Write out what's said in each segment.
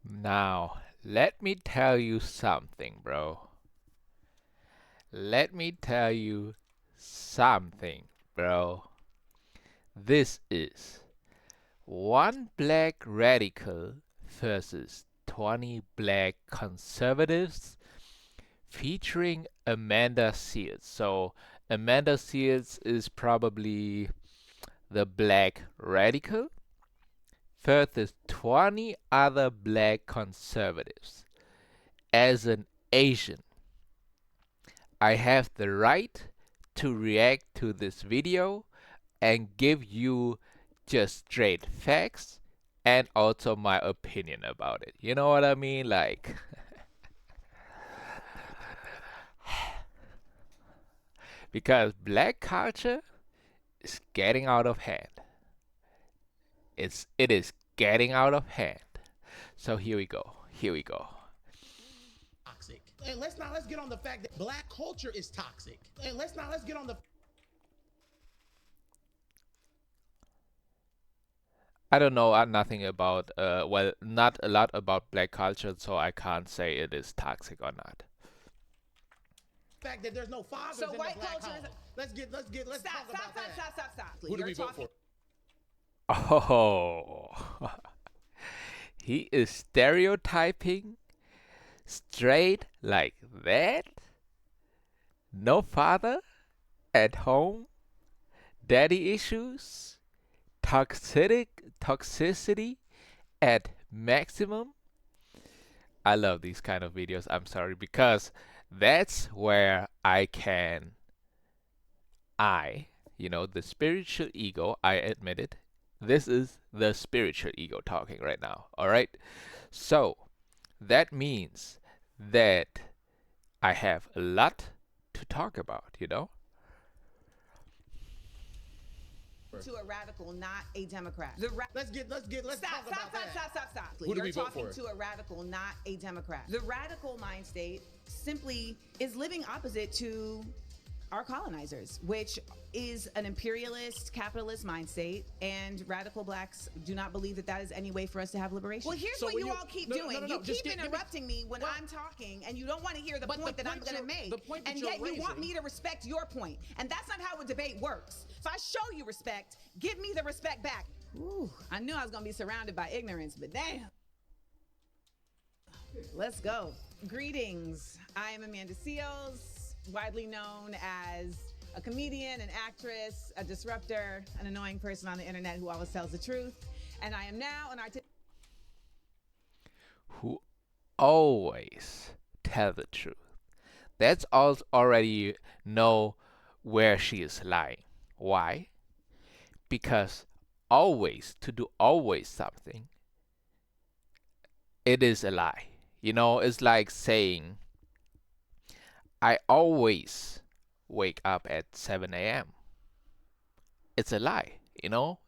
Now, let me tell you something, bro. Let me tell you something, bro. This is one black radical versus 20 black conservatives featuring Amanda Seals. So, Amanda Seals is probably the black radical versus 20 other black conservatives. As an Asian, I have the right to react to this video and give you just straight facts and also my opinion about it. You know what I mean? Like, because black culture is getting out of hand. It is getting out of hand. So here we go. Here we go. Toxic. And let's get on the fact that black culture is toxic. And let's get on the I don't know nothing about well, not a lot about black culture, so I can't say it is toxic or not. fact that there's no fathers So in white the black culture home. Let's Stop, talk about stop, that. stop, stop, stop, stop. Who do You're we vote talking. for? Oh, he is stereotyping straight like that? No father at home? Daddy issues? Toxicity at maximum? I love these kind of videos. I'm sorry, because that's where the spiritual ego, I admit it. This is the spiritual ego talking right now. All right. So that means that I have a lot to talk about. To a radical, not a Democrat. Let's Stop, talk about that. stop. Who do You're we vote talking for? to a radical, not a Democrat. The radical mind state simply is living opposite to our colonizers, which is an imperialist, capitalist mind state, and radical blacks do not believe that that is any way for us to have liberation. Well, here's So what when you you- all keep no, no, doing. no, no, You just keep give me- interrupting me when Well- I'm talking, and you don't want to hear the But point the that I'm point going to you're- make. the point that And you're yet you want raising- me to respect your point. And that's not how a debate works. If I show you respect, give me the respect back. Ooh, I knew I was going to be surrounded by ignorance, but damn. Let's go. Greetings. I am Amanda Seals, widely known as a comedian, an actress, a disruptor, an annoying person on the internet who always tells the truth. And I am now an artist. Who always tell the truth. That's already know where she is lying. Why? Because to do always something, it is a lie. It's like saying, I always wake up at 7 a.m. It's a lie.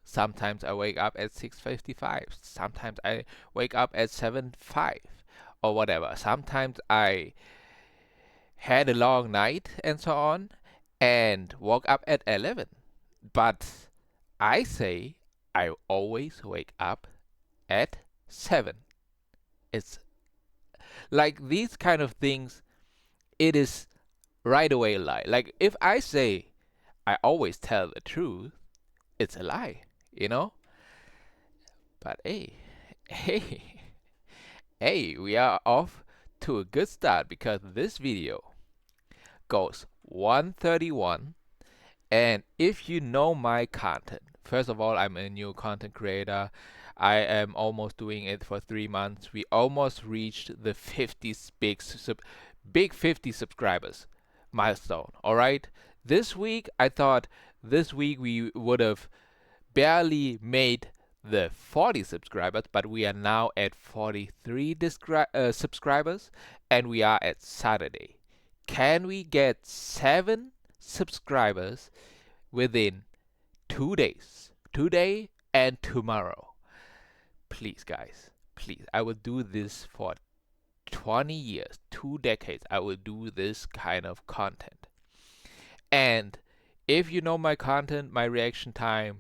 Sometimes I wake up at 6:55. Sometimes I wake up at 7:05 or whatever. Sometimes I had a long night and so on and woke up at 11. But I say I always wake up at 7. It's like these kind of things, it is right away a lie. Like if I say I always tell the truth, it's a lie. But hey, hey, we are off to a good start because this video goes 131. And if you know my content, first of all, I'm a new content creator. I am almost doing it for 3 months. We almost reached the 50 big 50 subscribers milestone. All right. This week, I thought this week we would have barely made the 40 subscribers, but we are now at 43 subscribers, and we are at Saturday. Can we get 7 subscribers within 2 days? Today and tomorrow. Please, guys. Please. I will do this for 20 years, 2 decades. I will do this kind of content. And if you know my content, my reaction time,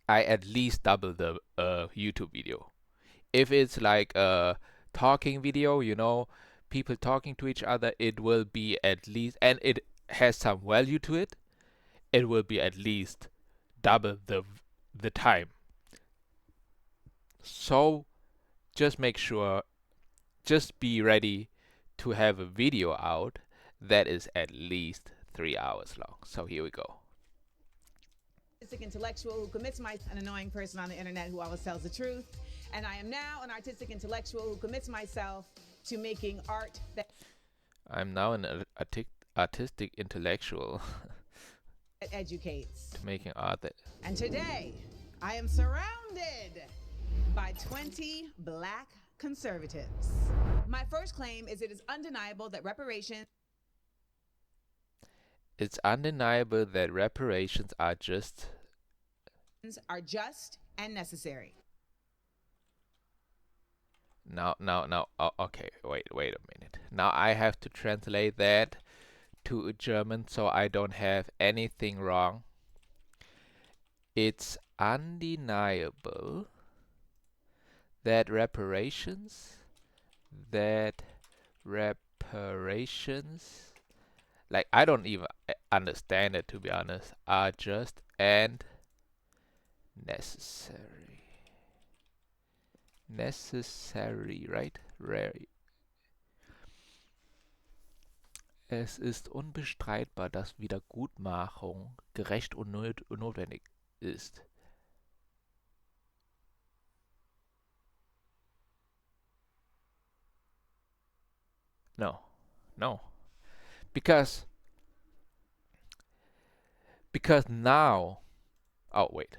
I at least double the YouTube video. If it's like a talking video, people talking to each other, it will be at least, and it has some value to it, it will be at least double the time. So just make sure, just be ready to have a video out that is at least 3 hours long. So here we go. Artistic intellectual who commits myself, an annoying person on the internet who always tells the truth. And I am now an artistic intellectual who commits myself to making art that I'm now an artistic intellectual educates. to making art that. And today, I am surrounded by 20 black conservatives. My first claim is it is undeniable that reparations It's undeniable that reparations are just and necessary. now. Okay, wait a minute. Now I have to translate that to German so I don't have anything wrong. It's undeniable that reparations, like I don't even understand it, to be honest, are just and necessary. Necessary, right? Rare. Es ist unbestreitbar, dass Wiedergutmachung gerecht und notwendig ist. No, no, because now. Oh wait.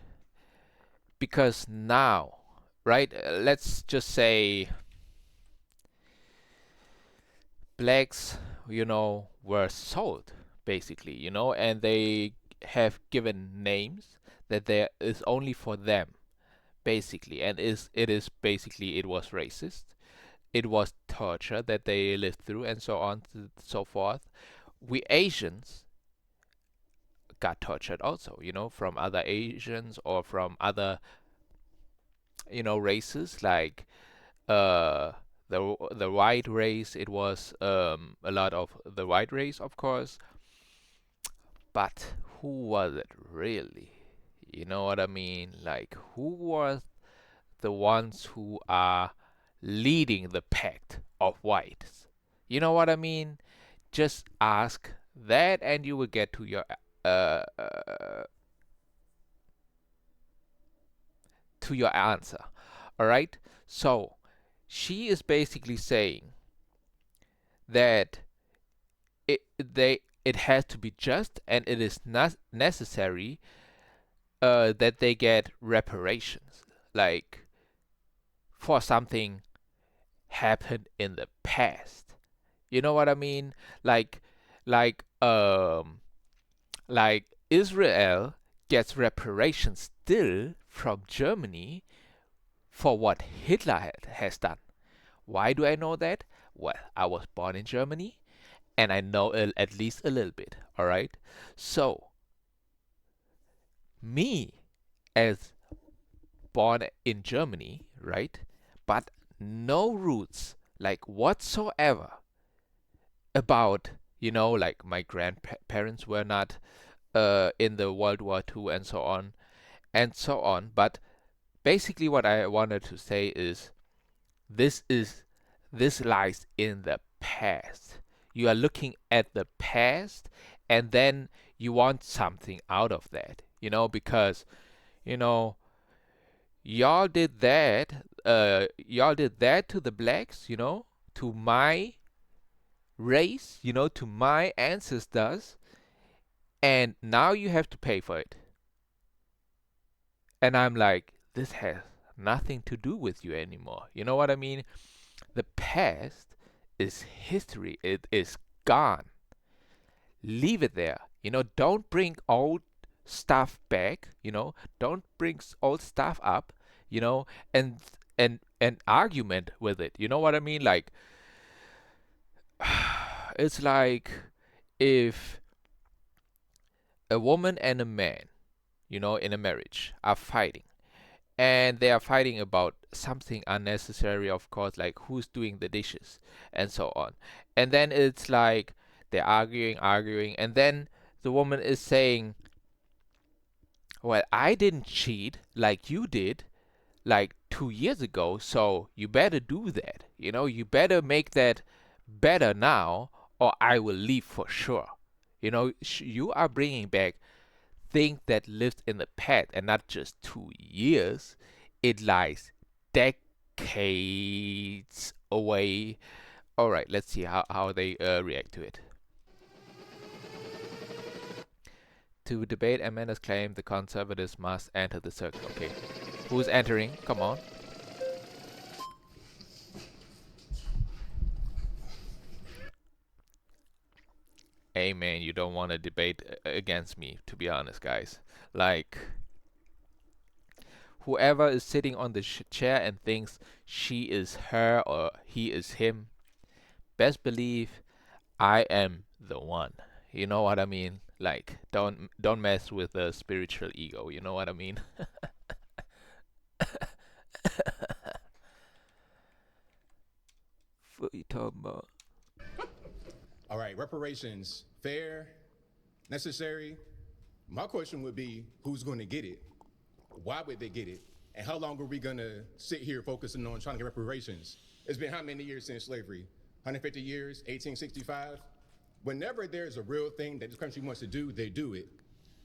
Because now, right? Let's just say blacks, were sold basically, and they have given names that there is only for them, basically, and it was racist. It was torture that they lived through, and so on and so forth. We Asians got tortured also, from other Asians or from other, races like uh, the white race. It was a lot of the white race, of course, but who was it really? You know what I mean? Like, who was the ones who are leading the pact of whites? You know what I mean? Just ask that, and you will get to your uh, uh, answer. All right. So she is basically saying that it has to be just, and it is not necessary that they get reparations, like for something happened in the past. You know what I mean? Like like um like Israel gets reparations still from Germany for what Hitler has done. Why do I know that? Well, I was born in Germany and I know at least a little bit, all right? So, me as born in Germany, right? But no roots, like whatsoever, about, like my grandparents were not in the World War II and so on and so on. But basically, what I wanted to say is this is this lies in the past. You are looking at the past, and then you want something out of that, because you know y'all did that. Y'all did that to the blacks, to my race, to my ancestors, and now you have to pay for it. And I'm like, this has nothing to do with you anymore. You know what I mean? The past is history. It is gone. Leave it there. Don't bring old stuff back. Don't bring old stuff up. And argument with it. You know what I mean? Like, it's like if a woman and a man, in a marriage are fighting, and they are fighting about something unnecessary, of course, like who's doing the dishes and so on. And then it's like they're arguing, and then the woman is saying, well, I didn't cheat like you did like 2 years ago, so you better do that. You better make that better now, or I will leave for sure. You are bringing back things that lived in the past, and not just 2 years. It lies decades away. All right, let's see how they react to it. To debate Amanda's claim, the conservatives must enter the circle. Okay, who's entering? Come on. Hey man, you don't want to debate against me, to be honest, guys. Like, whoever is sitting on the chair and thinks she is her or he is him, best believe I am the one. You know what I mean? Like, don't mess with the spiritual ego. You know what I mean? What you talking about? All right, reparations, fair, necessary. My question would be, who's going to get it? Why would they get it? And how long are we going to sit here focusing on trying to get reparations? It's been how many years since slavery? 150 years, 1865? Whenever there's a real thing that this country wants to do, they do it.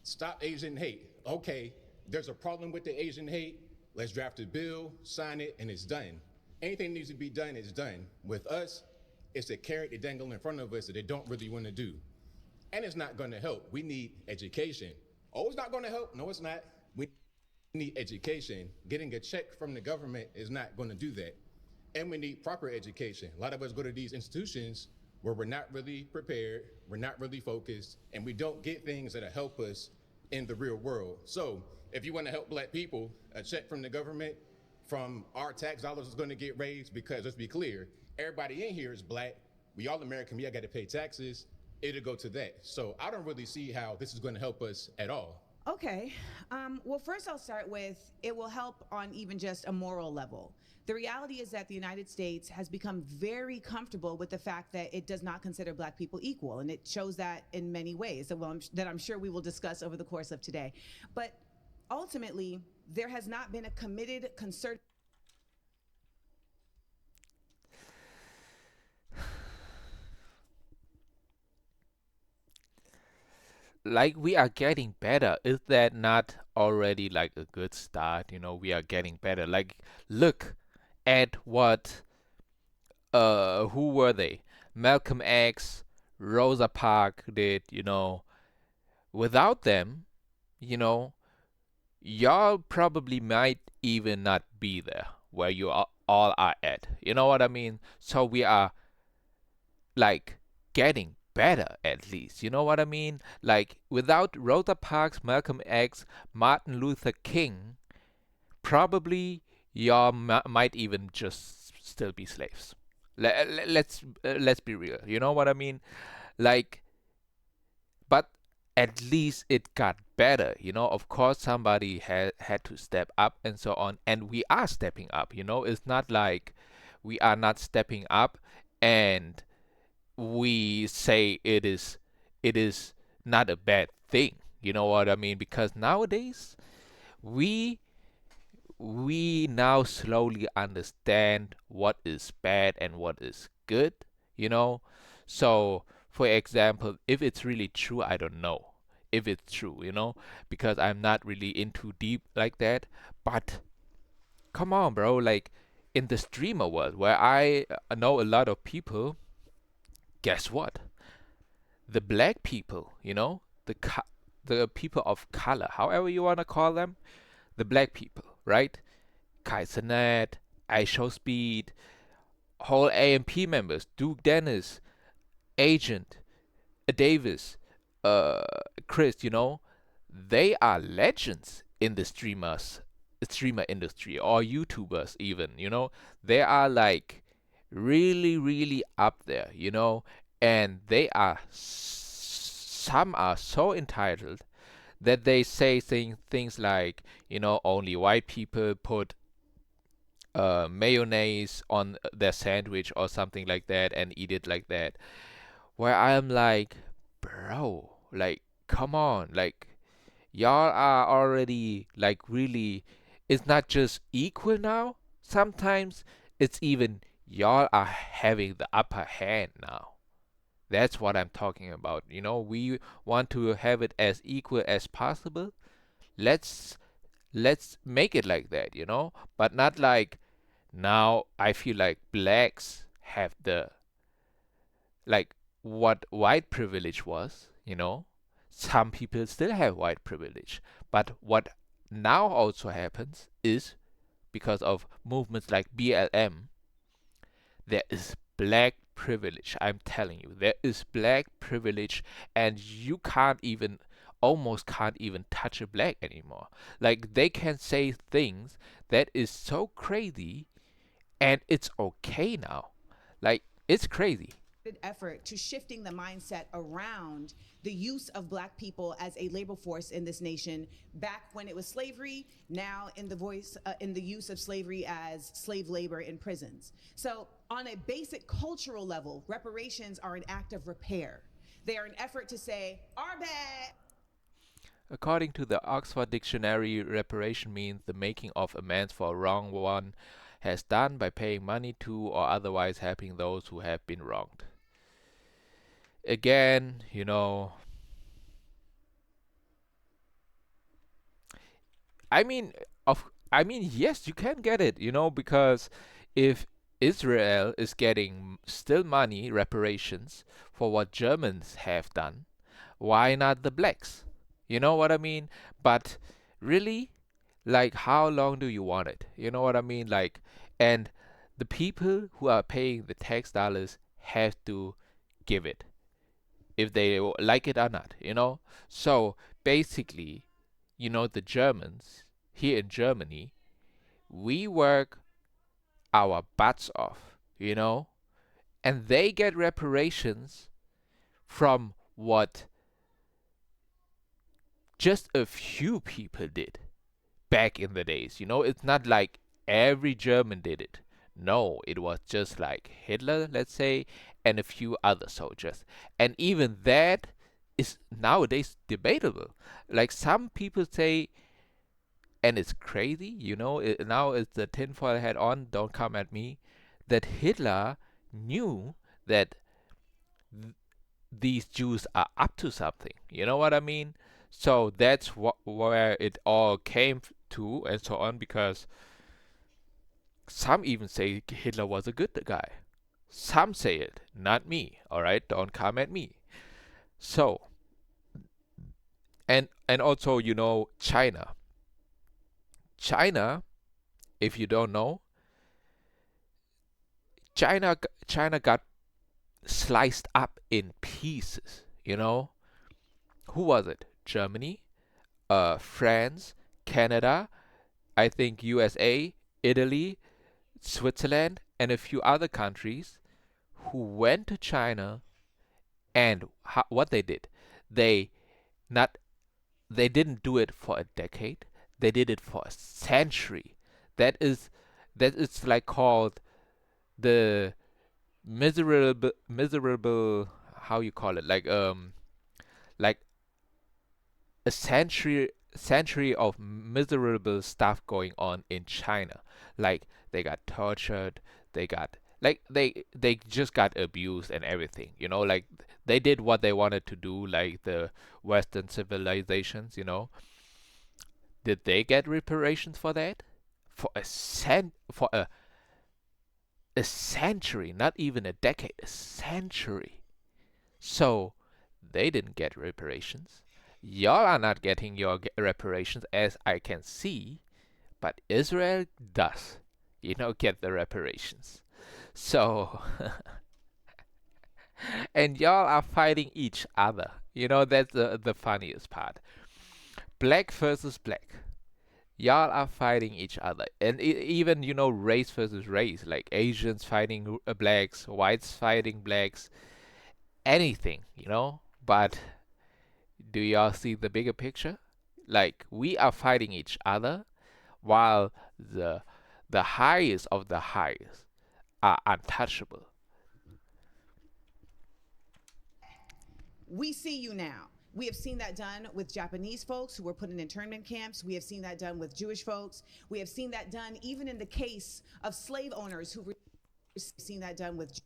Stop Asian hate. Okay, there's a problem with the Asian hate. Let's draft a bill, sign it, and it's done. Anything that needs to be done is done. With us, it's a carrot they dangle in front of us that they don't really want to do. And it's not going to help. We need education. Oh, it's not going to help. No, it's not. We need education. Getting a check from the government is not going to do that. And we need proper education. A lot of us go to these institutions where we're not really prepared, we're not really focused, and we don't get things that'll help us in the real world. So if you want to help Black people, a check from the government, from our tax dollars is going to get raised, because let's be clear, everybody in here is Black. We all American. We all got to pay taxes. It'll go to that. So I don't really see how this is going to help us at all. Okay. Well, first I'll start with it will help on even just a moral level. The reality is that the United States has become very comfortable with the fact that it does not consider Black people equal, and it shows that in many ways that I'm sure we will discuss over the course of today. But ultimately, there has not been a committed, concerted like, we are getting better. Is that not already like a good start? We are getting better. Like, look at what who were they? Malcolm X, Rosa Parks did. Without them, you know, y'all probably might even not be there where you all are at. You know what I mean? So we are like getting better, at least. You know what I mean? Like, without Rosa Parks, Malcolm X, Martin Luther King, probably y'all might even just still be slaves. Let's be real. You know what I mean? Like, but at least it got better. Of course, somebody had to step up and so on, and we are stepping up. It's not like we are not stepping up and we say it is not a bad thing. You know what I mean? Because nowadays we we now slowly understand what is bad and what is good, you know? So, for example, if it's really true, I don't know if it's true, because I'm not really into deep like that. But come on, bro, like in the streamer world where I know a lot of people, guess what? The black people, the people of color, however you want to call them, the black people, right? Kaisernet, iShowSpeed, whole AMP members, Duke Dennis, Agent, Davis, uh, Chris, they are legends in the streamer industry, or YouTubers even, they are like really, really up there, and some are so entitled that they say things like, only white people put mayonnaise on their sandwich or something like that and eat it like that. Where I'm like, bro, like, come on, like, y'all are already, like, really, it's not just equal now. Sometimes it's even y'all are having the upper hand now. That's what I'm talking about. We want to have it as equal as possible. Let's let's make it like that, but not like now I feel like blacks have the, like, what white privilege was, some people still have white privilege. But what now also happens is, because of movements like BLM, there is black privilege. I'm telling you, there is black privilege, and you almost can't even touch a black anymore. Like, they can say things that is so crazy, and it's okay now. Like, it's crazy. Effort to shifting the mindset around the use of black people as a labor force in this nation back when it was slavery, now in the use of slavery as slave labor in prisons. So on a basic cultural level, reparations are an act of repair. They are an effort to say, our bad. According to the Oxford Dictionary, reparation means the making of amends for a wrong one has done by paying money to or otherwise helping those who have been wronged. Again, I mean, yes, you can get it, because if Israel is getting still money, reparations, for what Germans have done, why not the blacks? You know what I mean? But really, like, how long do you want it? You know what I mean? Like, and the people who are paying the tax dollars have to give it, if they like it or not. So basically, the Germans here in Germany, we work our butts off, and they get reparations from what just a few people did back in the days. It's not like every German did it. No, it was just like Hitler, let's say, and a few other soldiers. And even that is nowadays debatable. Like, some people say, and it's crazy, now it's the tinfoil hat on, don't come at me, that Hitler knew that these Jews are up to something. You know what I mean? So that's where it all came to, and so on, because some even say Hitler was a good guy. Some say it, not me. All right, don't come at me. So, and also, China. China, if you don't know, China got sliced up in pieces. Who was it? Germany, France, Canada, I think USA, Italy, Switzerland, and a few other countries who went to China, and what they did, they not they didn't do it for a decade. They did it for a century. That is like called the miserable, how you call it, like a century of miserable stuff going on in China. Like, they got tortured, they got, like, they just got abused and everything. Like, they did what they wanted to do, like the Western civilizations. Did they get reparations for that? For a century, not even a decade, a century. So they didn't get reparations. Y'all are not getting your reparations, as I can see, but Israel does, get the reparations. So, and y'all are fighting each other. That's the funniest part. Black versus black. Y'all are fighting each other. And even, race versus race, like Asians fighting blacks, whites fighting blacks, anything. But do y'all see the bigger picture? Like we are fighting each other while the highest of the highest are untouchable. We see you now. We have seen that done with Japanese folks who were put in internment camps. We have seen that done with Jewish folks. We have seen that done even in the case of slave owners who seen that done with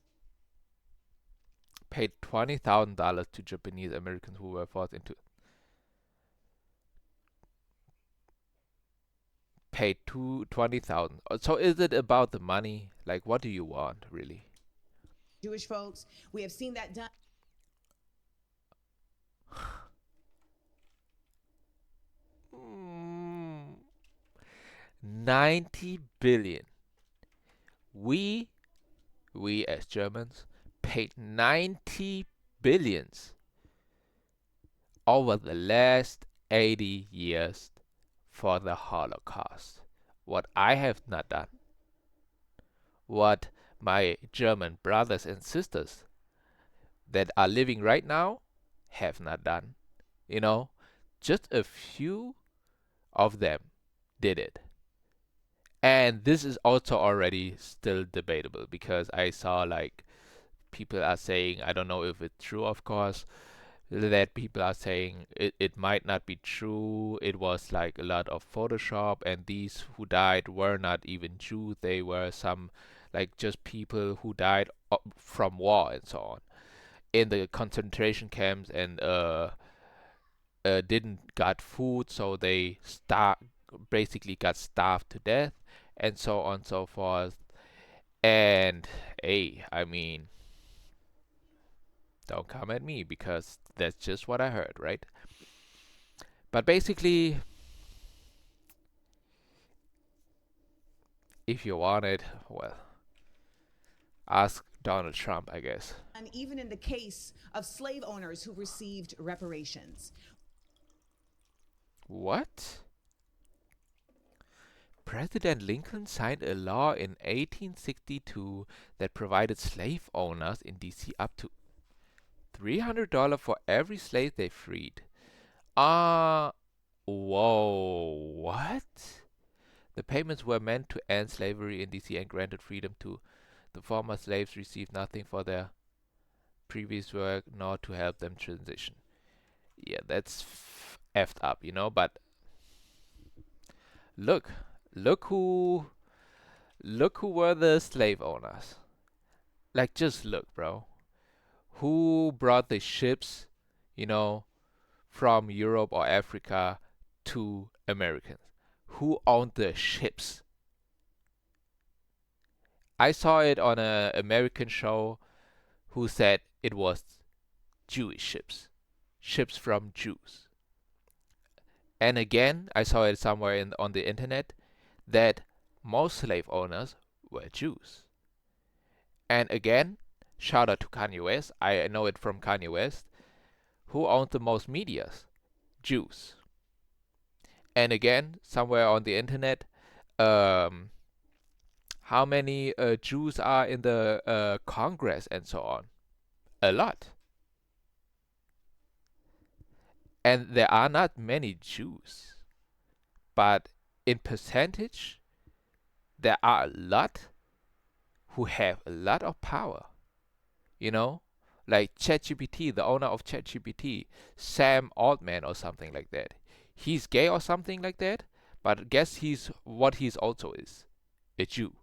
Paid $20,000 to Japanese Americans who were forced into. Paid 20,000. So is it about the money? Like, what do you want really? Jewish folks. We have seen that done. Mm, 90 billion. We we as Germans paid 90 billions over the last 80 years for the Holocaust. What I have not done, what my German brothers and sisters that are living right now have not done. You know, just a few of them did it. And this is also already still debatable because I saw like people are saying, I don't know if it's true, of course, that people are saying it might not be true. It was like a lot of Photoshop, and these who died were not even Jews. They were some like just people who died from war and so on in the concentration camps and didn't got food, so they basically got starved to death and so on and so forth. And hey, I mean, don't come at me because that's just what I heard, right? But basically, if you want it, well, ask Donald Trump, I guess. And even in the case of slave owners who received reparations. What? President Lincoln signed a law in 1862 that provided slave owners in DC up to $300 for every slave they freed. Whoa, what? The payments were meant to end slavery in DC and granted freedom to the former slaves received nothing for their previous work nor to help them transition. Yeah, that's effed up, you know, but look, look who look who were the slave owners. Like just look, bro. Who brought the ships, you know, from Europe or Africa to Americans? Who owned the ships? I saw it on an American show who said it was Jewish ships, ships from Jews. And again, I saw it somewhere on the internet that most slave owners were Jews. And again, shout out to Kanye West. I know it from Kanye West. Who owned the most medias? Jews. And again, somewhere on the internet, um, how many Jews are in the Congress and so on? A lot. And there are not many Jews, but in percentage, there are a lot who have a lot of power. You know, like ChatGPT, the owner of ChatGPT, Sam Altman or something like that. He's gay or something like that, but guess he's what he's also is, a Jew.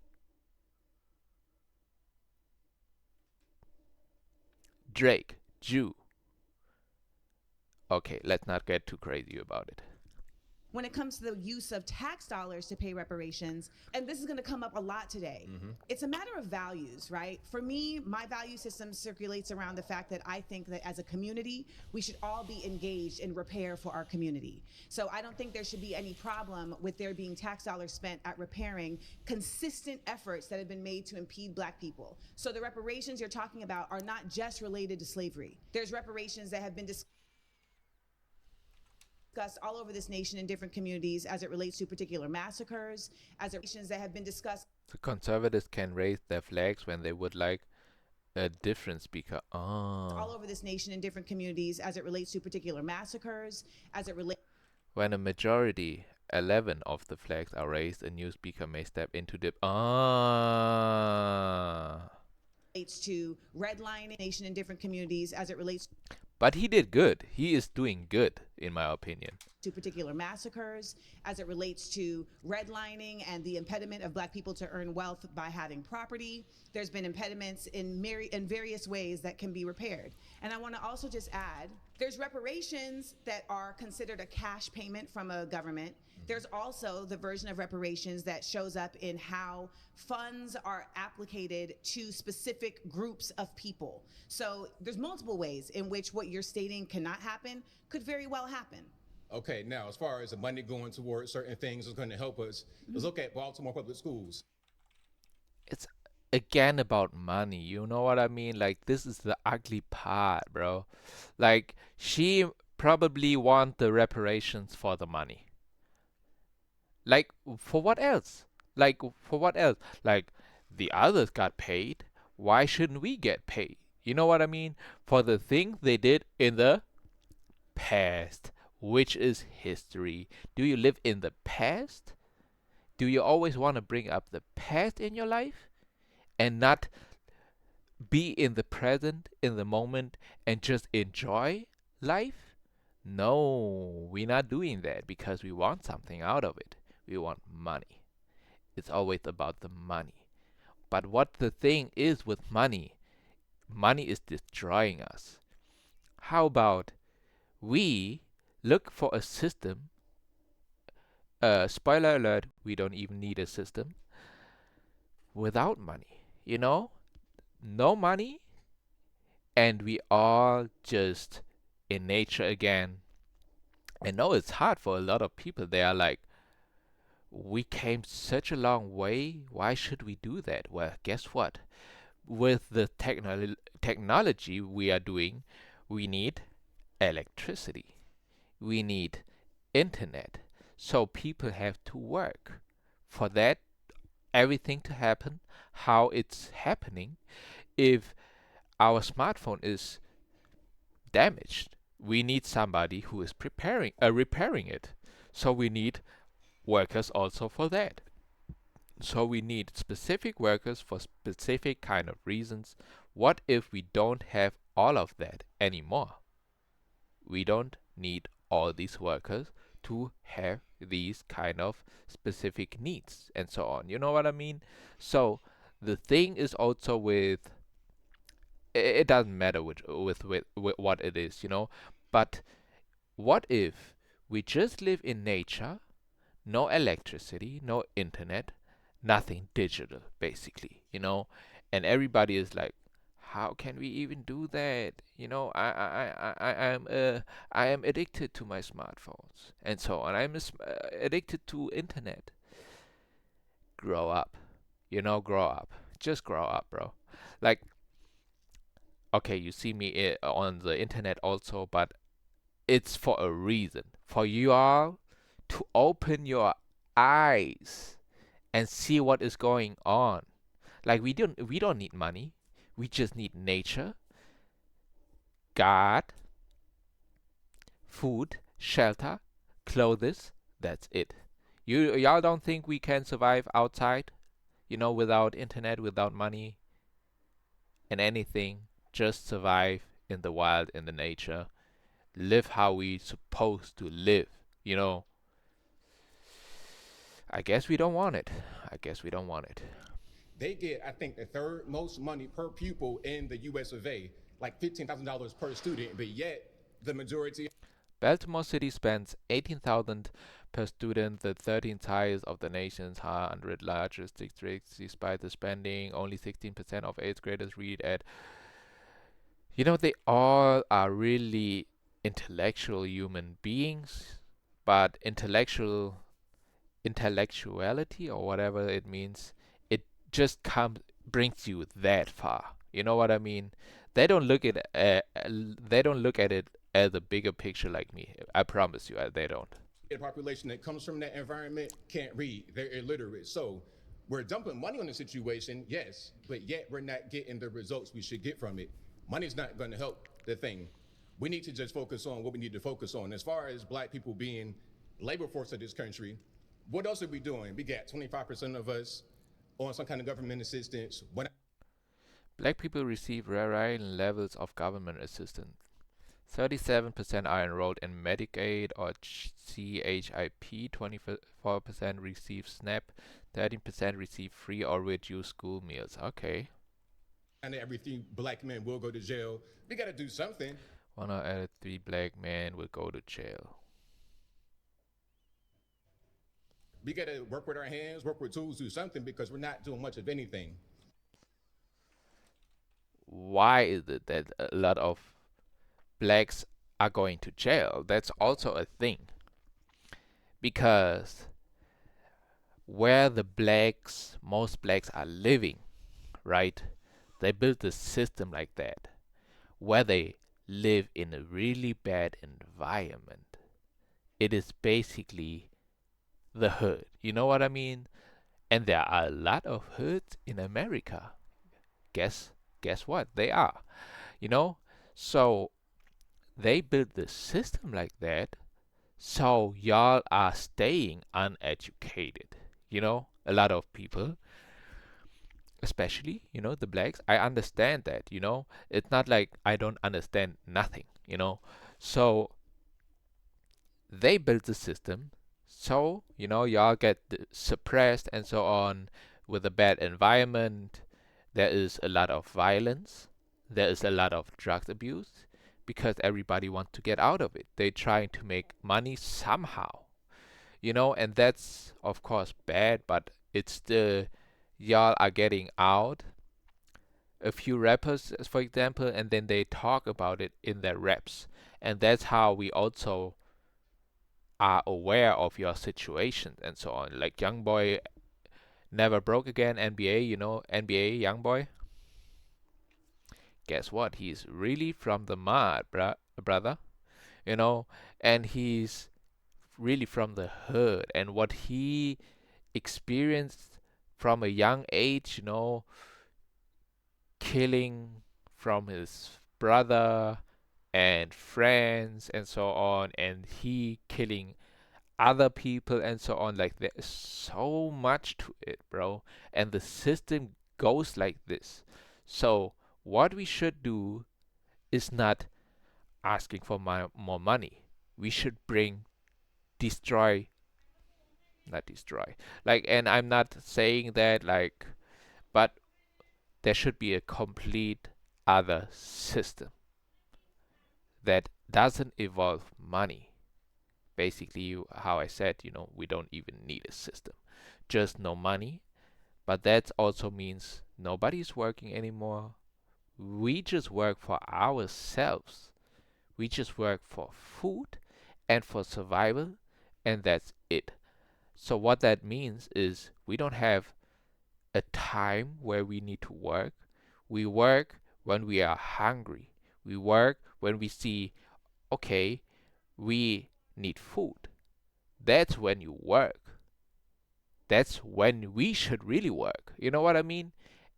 Drake, Jew. Okay, let's not get too crazy about it. When it comes to the use of tax dollars to pay reparations, and this is going to come up a lot today, it's a matter of values, right? For me, my value system circulates around the fact that I think that as a community, we should all be engaged in repair for our community. So I don't think there should be any problem with there being tax dollars spent at repairing consistent efforts that have been made to impede Black people. So the reparations you're talking about are not just related to slavery. There's reparations that have been discussed all over this nation in different communities as it relates to particular massacres, as it relations that have been discussed. The conservatives can raise their flags when they would like a different speaker. All over this nation in different communities as it relates to particular massacres, as it relates. When a majority 11 of the flags are raised, a new speaker may step into the Relates to redlining nation in different communities as it relates But he did good. He is doing good, in my opinion. to particular massacres, as it relates to redlining and the impediment of Black people to earn wealth by having property. There's been impediments in various ways that can be repaired. And I want to also just add, there's reparations that are considered a cash payment from a government. There's also the version of reparations that shows up in how funds are applicated to specific groups of people. So there's multiple ways in which what you're stating cannot happen could very well happen. Okay, now as far as the money going towards certain things is going to help us, let's look at Baltimore public schools. It's again about money. You know what I mean? Like, this is the ugly part, bro. Like, she probably want the reparations for the money. Like, for what else? Like, for what else? Like, the others got paid. Why shouldn't we get paid? You know what I mean? For the thing they did in the past, which is history. Do you live in the past? Do you always want to bring up the past in your life and not be in the present, in the moment, and just enjoy life? No, we're not doing that because we want something out of it. We want money. It's always about the money. But what the thing is with money, money is destroying us. How about we look for a system? Spoiler alert, we don't even need a system without money. You know, no money, and we all just in nature again. I know it's hard for a lot of people. They are like, we came such a long way. Why should we do that? Well, guess what? With the technology we are doing, we need electricity. We need internet. So people have to work. For that, everything to happen, how it's happening, if our smartphone is damaged, we need somebody who is repairing it. So we need workers also for that. So we need specific workers for specific kind of reasons. What if we don't have all of that anymore? We don't need all these workers to have these kind of specific needs and so on. You know what I mean? So the thing is also with it doesn't matter with what it is, you know. But what if we just live in nature, no electricity, no internet, nothing digital, basically, you know, and everybody is like, how can we even do that? You know, I am addicted to my smartphones and so on. I'm addicted to internet. Grow up, you know, grow up. Just grow up, bro. Like, okay, you see me on the internet also, but it's for a reason. For you all to open your eyes and see what is going on. Like, we don't need money. We just need nature, God, food, shelter, clothes. That's it. Y'all don't think we can survive outside, you know, without internet, without money and anything? Just survive in the wild, in the nature. Live how we supposed to live, you know. I guess we don't want it. I guess we don't want it. They get, I think, the third most money per pupil in the US of A, like $15,000 per student, but yet the majority. Baltimore City spends $18,000 per student, the 13th highest of the nation's 100 largest districts. Despite the spending, only 16% of 8th graders read at. You know, they all are really intellectual human beings, but intellectuality or whatever it means, it just brings you that far. You know what I mean? They don't look at it as a bigger picture like me. I promise you, they don't. The population that comes from that environment can't read. They're illiterate. So we're dumping money on the situation, yes, but yet we're not getting the results we should get from it. Money's not going to help the thing. We need to just focus on what we need to focus on. As far as Black people being labor force of this country, what else are we doing? We got 25% of us on some kind of government assistance. Black people receive varying levels of government assistance. 37% are enrolled in Medicaid or CHIP, 24% receive SNAP, 13% receive free or reduced school meals. Okay. And every few black men will go to jail. We got to do something. 1 out of 3 black men will go to jail. We got to work with our hands, work with tools, do something because we're not doing much of anything. Why is it that a lot of blacks are going to jail? That's also a thing. Because where most blacks are living, right? They built a system like that where they live in a really bad environment. It is basically the hood. You know what I mean? And there are a lot of hoods in America. Guess what? They are. You know? So they built the system like that. So y'all are staying uneducated. You know, a lot of people, especially, the blacks, I understand that, It's not like I don't understand nothing. So they built the system. So, y'all get suppressed and so on with a bad environment. There is a lot of violence. There is a lot of drug abuse because everybody wants to get out of it. They're trying to make money somehow, and that's of course bad, but it's still y'all are getting out. A few rappers, for example, and then they talk about it in their raps. And that's how we also are aware of your situation and so on. Like Youngboy never broke again, NBA, NBA Youngboy. Guess what? He's really from the mud, brother. And he's really from the hood. And what he experienced from a young age, killing from his brother and friends and so on, and he killing other people and so on. Like, there's so much to it, bro. And the system goes like this. So what we should do is not asking for more money. We should destroy, not destroy. Like, and I'm not saying that, like, but there should be a complete other system that doesn't involve money. Basically, how I said, we don't even need a system. Just no money. But that also means nobody's working anymore. We just work for ourselves. We just work for food and for survival, and that's it. So what that means is we don't have a time where we need to work. We work when we are hungry. We work when we see, okay, we need food. That's when you work. That's when we should really work. You know what I mean?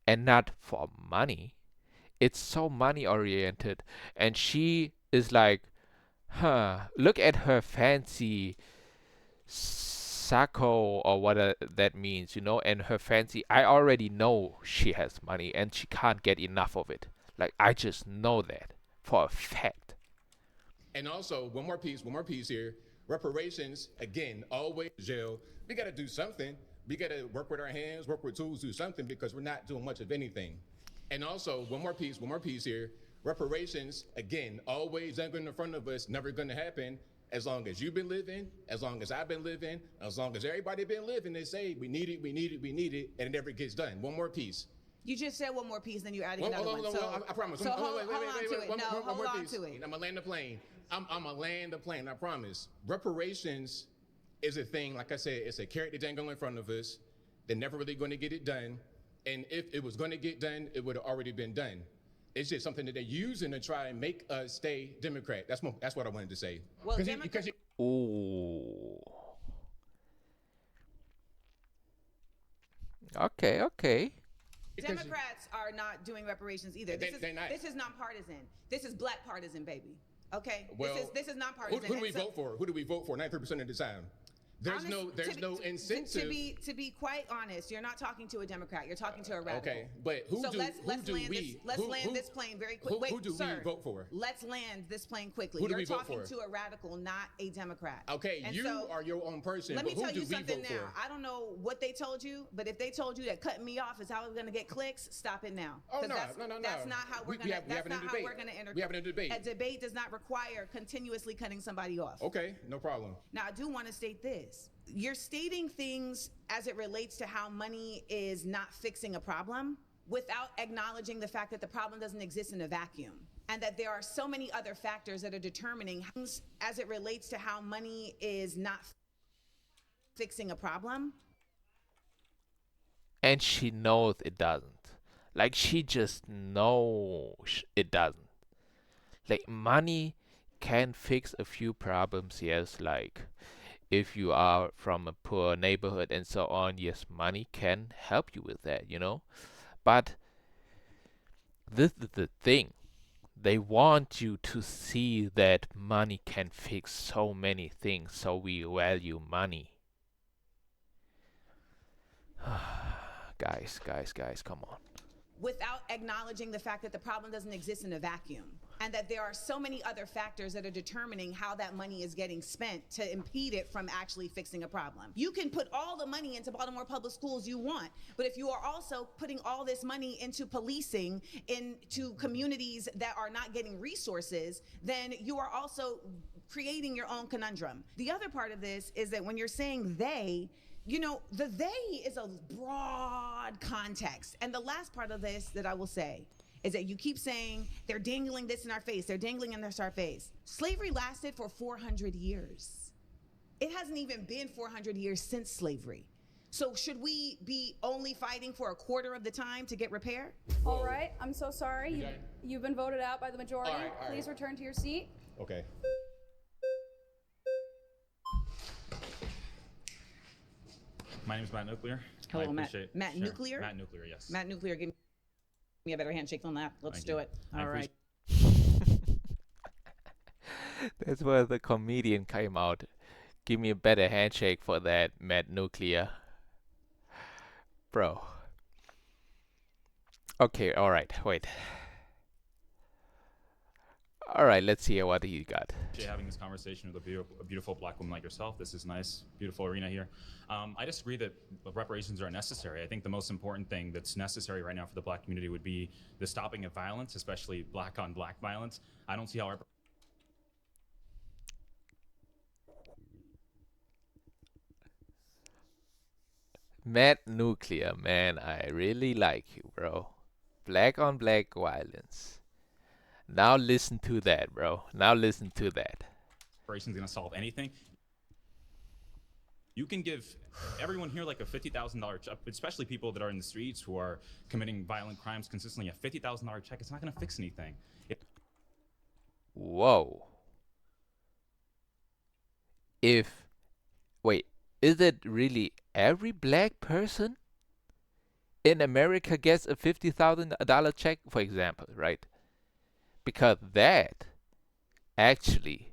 And not for money. It's so money oriented. And she is like, look at her fancy Sako or what that means, and her fancy. I already know she has money and she can't get enough of it. Like, I just know that for a fact. And also, one more piece here. Reparations, again, always jail. We got to do something. We got to work with our hands, work with tools, do something because we're not doing much of anything. And also, one more piece here. Reparations, again, always anchored in front of us, never going to happen. As long as you've been living, as long as I've been living, as long as everybody been living, they say we need it, we need it, we need it, and it never gets done. One more piece. You just said one more piece, then you're adding another one. I promise. So hold on to it. Hold on to it. I'm gonna land the plane. I'm gonna land the plane. I promise. Reparations is a thing. Like I said, it's a carrot that dangle in front of us. They're never really going to get it done. And if it was going to get done, it would have already been done. It's just something that they're using to try and make us stay Democrat. That's what I wanted to say. Well, Ooh. Okay. Democrats are not doing reparations either. This is not partisan. This is black partisan, baby. Okay, Well, this is who nonpartisan. do we And so- vote for? Who do we vote for 93% of the time? There's no incentive. To be quite honest, you're not talking to a Democrat. You're talking to a radical. Okay, but Let's land this plane very quick. Wait, who do sir, we vote for? Let's land this plane quickly. Who do You're we vote talking for? to a radical, not a Democrat. Okay, And you so, are your own person. let but me who tell do you we something vote now. for? I don't know what they told you, but if they told you that cutting me off is how we're going to get clicks, stop it now. Oh, 'Cause no. That's not how we're going to. That's not how we're going to enter. We having a debate. A debate does not require continuously cutting somebody off. Okay, no problem. Now, I do want to state this. You're stating things as it relates to how money is not fixing a problem without acknowledging the fact that the problem doesn't exist in a vacuum and that there are so many other factors that are determining things as it relates to how money is not fixing a problem. And she knows it doesn't. Like, she just knows it doesn't. Like, money can fix a few problems, yes, like if you are from a poor neighborhood and so on, yes, money can help you with that, you know. But this is the thing. They want you to see that money can fix so many things, so we value money. Guys, come on. Without acknowledging the fact that the problem doesn't exist in a vacuum and that there are so many other factors that are determining how that money is getting spent to impede it from actually fixing a problem. You can put all the money into Baltimore public schools you want, but if you are also putting all this money into policing, into communities that are not getting resources, then you are also creating your own conundrum. The other part of this is that when you're saying they, you know, the they is a broad context. And the last part of this that I will say is that you keep saying they're dangling this in our face. They're dangling in our face. Slavery lasted for 400 years. It hasn't even been 400 years since slavery. So should we be only fighting for a quarter of the time to get repair? All right, I'm so sorry. You've been voted out by the majority. All right. Please return to your seat. Okay. My name is Matt Nuclear. Hello, I Matt. appreciate- Matt sure. Nuclear? Matt Nuclear, yes. Matt Nuclear, give me a better handshake on that. Let's Thank do you. it. I All right. That's where the comedian came out. Give me a better handshake for that, Matt Nuclear. Bro. Okay, alright, wait. Alright, let's see what he got. Appreciate having this conversation with a beautiful black woman like yourself. This is nice, beautiful arena here. I disagree that reparations are necessary. I think the most important thing that's necessary right now for the black community would be the stopping of violence, especially black on black violence. I don't see how Matt Nuclear, man, I really like you, bro. Black on black violence. Now listen to that, bro. Now listen to that. reparations going to solve anything. You can give everyone here like a $50,000 check, especially people that are in the streets who are committing violent crimes consistently. A $50,000 check, it's not going to fix anything. Whoa. Wait, is it really every black person in America gets a $50,000 check, for example, right? Because that actually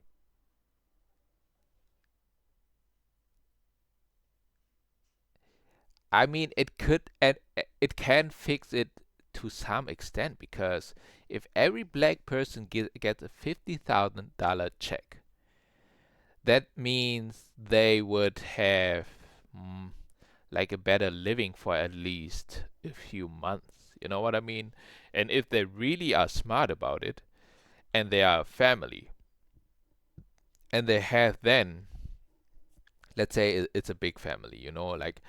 I mean, it could and it can fix it to some extent, because if every black person gets a $50,000 check, that means they would have like a better living for at least a few months. You know what I mean? And if they really are smart about it, and they are a family, and they have then, let's say it's a big family, you know, like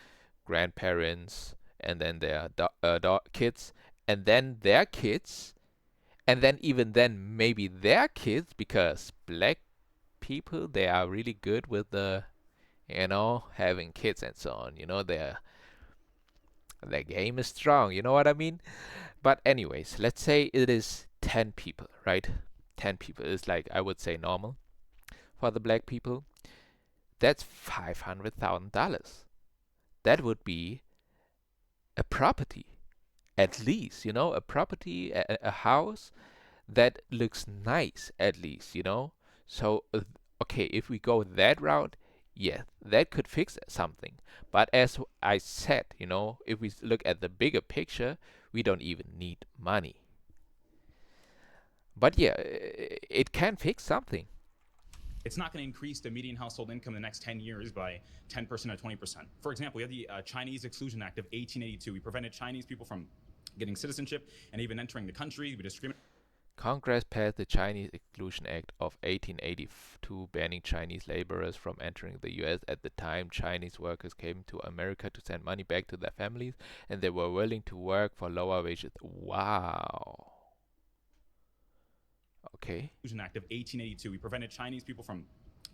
grandparents, and then their kids, and then their kids, and then even then maybe their kids, because black people, they are really good with the, you know, having kids and so on. You know, their game is strong. You know what I mean? But anyways, let's say it is 10 people, right? 10 people is like, I would say, normal for the black people. That's $500,000. That would be a property, at least, you know, a property, a house that looks nice at least, you know. So okay, if we go that route, yeah, that could fix something. But as I said, you know, if we look at the bigger picture, we don't even need money. But yeah, it can fix something. It's not going to increase the median household income in the next 10 years by 10% or 20%. For example, we have the Chinese Exclusion Act of 1882. We prevented Chinese people from getting citizenship and even entering the country. We discriminated. Congress passed the Chinese Exclusion Act of 1882, banning Chinese laborers from entering the US. At the time, Chinese workers came to America to send money back to their families, and they were willing to work for lower wages. Wow. Okay. Exclusion Act of 1882. We prevented Chinese people from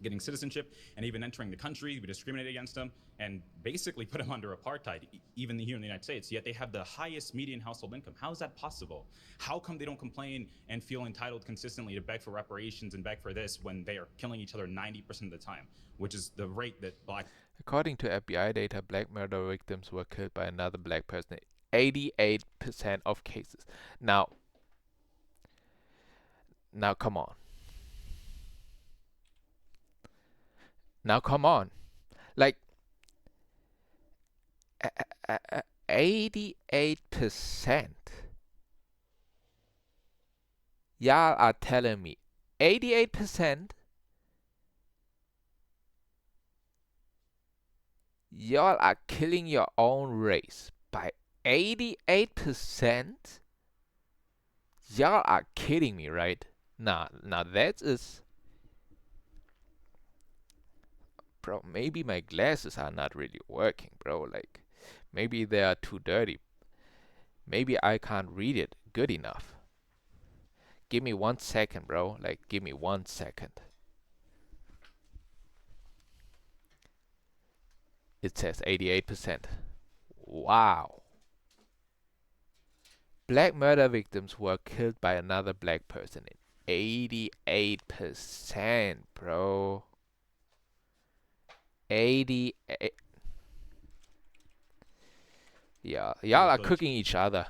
getting citizenship and even entering the country. We discriminated against them and basically put them under apartheid, even here in the United States. Yet they have the highest median household income. How is that possible? How come they don't complain and feel entitled consistently to beg for reparations and beg for this when they are killing each other 90% of the time, which is the rate that black. According to FBI data, black murder victims were killed by another black person in 88% of cases. Now, come on. Now come on. Like 88%. Y'all are telling me 88%? Y'all are killing your own race by 88%? Y'all are kidding me, right? Now that is... Bro, maybe my glasses are not really working, bro. Like, maybe they are too dirty. Maybe I can't read it good enough. Give me 1 second, bro. Like, give me 1 second. It says 88%. Wow. Black murder victims were killed by another black person in 88%, bro. 88. Yeah, y'all are cooking each other.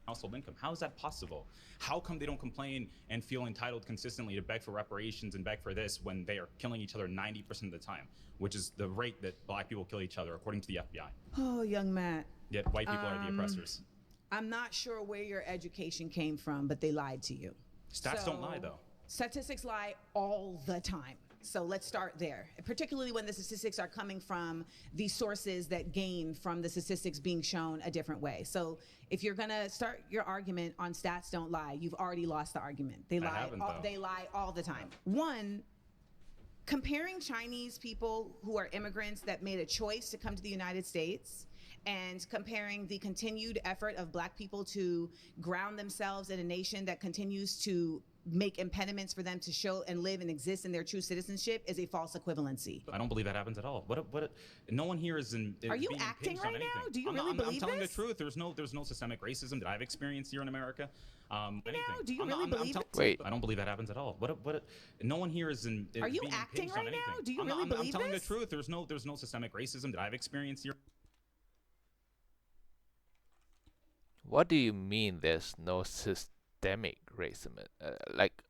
Household income. How is that possible? How come they don't complain and feel entitled consistently to beg for reparations and beg for this when they are killing each other 90% of the time, which is the rate that black people kill each other according to the FBI? Oh, young Matt. Yet white people are the oppressors. I'm not sure where your education came from, but they lied to you. Stats don't lie, though. Statistics lie all the time. So let's start there, particularly when the statistics are coming from the sources that gain from the statistics being shown a different way. So if you're gonna start your argument on stats don't lie, you've already lost the argument. They lie. They lie all the time. One, comparing Chinese people who are immigrants that made a choice to come to the United States and comparing the continued effort of black people to ground themselves in a nation that continues to make impediments for them to show and live and exist in their true citizenship is a false equivalency. I don't believe that happens at all. No one here is in. Are you acting right now? Do you really believe this? I'm telling the truth. There's no systemic racism that I've experienced here in America. Do you really believe it? Wait. I don't believe that happens at all. No one here is in. Are you acting right now? Do you really believe this? I'm telling the truth. There's no systemic racism that I've experienced here. What do you mean there's no systemic racism? Like,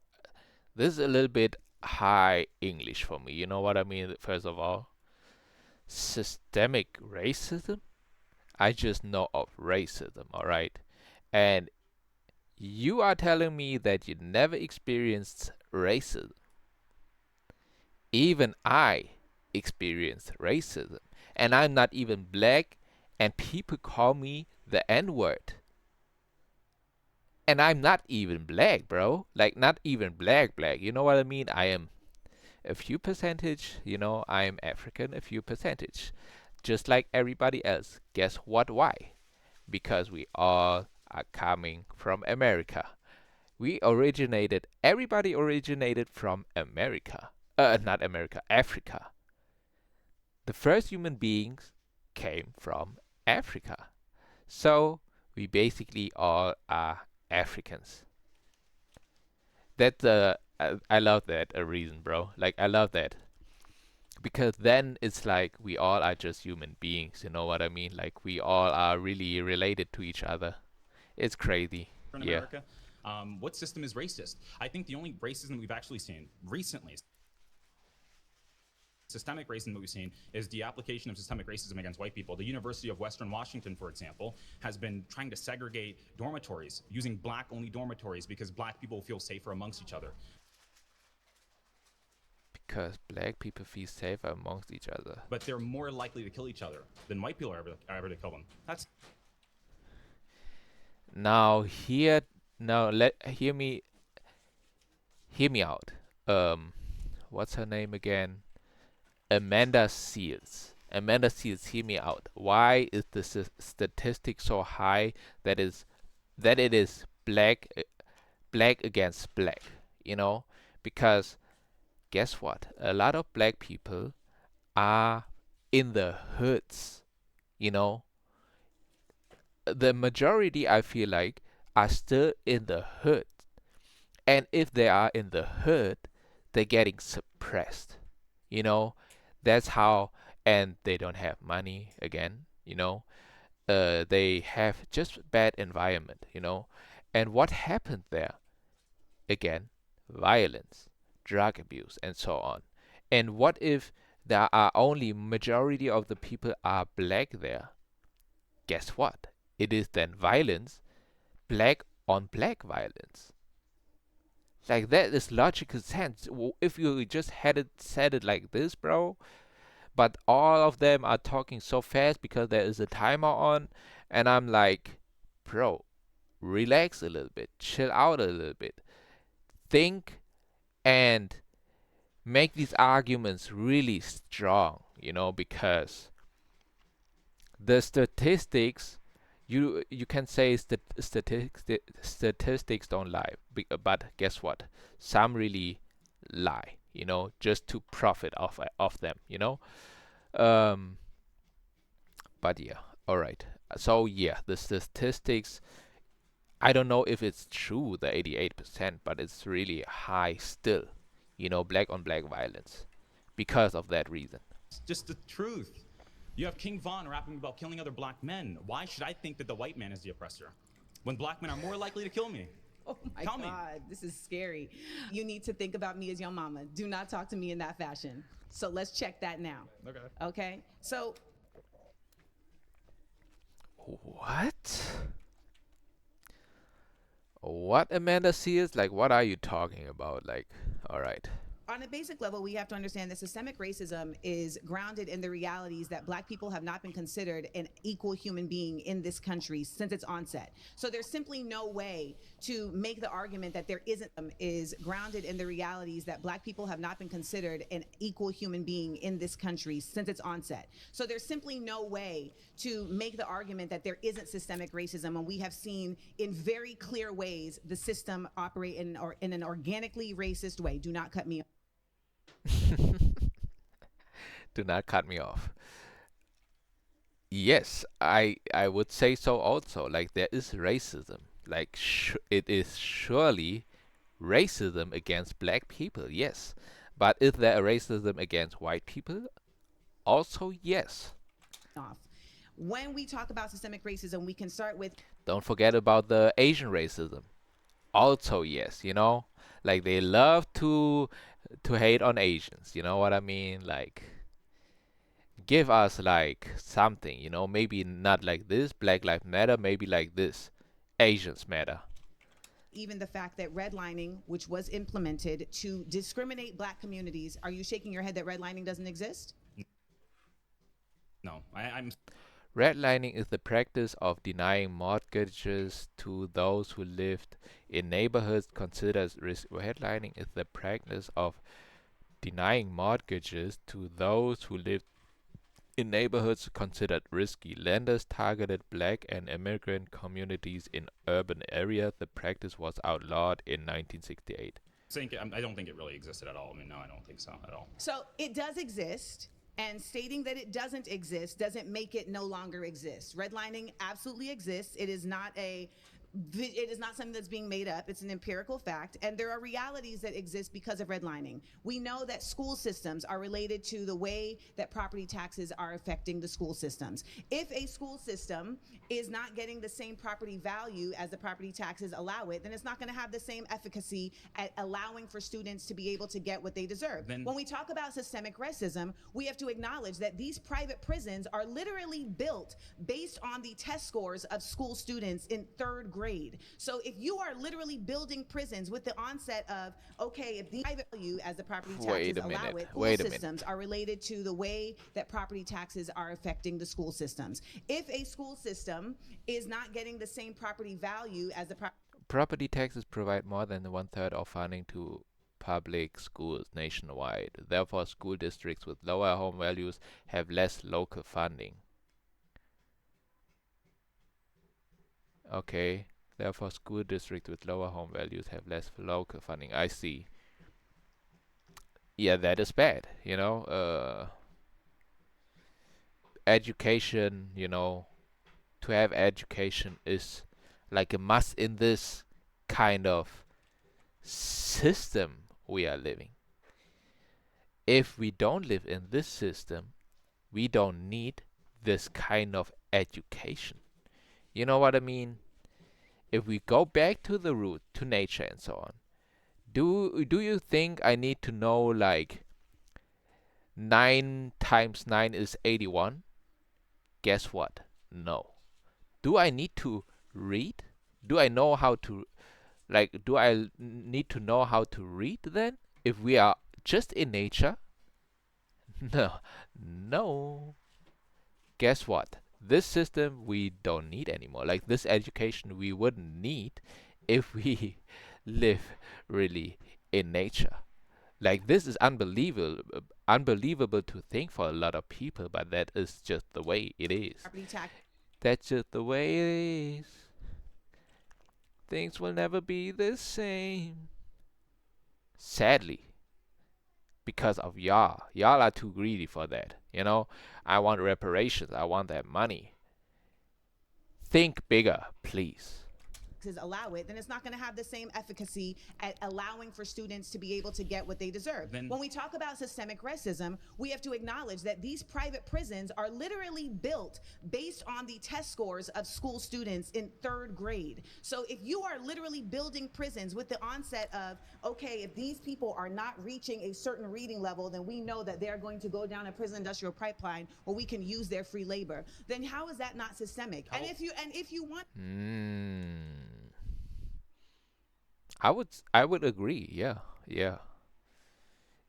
this is a little bit high English for me. You know what I mean? First of all, systemic racism? I just know of racism, alright? And you are telling me that you never experienced racism. Even I experienced racism. And I'm not even black, and people call me the N-word. And I'm not even black, bro. Like, not even black. You know what I mean? I am a few percentage, you know, I am African, a few percentage. Just like everybody else. Guess what? Why? Because we all are coming from America. Everybody originated from America. Not America, Africa. The first human beings came from Africa. So, we basically all are Africans. That's I love that reason, bro. Like, I love that. Because then it's like we all are just human beings, you know what I mean? Like, we all are really related to each other. It's crazy. In Yeah. America. What system is racist? I think the only racism we've actually seen recently, systemic racism that we've seen, is the application of systemic racism against white people. The University of Western Washington, for example, has been trying to segregate dormitories, using black-only dormitories because black people feel safer amongst each other. Because black people feel safer amongst each other. But they're more likely to kill each other than white people are ever to kill them. That's Now hear me out. What's her name again? Amanda Seals. Amanda Seals, hear me out. Why is the statistic so high that it is black against black? You know, because guess what? A lot of black people are in the hoods. You know, the majority, I feel like, are still in the hood, and if they are in the hood, they're getting suppressed. You know, that's how, and they don't have money again. You know, they have just bad environment. You know, and what happened there? Again, violence, drug abuse, and so on. And what if there are only majority of the people are black there? Guess what? It is then violence, black on black violence. Like, that is logical sense. If you just had it said it like this, bro, but all of them are talking so fast because there is a timer on, and I'm like, bro, relax a little bit, chill out a little bit, think, and make these arguments really strong, you know, because the statistics, you can say statistics don't lie, but guess what? Some really lie, you know, just to profit of them, you know. Um, but yeah, all right. So yeah, the statistics. I don't know if it's true, the 88%, but it's really high still, you know, black on black violence, because of that reason. just the truth. You have King Von rapping about killing other black men. Why should I think that the white man is the oppressor when black men are more likely to kill me? Oh my Tell me. God, this is scary. You need to think about me as your mama. Do not talk to me in that fashion. So let's check that now. Okay. Okay? So What? What, Amanda Sears? Like, what are you talking about? Like, all right. on a basic level, we have to understand that systemic racism is grounded in the realities that black people have not been considered an equal human being in this country since its onset. So there's simply no way to make the argument that there isn't is grounded in the realities that black people have not been considered an equal human being in this country since its onset. So there's simply no way to make the argument that there isn't systemic racism, and we have seen in very clear ways the system operate in an organically racist way. Do not cut me off. Do not cut me off. Yes, I would say so also. Like, there is racism. Like, it is surely racism against black people, yes. But is there a racism against white people? Also, yes. When we talk about systemic racism, we can start with Don't forget about the Asian racism. Also, yes, you know? Like, they love to hate on Asians, you know what I mean? Like, give us like something, you know, maybe not like this, Black Lives Matter, maybe like this, Asians matter. even the fact that redlining, which was implemented to discriminate black communities, are you shaking your head that redlining doesn't exist? No, I'm. Redlining is the practice of denying mortgages to those who lived in neighborhoods considered Redlining is the practice of denying mortgages to those who lived in neighborhoods considered risky. Lenders targeted black and immigrant communities in urban areas. The practice was outlawed in 1968. I don't think it really existed at all. I mean, no, I don't think so at all. So it does exist, and stating that it doesn't exist doesn't make it no longer exist. Redlining absolutely exists. It is not a It is not something that's being made up. It's an empirical fact. And there are realities that exist because of redlining. We know that school systems are related to the way that property taxes are affecting the school systems. If a school system is not getting the same property value as the property taxes allow it, then it's not going to have the same efficacy at allowing for students to be able to get what they deserve. When we talk about systemic racism, we have to acknowledge that these private prisons are literally built based on the test scores of school students in third grade. So if you are literally building prisons with the onset of, okay, if the private value as the property taxes allow it, school systems are related to the way that property taxes are affecting the school systems. If a school system is not getting the same property value as the property taxes provide more than 1/3 of funding to public schools nationwide. Therefore, school districts with lower home values have less local funding. Okay, therefore school districts with lower home values have less local funding. I see. Yeah, that is bad. Education, to have education is like a must in this kind of system we are living. If we don't live in this system, we don't need this kind of education. You know what I mean? If we go back to the root, to nature and so on, do you think I need to know like 9 times 9 is 81? Guess what? No. Do I need to read? Do I know how to, do I need to know how to read then? If we are just in nature? No. No. Guess what? This system we don't need anymore. Like this education we wouldn't need if we live really in nature. Like this is unbelievable to think for a lot of people, but that is just the way it is. That's just the way it is. Things will never be the same. Sadly. Because of y'all. Y'all are too greedy for that. I want reparations. I want that money. Think bigger, please. Allow it, then it's not going to have the same efficacy at allowing for students to be able to get what they deserve. When we talk about systemic racism, we have to acknowledge that these private prisons are literally built based on the test scores of school students in third grade. So if you are literally building prisons with the onset of, okay, if these people are not reaching a certain reading level, then we know that they're going to go down a prison industrial pipeline where we can use their free labor. Then how is that not systemic? And if you want I would agree. Yeah.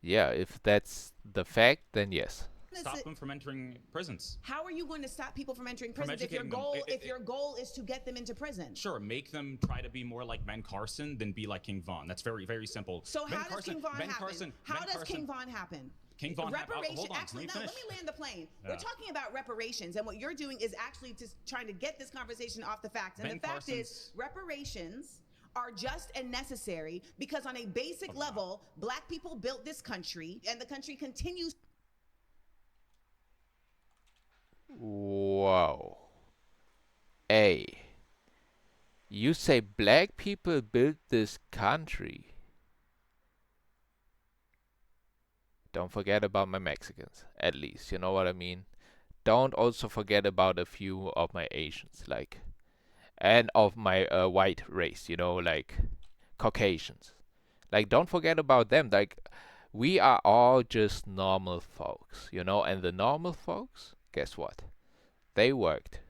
If that's the fact, then yes. Stop them from entering prisons. How are you going to stop people from entering prisons if your goal is to get them into prison? Sure, make them try to be more like Ben Carson than be like King Von. That's very, very simple. So how does King Von happen? How does King Von happen? King Von reparations. Actually, no. Let me land the plane. Yeah. We're talking about reparations, and what you're doing is actually just trying to get this conversation off the facts. And the fact is, reparations are just and necessary because on a basic level, black people built this country, and the country continues. Whoa. You say black people built this country. Don't forget about my Mexicans, at least. You know what I mean? Don't also forget about a few of my Asians, and of my white race, like Caucasians. Don't forget about them. We are all just normal folks, and the normal folks, guess what? They worked.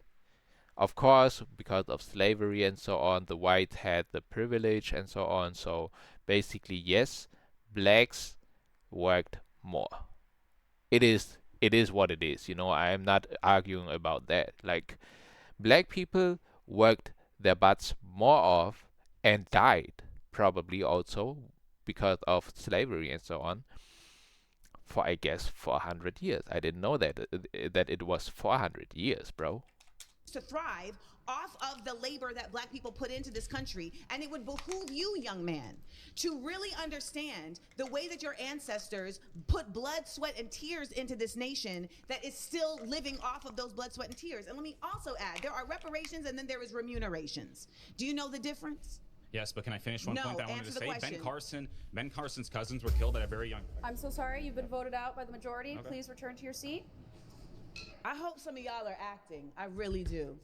Of course, because of slavery and so on, the whites had the privilege and so on. So basically, yes, blacks worked more. It is what it is. I am not arguing about that. Black people worked their butts more off and died, probably also because of slavery and so on, for I guess 400 years. I didn't know that it was 400 years, bro. To thrive off of the labor that black people put into this country. And it would behoove you, young man, to really understand the way that your ancestors put blood, sweat, and tears into this nation that is still living off of those blood, sweat, and tears. And let me also add, there are reparations and then there is remunerations. Do you know the difference? Yes, but can I finish one No, point that I wanted to answer the say? question. Ben Carson's cousins were killed at a very young. I'm so sorry. You've been voted out by the majority. Okay. Please return to your seat. I hope some of y'all are acting. I really do.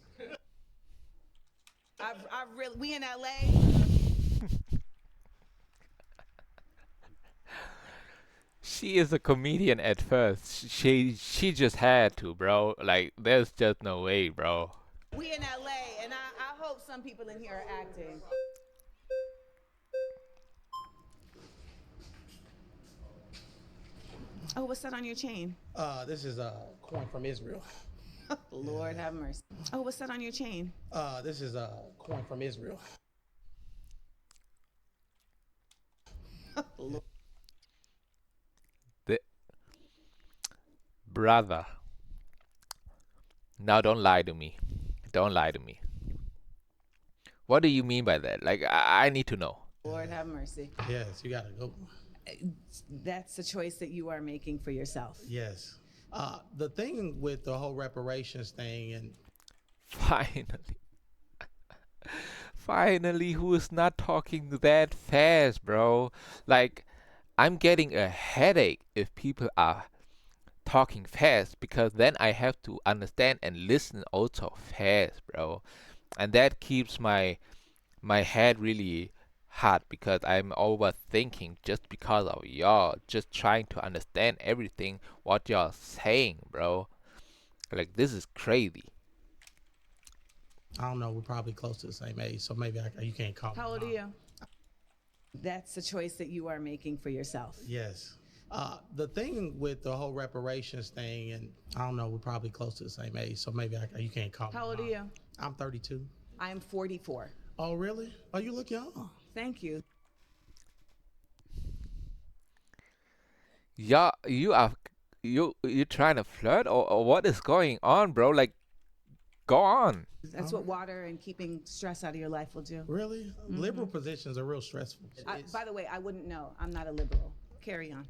We in LA. She is a comedian at first. She just had to, bro. Like, there's just no way, bro. We in LA, and I hope some people in here are acting. Oh, what's that on your chain? This is a coin from Israel. Lord have mercy. Oh, what's that on your chain? This is a coin from Israel. The brother. Now don't lie to me. Don't lie to me. What do you mean by that? Like, I need to know. Lord have mercy. Yes, you gotta go. That's a choice that you are making for yourself. Yes. The thing with the whole reparations thing, and Finally. Finally, who is not talking that fast, bro? Like, I'm getting a headache if people are talking fast because then I have to understand and listen also fast, bro. And that keeps my head really hot because I'm overthinking just because of y'all just trying to understand everything what y'all saying, bro. Like, this is crazy. I don't know, we're probably close to the same age, so maybe you can't call me How old are mom. you? That's a choice that you are making for yourself. Yes. The thing with the whole reparations thing, and I don't know, we're probably close to the same age, so maybe you can't call me How old are mom. you? I'm 32. I'm 44. Oh, really? Oh, you look young. Thank you. Yeah, you trying to flirt or what is going on, bro? Like, go on. That's what water and keeping stress out of your life will do. Really? Liberal positions are real stressful. By the way, I wouldn't know. I'm not a liberal. Carry on.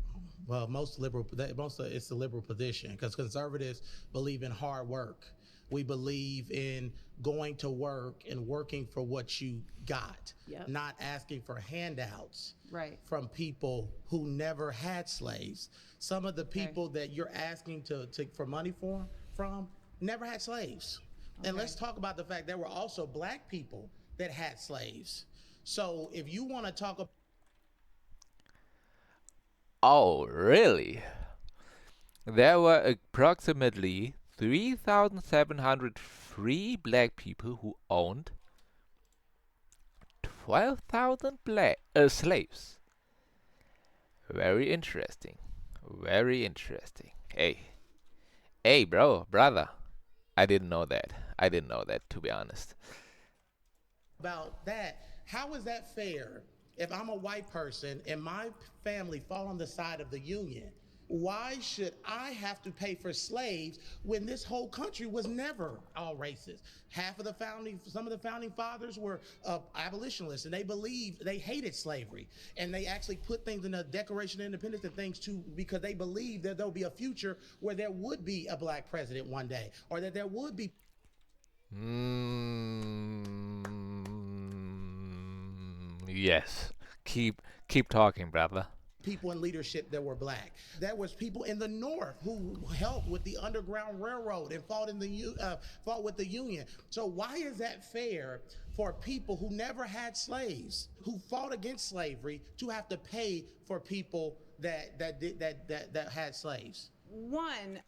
Well, it's the liberal position because conservatives believe in hard work. We believe in going to work and working for what you got, Yep. not asking for handouts Right. from people who never had slaves. Some of the people that you're asking for money from never had slaves. And let's talk about the fact there were also black people that had slaves. So if you want to talk about Oh, really? There were approximately 3,700 free black people who owned 12,000 slaves. Very interesting. Very interesting. Hey, brother. I didn't know that. To be honest. that, how is that fair if I'm a white person and my family fall on the side of the Union? Why should I have to pay for slaves when this whole country was never all racist? Some of the founding fathers were abolitionists, and they hated slavery, and they actually put things in the Declaration of Independence and things too because they believed that there'll be a future where there would be a black president one day, or that there would be. Yes. Keep talking, brother. People in leadership that were black. There was people in the North who helped with the Underground Railroad and fought with the Union. So why is that fair for people who never had slaves, who fought against slavery, to have to pay for people that had slaves? One,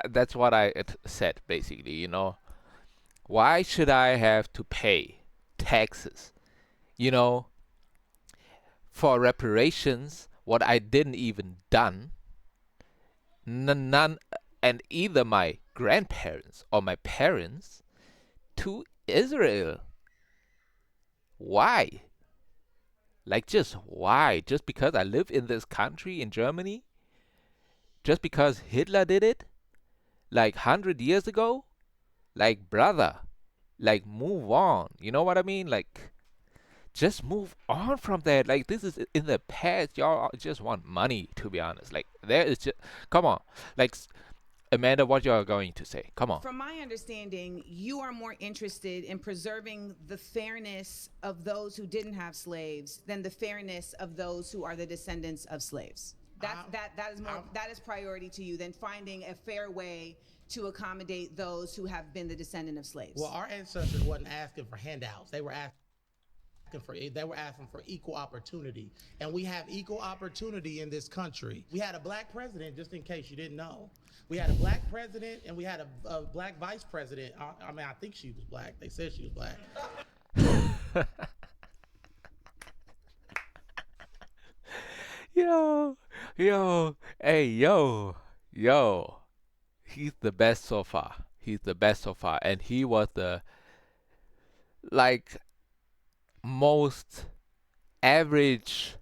That's what I said basically. Why should I have to pay taxes? For reparations, what I didn't even done. None, and either my grandparents or my parents to Israel. Why? Like, just why? Just because I live in this country in Germany? just because Hitler did it, like 100 years ago, like brother, like move on. You know what I mean? Like just move on from that. Like this is in the past. Y'all just want money, to be honest. Like there is just come on. Like Amanda, what you are going to say? Come on. From my understanding, you are more interested in preserving the fairness of those who didn't have slaves than the fairness of those who are the descendants of slaves. That is priority to you than finding a fair way to accommodate those who have been the descendant of slaves. Well, our ancestors wasn't asking for handouts. They were asking for equal opportunity, and we have equal opportunity in this country. We had a black president, just in case you didn't know. We had a black president, and we had a black vice president. I mean, I think she was black. They said she was black. Yo. He's the best so far. He's the best so far, and he was the like most average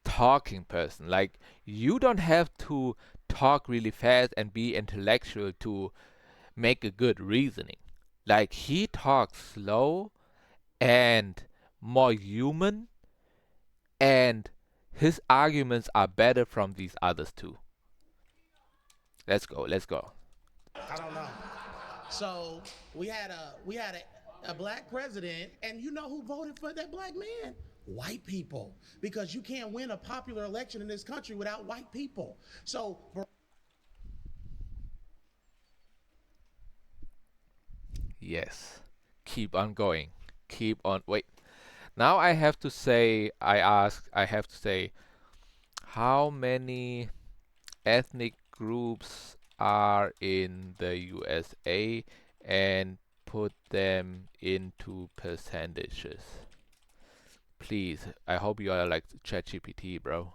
talking person. Like you don't have to talk really fast and be intellectual to make a good reasoning. Like he talks slow and more human, and his arguments are better from these others too. Let's go. I don't know. So we had a black president, and you know who voted for that black man? White people, because you can't win a popular election in this country without white people. So Yes. Keep on going. Keep on. Wait. Now I have to say, I have to say, how many ethnic groups are in the USA and put them into percentages. Please, I hope you are like ChatGPT, bro.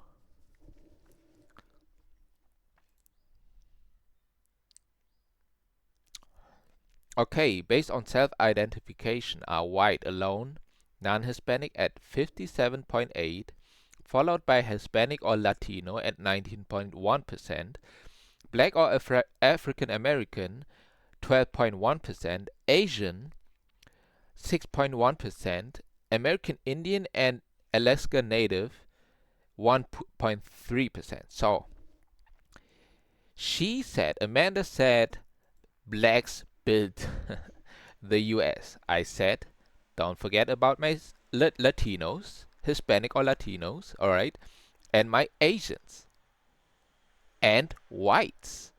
Okay, based on self-identification are white alone, non-Hispanic at 57.8, followed by Hispanic or Latino at 19.1%, Black or African American 12.1%, Asian 6.1%, American Indian and Alaska Native 1.3%. So Amanda said, blacks built the US. I said, don't forget about my Latinos, Hispanic or Latinos, alright, and my Asians and whites.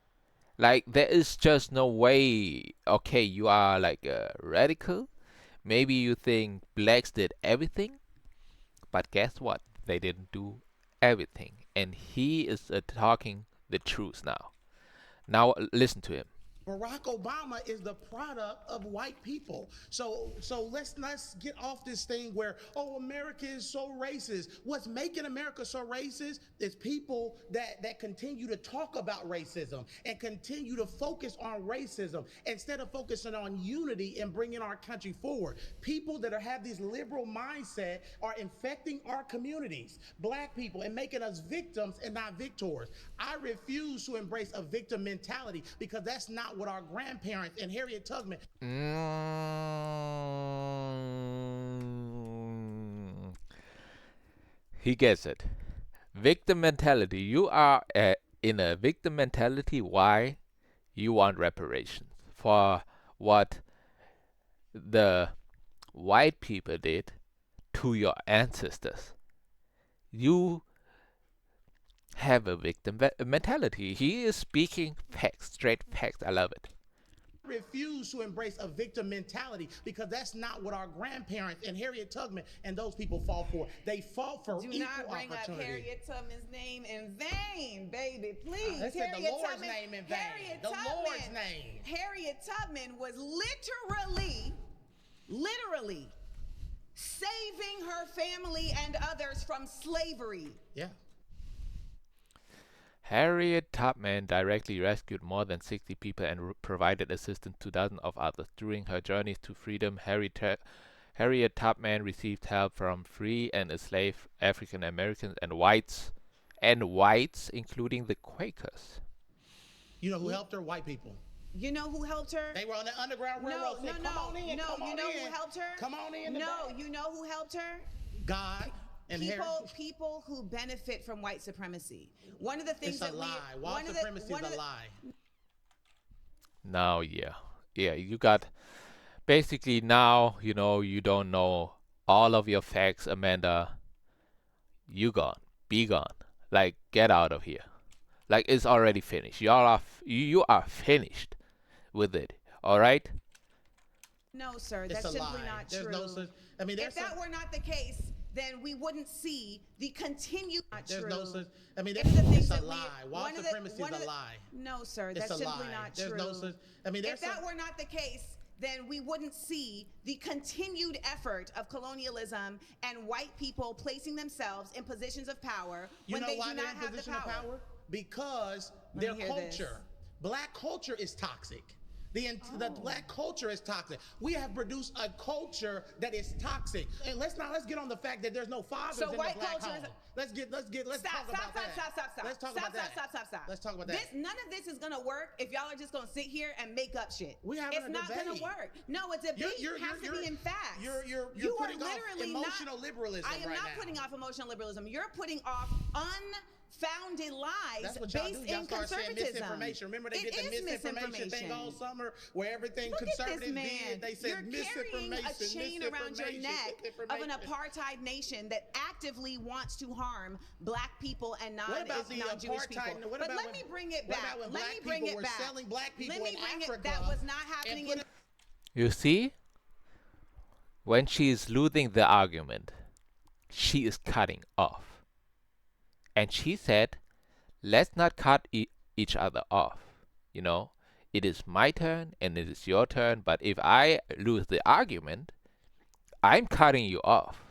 Like, there is just no way. Okay, you are like a radical. Maybe you think blacks did everything, but guess what? They didn't do everything. And he is talking the truth now. Now, listen to him. Barack Obama is the product of white people. So let's get off this thing where, oh, America is so racist. What's making America so racist is people that continue to talk about racism and continue to focus on racism instead of focusing on unity and bringing our country forward. People that have this liberal mindset are infecting our communities, black people, and making us victims and not victors. I refuse to embrace a victim mentality because that's not what our grandparents and Harriet Tubman. He gets it. Victim mentality. You are in a victim mentality. Why? You want reparations for what the white people did to your ancestors. You have a victim mentality. He is speaking facts, straight facts. I love it. Refuse to embrace a victim mentality because that's not what our grandparents and Harriet Tubman and those people fought for. They fought for equal opportunity. Do not bring up Harriet Tubman's name in vain, baby, please. They said the Lord's name in vain. The Lord's name. Harriet Tubman was literally saving her family and others from slavery. Yeah. Harriet Tubman directly rescued more than 60 people and provided assistance to dozens of others. During her journeys to freedom, Harriet Tubman received help from free and enslaved African Americans and whites, including the Quakers. You know who helped her? White people. You know who helped her? They were on the Underground Railroad. No, Said, no, come on in, no. come You on know in. who helped her? Come on in. No, you know who helped her? God and People who benefit from white supremacy. One of the things It's a lie. White supremacy is a lie. Now, yeah, you got basically now, you don't know all of your facts, Amanda. You gone, be gone. Like, get out of here. Like, it's already finished. You are finished with it. All right. No, sir, It's that's a simply lie. not There's true. no such. I mean, If that were not the case, then we wouldn't see the continued. Not There's true. no such. I mean, One of the things it's a that lie. White supremacy is a lie. No, sir, It's that's a simply lie. not There's true. no such. I mean, if that were not the case, then we wouldn't see the continued effort of colonialism and white people placing themselves in positions of power You when know they why do they're not in have the position of power? Because Let their me hear culture, this. black culture, is toxic. The black culture is toxic. We have produced a culture that is toxic. And let's get on the fact that there's no fathers in the black home. Let's talk about that. Let's talk about that. Stop. Let's talk about that. None of this is gonna work if y'all are just gonna sit here and make up shit. It's not gonna work. No, a debate has to be in facts. You're you putting are off literally emotional liberalism I am right not now. putting off emotional liberalism. You're putting off unfounded lies That's what y'all based do. Y'all in start saying conservatism. misinformation. Remember they did the It is misinformation thing all summer where everything Look conservatives at this man. did. They said You're carrying a chain around your neck of an apartheid nation that actively wants to harm black people and non-Jewish people. But let me bring it back. Let me bring it back. Selling black people Let me in bring Africa. it. That was not happening in. You see, when she is losing the argument, she is cutting off. And she said, let's not cut each other off. It is my turn and it is your turn, but if I lose the argument, I'm cutting you off.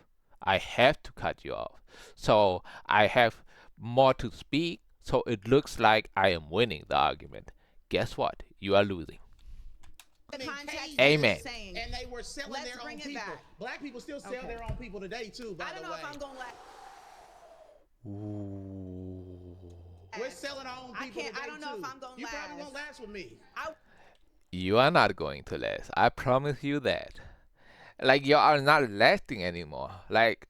I have to cut you off. So I have more to speak, so it looks like I am winning the argument. Guess what? You are losing. Amen. And they were selling their own people. Black people still sell their own people today too, by the way. I don't know if I'm going to let. We're selling our own people today I don't know too. if I'm going to You last. probably won't last with me. You are not going to last. I promise you that. Like, you are not lasting anymore. Like,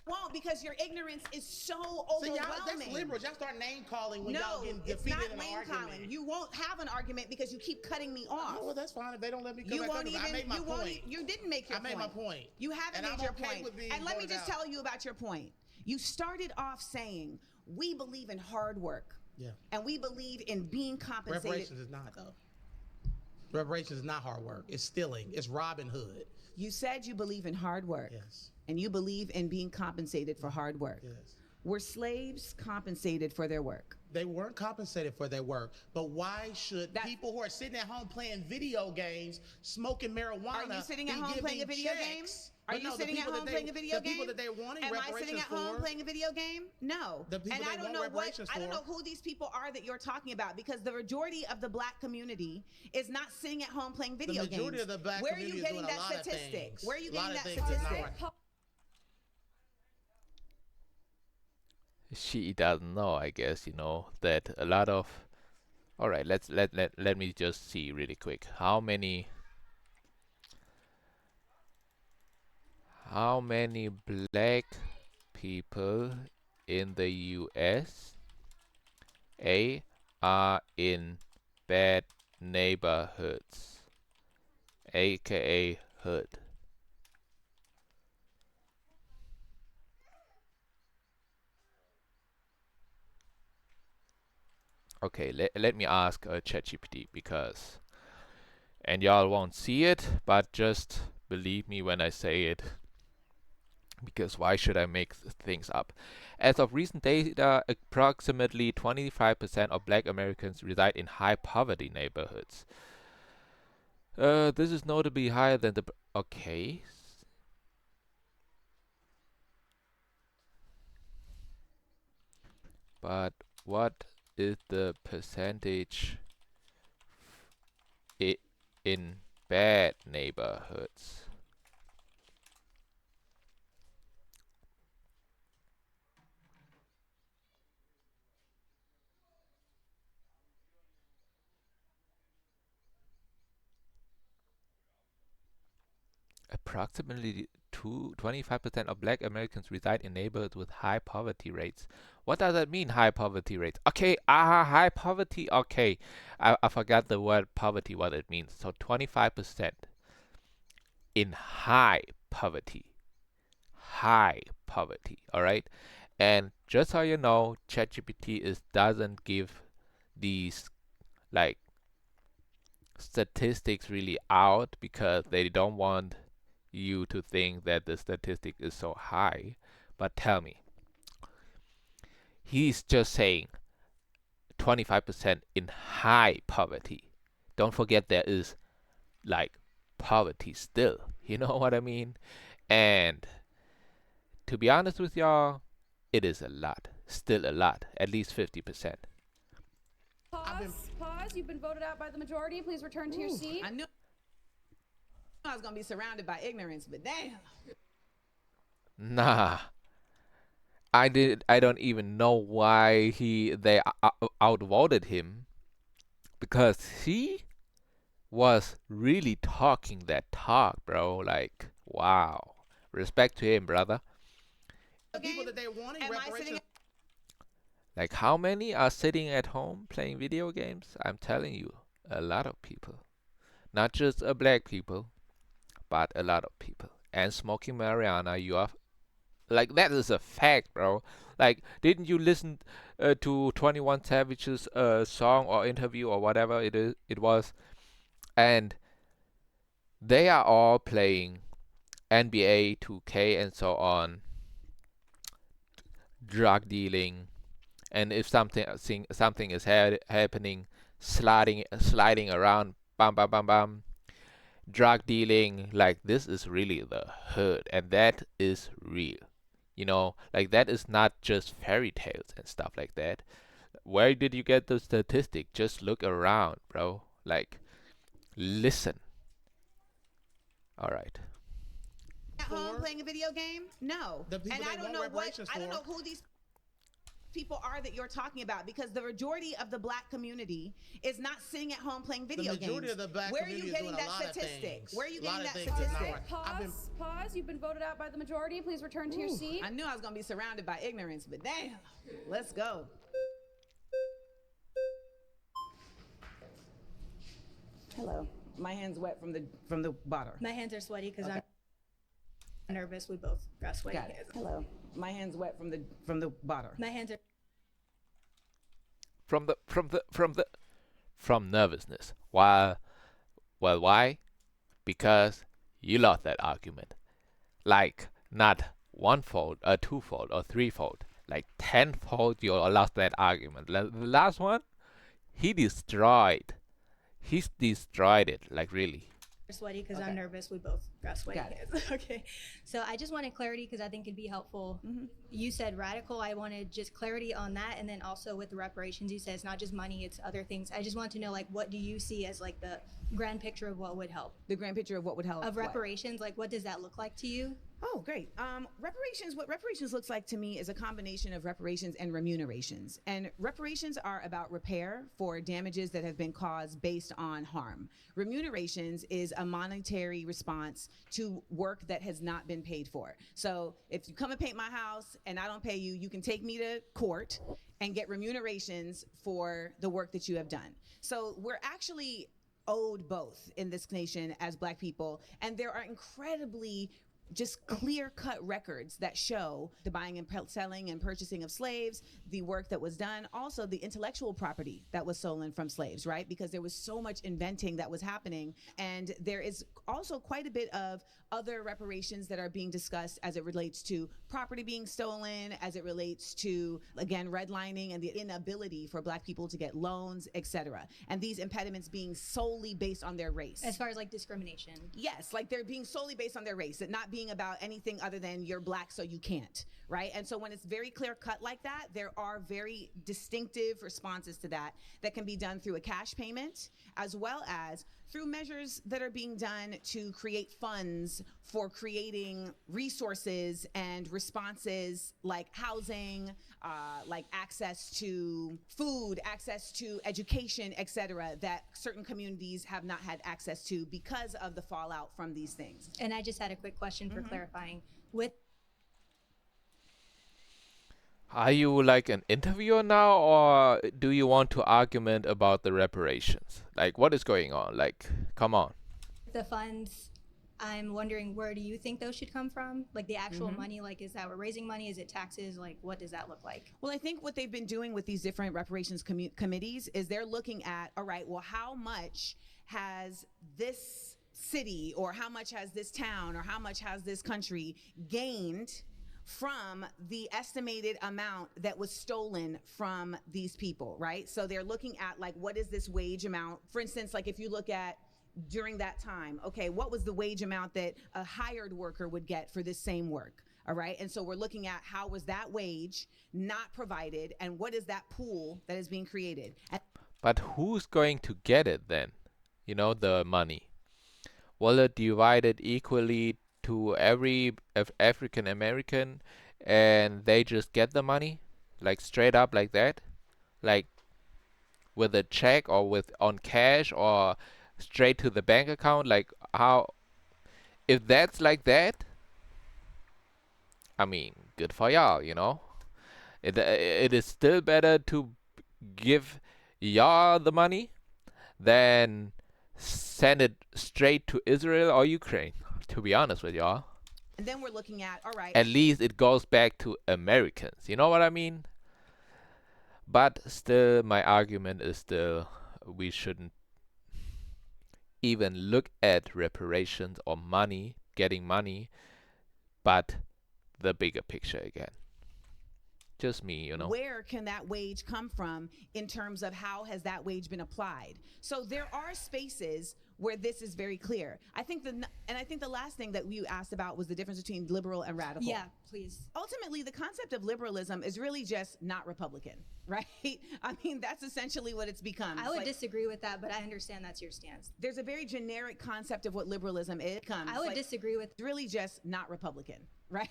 won't, because your ignorance is so overwhelming. See, that's liberals. Y'all start name calling when y'all getting it's defeated not in an name argument. calling. You won't have an argument because you keep cutting me off. Oh, well, that's fine if they don't let me come You back won't up. even. I made my point. You didn't make your point. I made my point. You haven't And made I'm your okay point. with being And let me voted just out. tell you about your point. You started off saying we believe in hard work. Yeah. And we believe in being compensated. Reparations is not though. Reparations is not hard work. It's stealing. It's Robin Hood. You said you believe in hard work. Yes. And you believe in being compensated for hard work. Yes. Were slaves compensated for their work? They weren't compensated for their work. But why should people who are sitting at home playing video games, smoking marijuana, Are you sitting at home be playing a giving video checks? game? Are But you no, sitting at home playing a video game? The people that they wanted Am I reparations sitting at home for, playing a video game? No. The people and they I don't want know reparations I don't for. know who these people are that you're talking about, because the majority of the black community is not sitting at home playing video games. The majority of the black Where are you community is getting doing a that lot of statistic? things. Where are you A lot getting of that things is not statistic? right. she doesn't know, I guess, that a lot of. All right, let me just see really quick. How many black people in the US are in bad neighborhoods, aka hood? Okay, let me ask ChatGPT, because, and y'all won't see it, but just believe me when I say it, because why should I make things up? As of recent data, approximately 25% of black Americans reside in high poverty neighborhoods. This is notably higher than the. Okay. But what is the percentage in bad neighborhoods? Approximately 25% of black Americans reside in neighborhoods with high poverty rates. What does that mean, high poverty rates? Okay, high poverty. Okay, I forgot the word poverty, what it means. So 25% in high poverty. High poverty, all right? And just so you know, ChatGPT doesn't give these like statistics really out because they don't want you to think that the statistic is so high. But tell me, he's just saying 25% in high poverty. Don't forget there is like poverty still. You know what I mean? And to be honest with y'all, it is a lot. Still a lot. At least 50%. Pause. You've been voted out by the majority. Please return to your seat. I knew I was going to be surrounded by ignorance, but damn. Nah. I don't even know why they outvoted him, because he was really talking that talk, bro. Like, wow. Respect to him, brother. The people that they're wanting Am I reparations. sitting Like, how many are sitting at home playing video games? I'm telling you, a lot of people. Not just black people, but a lot of people. And smoking marijuana, you are like, that is a fact, bro. Like, didn't you listen to 21 Savage's song or interview or whatever it was? And they are all playing NBA 2K and so on, drug dealing, and if something is happening, sliding around, bam bam bam bam, drug dealing. Like, this is really the hood, and that is real. Like, that is not just fairy tales and stuff like that. Where did you get the statistic? Just look around, bro. Like, listen. All right. at home playing a video game? No. The people And they I don't want know reparations I don't for. know who these people are that you're talking about, because the majority of the black community is not sitting at home playing video games. The majority of the black Where are you community is getting doing a that lot of statistic? things. Where are you A lot getting of that things that's not statistic? right. I've been- Pause. You've been voted out by the majority. Please return to your seat. I knew I was going to be surrounded by ignorance, but damn. Let's go. Hello. My hand's wet from the water. My hands are sweaty because I'm nervous. We both got sweaty Got it. hands. Hello. My hand's wet from the water. My hands are From nervousness. Well, why? Because you lost that argument. Like, not one-fold, or two-fold, or three-fold. Like, tenfold you lost that argument. The last one, he's destroyed it, like, really. sweaty because Okay. I'm nervous. We both got sweaty Got it. hands. Okay. So I just wanted clarity because I think it'd be helpful. You said radical. I wanted just clarity on that. And then also with the reparations, you said it's not just money, it's other things. I just want to know, like, what do you see as like the grand picture of what would help? The grand picture of what would help. Of what? reparations, like what does that look like to you? Oh, great. What reparations looks like to me is a combination of reparations and remunerations. And reparations are about repair for damages that have been caused based on harm. Remunerations is a monetary response to work that has not been paid for. So if you come and paint my house and I don't pay you, you can take me to court and get remunerations for the work that you have done. So we're actually owed both in this nation as Black people, and there are incredibly just clear-cut records that show the buying and selling and purchasing of slaves, the work that was done, also the intellectual property that was stolen from slaves, right? Because there was so much inventing that was happening. And there is also quite a bit of other reparations that are being discussed as it relates to property being stolen, as it relates to, again, redlining and the inability for Black people to get loans, etc. And these impediments being solely based on their race. As far as like discrimination. Yes, like they're being solely based on their race, that not being about anything other than you're Black so you can't, right? And so when it's very clear cut like that, there are very distinctive responses to that that can be done through a cash payment, as well as through measures that are being done to create funds for creating resources and responses like housing, like access to food, access to education, etc., that certain communities have not had access to because of the fallout from these things. And I just had a quick question for clarifying. With Are you like an interviewer now, or do you want to argument about the reparations? Like, what is going on? Like, come on. the funds, I'm wondering, where do you think those should come from? Like the actual money, like is that we're raising money? Is it taxes? Like what does that look like? Well, I think what they've been doing with these different reparations committees is they're looking at, all right, well, how much has this city or how much has this town or how much has this country gained from the estimated amount that was stolen from these people, right? So they're looking at like, what is this wage amount? For instance, like if you look at during that time, okay, what was the wage amount that a hired worker would get for this same work? All right. And so we're looking at how was that wage not provided and what is that pool that is being created? But who's going to get it then? You know, the money. Will it divide it equally to every African American and they just get the money? Like straight up like that? Like with a check or with on cash or straight to the bank account? Like how, if that's like that, I mean, good for y'all, you know? It is still better to give y'all the money than send it straight to Israel or Ukraine, to be honest with y'all. And then we're looking at, all right, At least it goes back to Americans. You know what I mean? But still, my argument is still we shouldn't even look at reparations or money, getting money, but the bigger picture again. Just me, you know. where can that wage come from in terms of how has that wage been applied? So there are spaces where this is very clear. I think the last thing that you asked about was the difference between liberal and radical. Yeah, please. Ultimately, the concept of liberalism is really just not Republican, right? I mean, that's essentially what it's become. I would disagree with that, but I understand that's your stance. There's a very generic concept of what liberalism is. I would disagree with. It's really just not Republican, right?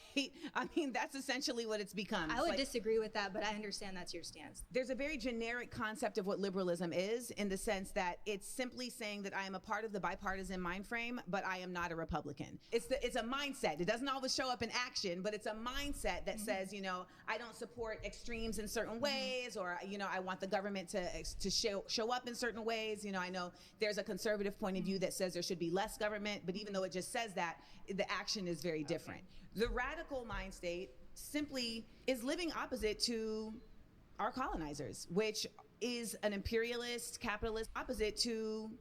I mean, that's essentially what it's become. I would disagree with that, but I understand that's your stance. There's a very generic concept of what liberalism is in the sense that it's simply saying that I am a part of the bipartisan mind frame, but I am not a Republican. It's a mindset. It doesn't always show up in action, but it's a mindset that says, you know, I don't support extremes in certain ways, or, you know, I want the government to show up in certain ways. You know, I know there's a conservative point of view that says there should be less government, but even though it just says that, the action is very different. The radical mind state simply is living opposite to our colonizers, which is an imperialist, capitalist, opposite to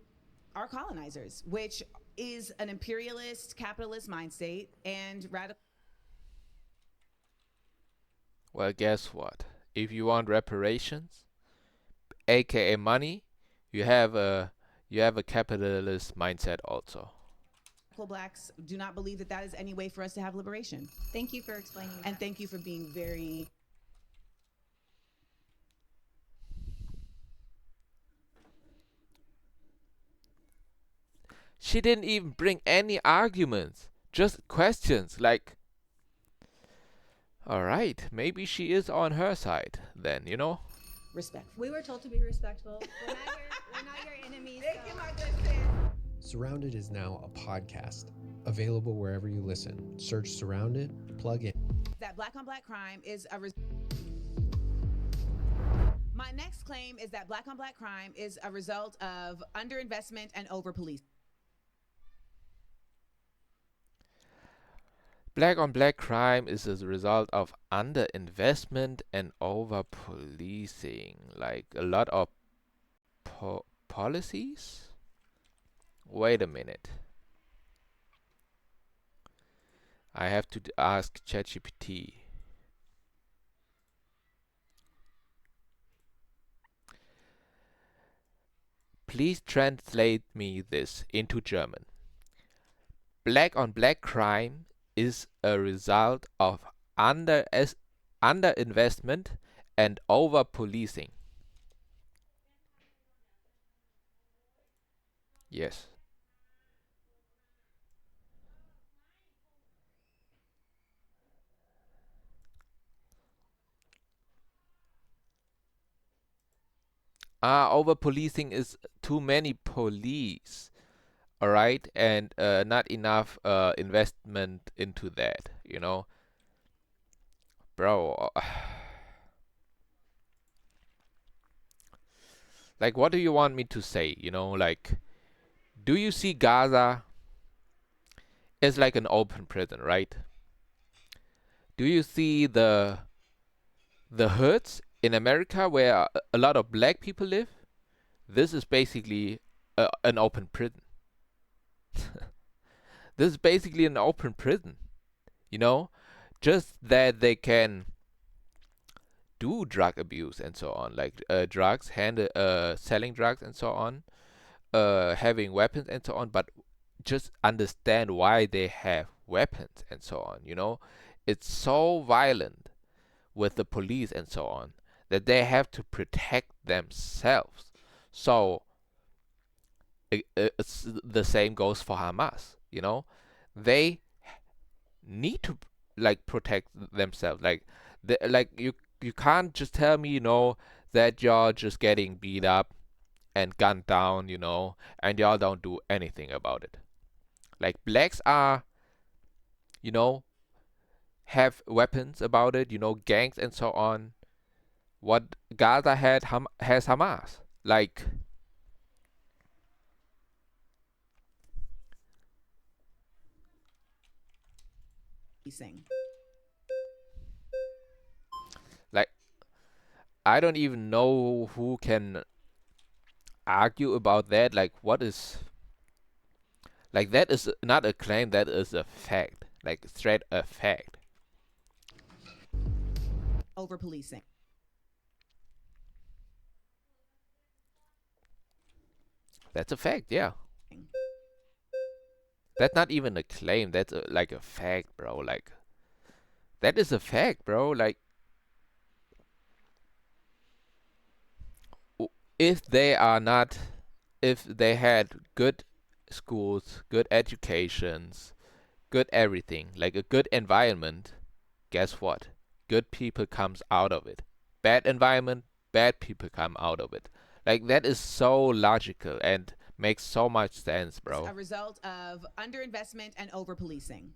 our colonizers, which is an imperialist, capitalist mind state and radical. Well, guess what? If you want reparations, aka money, you have a capitalist mindset also. Blacks do not believe that that is any way for us to have liberation. Thank you for explaining that. And thank you for being very... She didn't even bring any arguments, just questions like, all right, maybe she is on her side then, you know? respect. We were told to be respectful. We're not your enemies. Thank so. you, my good friend. Surrounded is now a podcast, available wherever you listen. Search Surrounded, plug in. That black on black crime is a... My next claim is that black on black crime is a result of underinvestment and over-policing. Black on black crime is a result of underinvestment and over policing. Like a lot of policies? Wait a minute. I have to ask ChatGPT. Please translate me this into German. Black on black crime is a result of underinvestment and over policing. Yes. Over policing is too many police, all right, and not enough investment into that, bro. Like, what do you want me to say? Like, do you see Gaza as like an open prison, right? Do you see the hoods in America where a lot of black people live? This is basically an open prison. This is basically an open prison, you know? Just that they can do drug abuse and so on, like selling drugs and so on, having weapons and so on, but just understand why they have weapons and so on, It's so violent with the police and so on that they have to protect themselves. So it's the same goes for Hamas. They need to like protect themselves. Like you can't just tell me that you're just getting beat up and gunned down, and y'all don't do anything about it. Like blacks are, you know, have weapons about it, gangs and so on. What Gaza has Hamas. Like Policing. like I don't even know who can argue about that. Like what is like that is not a claim, that is a fact. Like straight a fact. Over policing. That's a fact, yeah. That's not even a claim. That's like a fact, bro. Like that is a fact, bro. Like if they are not, if they had good schools, good educations, good everything, like a good environment, guess what? Good people comes out of it. Bad environment, bad people come out of it. Like that is so logical and makes so much sense, bro. A result of underinvestment and over policing.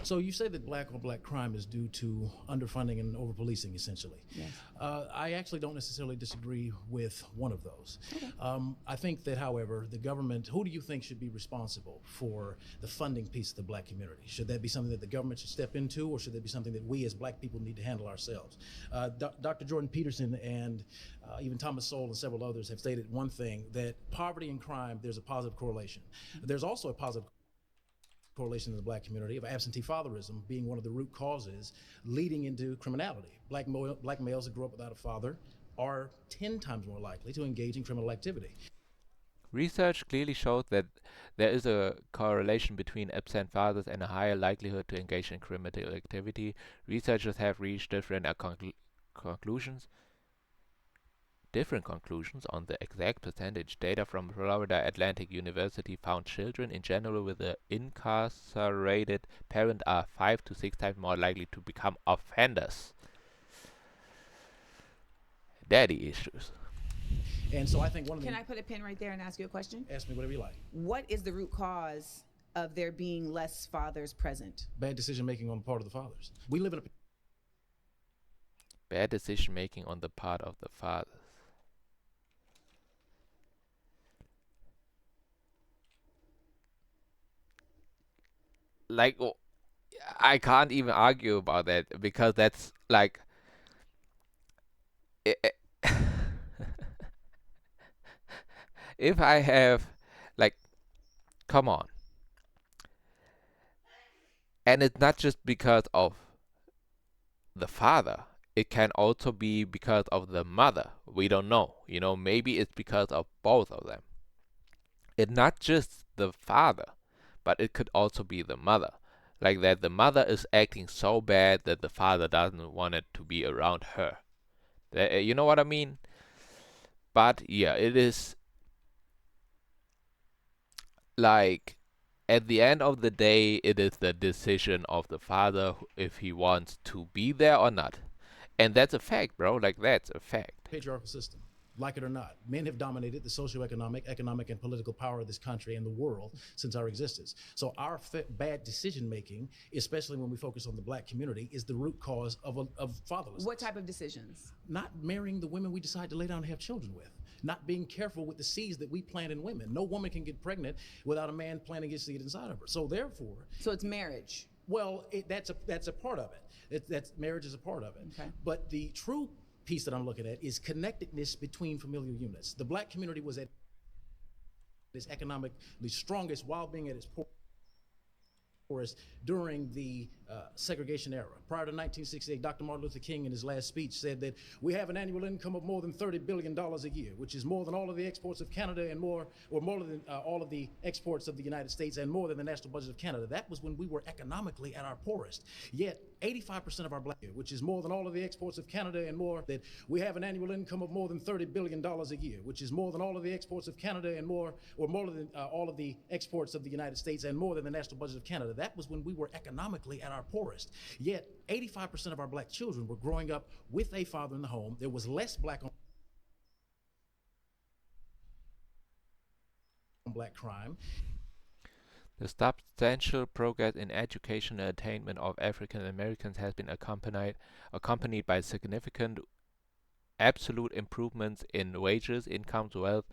So you say that black on black crime is due to underfunding and over policing, essentially. Yes. I actually don't necessarily disagree with one of those. Okay. I think that, however, the government, who do you think should be responsible for the funding piece of the black community? Should that be something that the government should step into, or should that be something that we as black people need to handle ourselves? Dr. Jordan Peterson and even Thomas Sowell and several others have stated one thing, that poverty and crime, there's a positive correlation. There's also a positive correlation in the black community of absentee fatherism being one of the root causes leading into criminality. Black males that grow up without a father are 10 times more likely to engage in criminal activity. Research clearly shows that there is a correlation between absent fathers and a higher likelihood to engage in criminal activity. Researchers have reached conclusions on the exact percentage. Data from Florida Atlantic University found children in general with an incarcerated parent are 5 to 6 times more likely to become offenders. Daddy issues. And so I think one of the... Can I put a pin right there and ask you a question? Ask me whatever you like. What is the root cause of there being less fathers present? Bad decision making on the part of the fathers. We live in a... Bad decision making on the part of the fathers. Like, I can't even argue about that, because that's like if I have, like, come on. And it's not just because of the father. It can also be because of the mother. We don't know. Maybe it's because of both of them. It's not just the father, but it could also be the mother. Like that the mother is acting so bad that the father doesn't want it to be around her. You know what I mean? But yeah, it is like at the end of the day, it is the decision of the father if he wants to be there or not. And that's a fact, bro. Like, that's a fact. Patriarchal system. Like it or not, men have dominated the socioeconomic, economic, and political power of this country and the world since our existence. So our bad decision making, especially when we focus on the black community, is the root cause of fatherlessness. What type of decisions? Not marrying the women we decide to lay down and have children with. Not being careful with the seeds that we plant in women. No woman can get pregnant without a man planting his seed inside of her. So therefore, So it's marriage. well, that's a part of it. That's marriage is a part of it. Okay. But the true piece that I'm looking at is connectedness between familial units. The black community was at its economically strongest while being at its poorest during the segregation era. Prior to 1968, Dr. Martin Luther King in his last speech said that we have an annual income of more than $30 billion a year, which is more than all of the exports of Canada and more than all of the exports of the United States and more than the national budget of Canada. That was when we were economically at our poorest. Yet 85% of our black, which is more than all of the exports of Canada and more, that we have an annual income of more than $30 billion a year, which is more than all of the exports of Canada and more than all of the exports of the United States and more than the national budget of Canada. That was when we were economically at our poorest. Yet 85% of our black children were growing up with a father in the home. There was less black on black crime. The substantial progress in educational attainment of African Americans has been accompanied by significant absolute improvements in wages, incomes, wealth,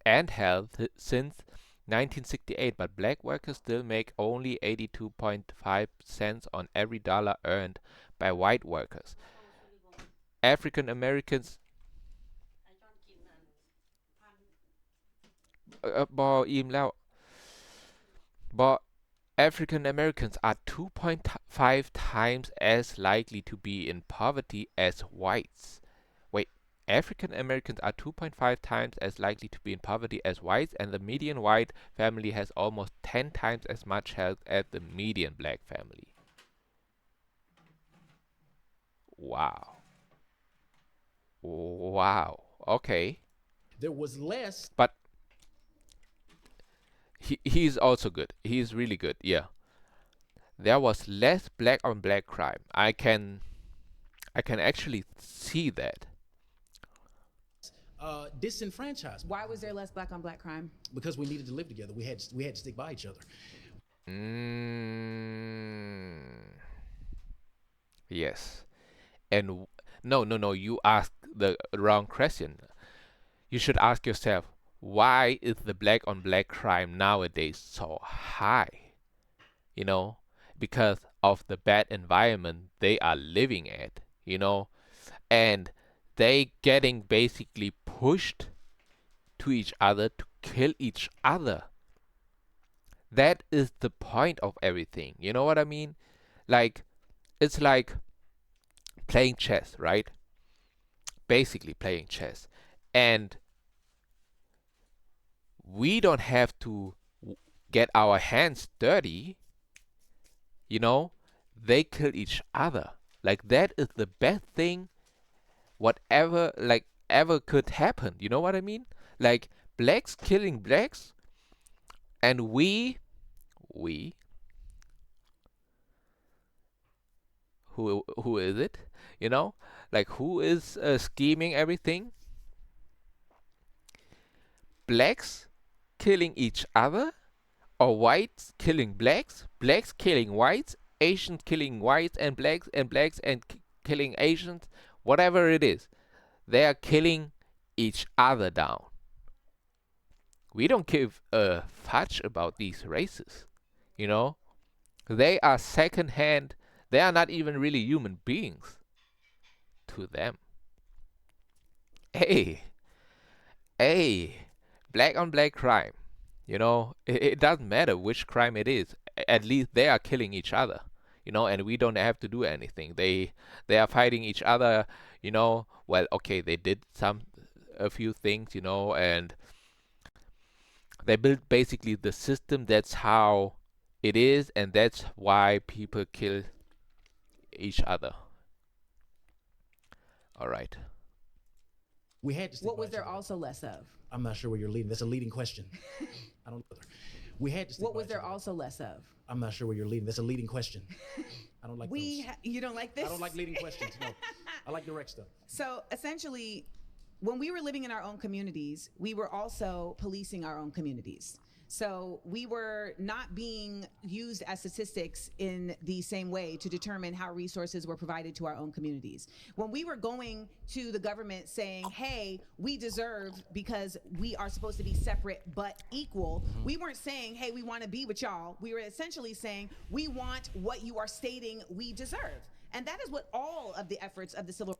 and health since 1968, but black workers still make only 82.5 cents on every dollar earned by white workers. African Americans บออิ่มแล้ว but African Americans are 2.5 times as likely to be in poverty as whites. Wait, African Americans are 2.5 times as likely to be in poverty as whites, and the median white family has almost 10 times as much health as the median black family. Wow. Wow. Okay. There was less. But he's also good. He's really good. Yeah. There was less black on black crime. I can actually see that. Disenfranchised. Why was there less black on black crime? Because we needed to live together. We had to stick by each other. Yes. And no, you asked the wrong question. You should ask yourself, why is the black on black crime nowadays so high? You know, because of the bad environment they are living at, you know, and they getting basically pushed to each other to kill each other. That is the point of everything. You know what I mean? Like, it's like playing chess, right? Basically playing chess. And we don't have to get our hands dirty, you know, they kill each other. Like, that is the best thing whatever, like, ever could happen. You know what I mean? Like, blacks killing blacks, and we who is it? You know, like, who is scheming everything? Blacks killing each other, or whites killing blacks, blacks killing whites, Asians killing whites and blacks and killing Asians, whatever it is. They are killing each other down. We don't give a fudge about these races, you know? They are second-hand. They are not even really human beings to them. Hey, black on black crime. You know, it doesn't matter which crime it is. At least they are killing each other, you know, and we don't have to do anything. They are fighting each other, you know. Well, okay, they did a few things, you know, and they built basically the system. That's how it is, and that's why people kill each other. All right. We had to stick What by was each there other. also less of? I'm not sure where you're leading. That's a leading question. I don't. We had to stick What by was each there other. also less of? I'm not sure where you're leading. That's a leading question. I don't like those. You don't like this? I don't like leading questions. No, I like direct stuff. So essentially, when we were living in our own communities, we were also policing our own communities. So we were not being used as statistics in the same way to determine how resources were provided to our own communities. When we were going to the government saying, hey, we deserve because we are supposed to be separate but equal, we weren't saying, hey, we want to be with y'all. We were essentially saying, we want what you are stating we deserve. And that is what all of the efforts of the civil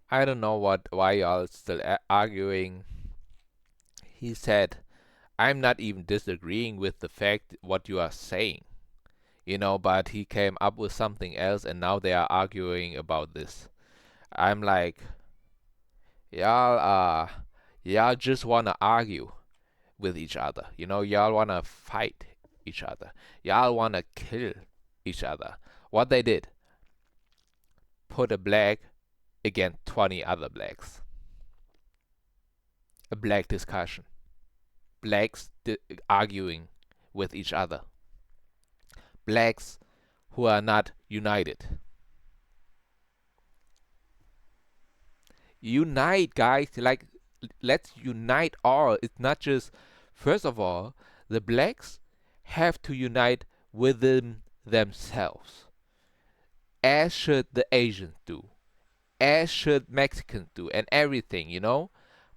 I don't know why y'all still arguing. He said, I'm not even disagreeing with the fact what you are saying, but he came up with something else and now they are arguing about this. I'm like, y'all just wanna argue with each other. Y'all wanna fight each other. Y'all wanna kill each other. What they did, put a black against 20 other blacks. A black discussion. Blacks arguing with each other. Blacks who are not united. Unite, guys. Like, let's unite all. It's not just, first of all, the blacks have to unite within themselves, as should the Asians do, as should Mexicans do, and everything.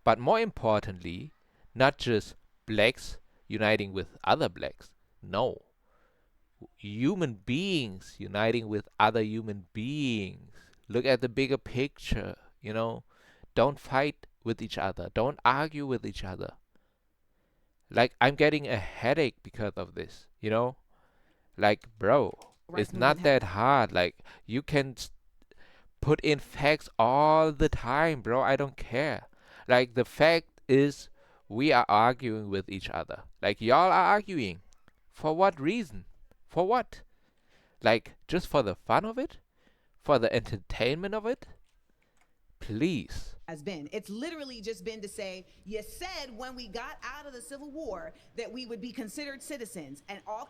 But more importantly, not just blacks uniting with other blacks. No. Human beings uniting with other human beings. Look at the bigger picture. Don't fight with each other. Don't argue with each other. Like, I'm getting a headache because of this. Like, bro, it's not that hard. Like, you can put in facts all the time, bro. I don't care. Like, the fact is, we are arguing with each other. Like, y'all are arguing. For what reason? For what? Like, just for the fun of it? For the entertainment of it? Please. has been. It's literally just been to say, you said when we got out of the Civil War that we would be considered citizens, and all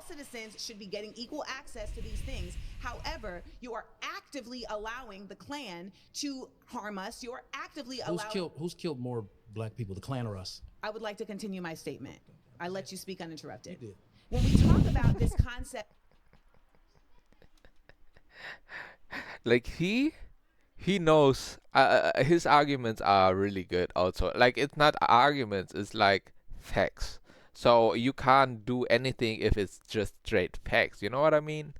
citizens should be getting equal access to these things. However, you are actively allowing the Klan to harm us. You are actively allowing... Who's killed more black people, the Klan or us? I would like to continue my statement. I let you speak uninterrupted. You did. When we talk about this concept... Like, he knows his arguments are really good also. Like, it's not arguments, it's like facts. So you can't do anything if it's just straight facts. You know what I mean?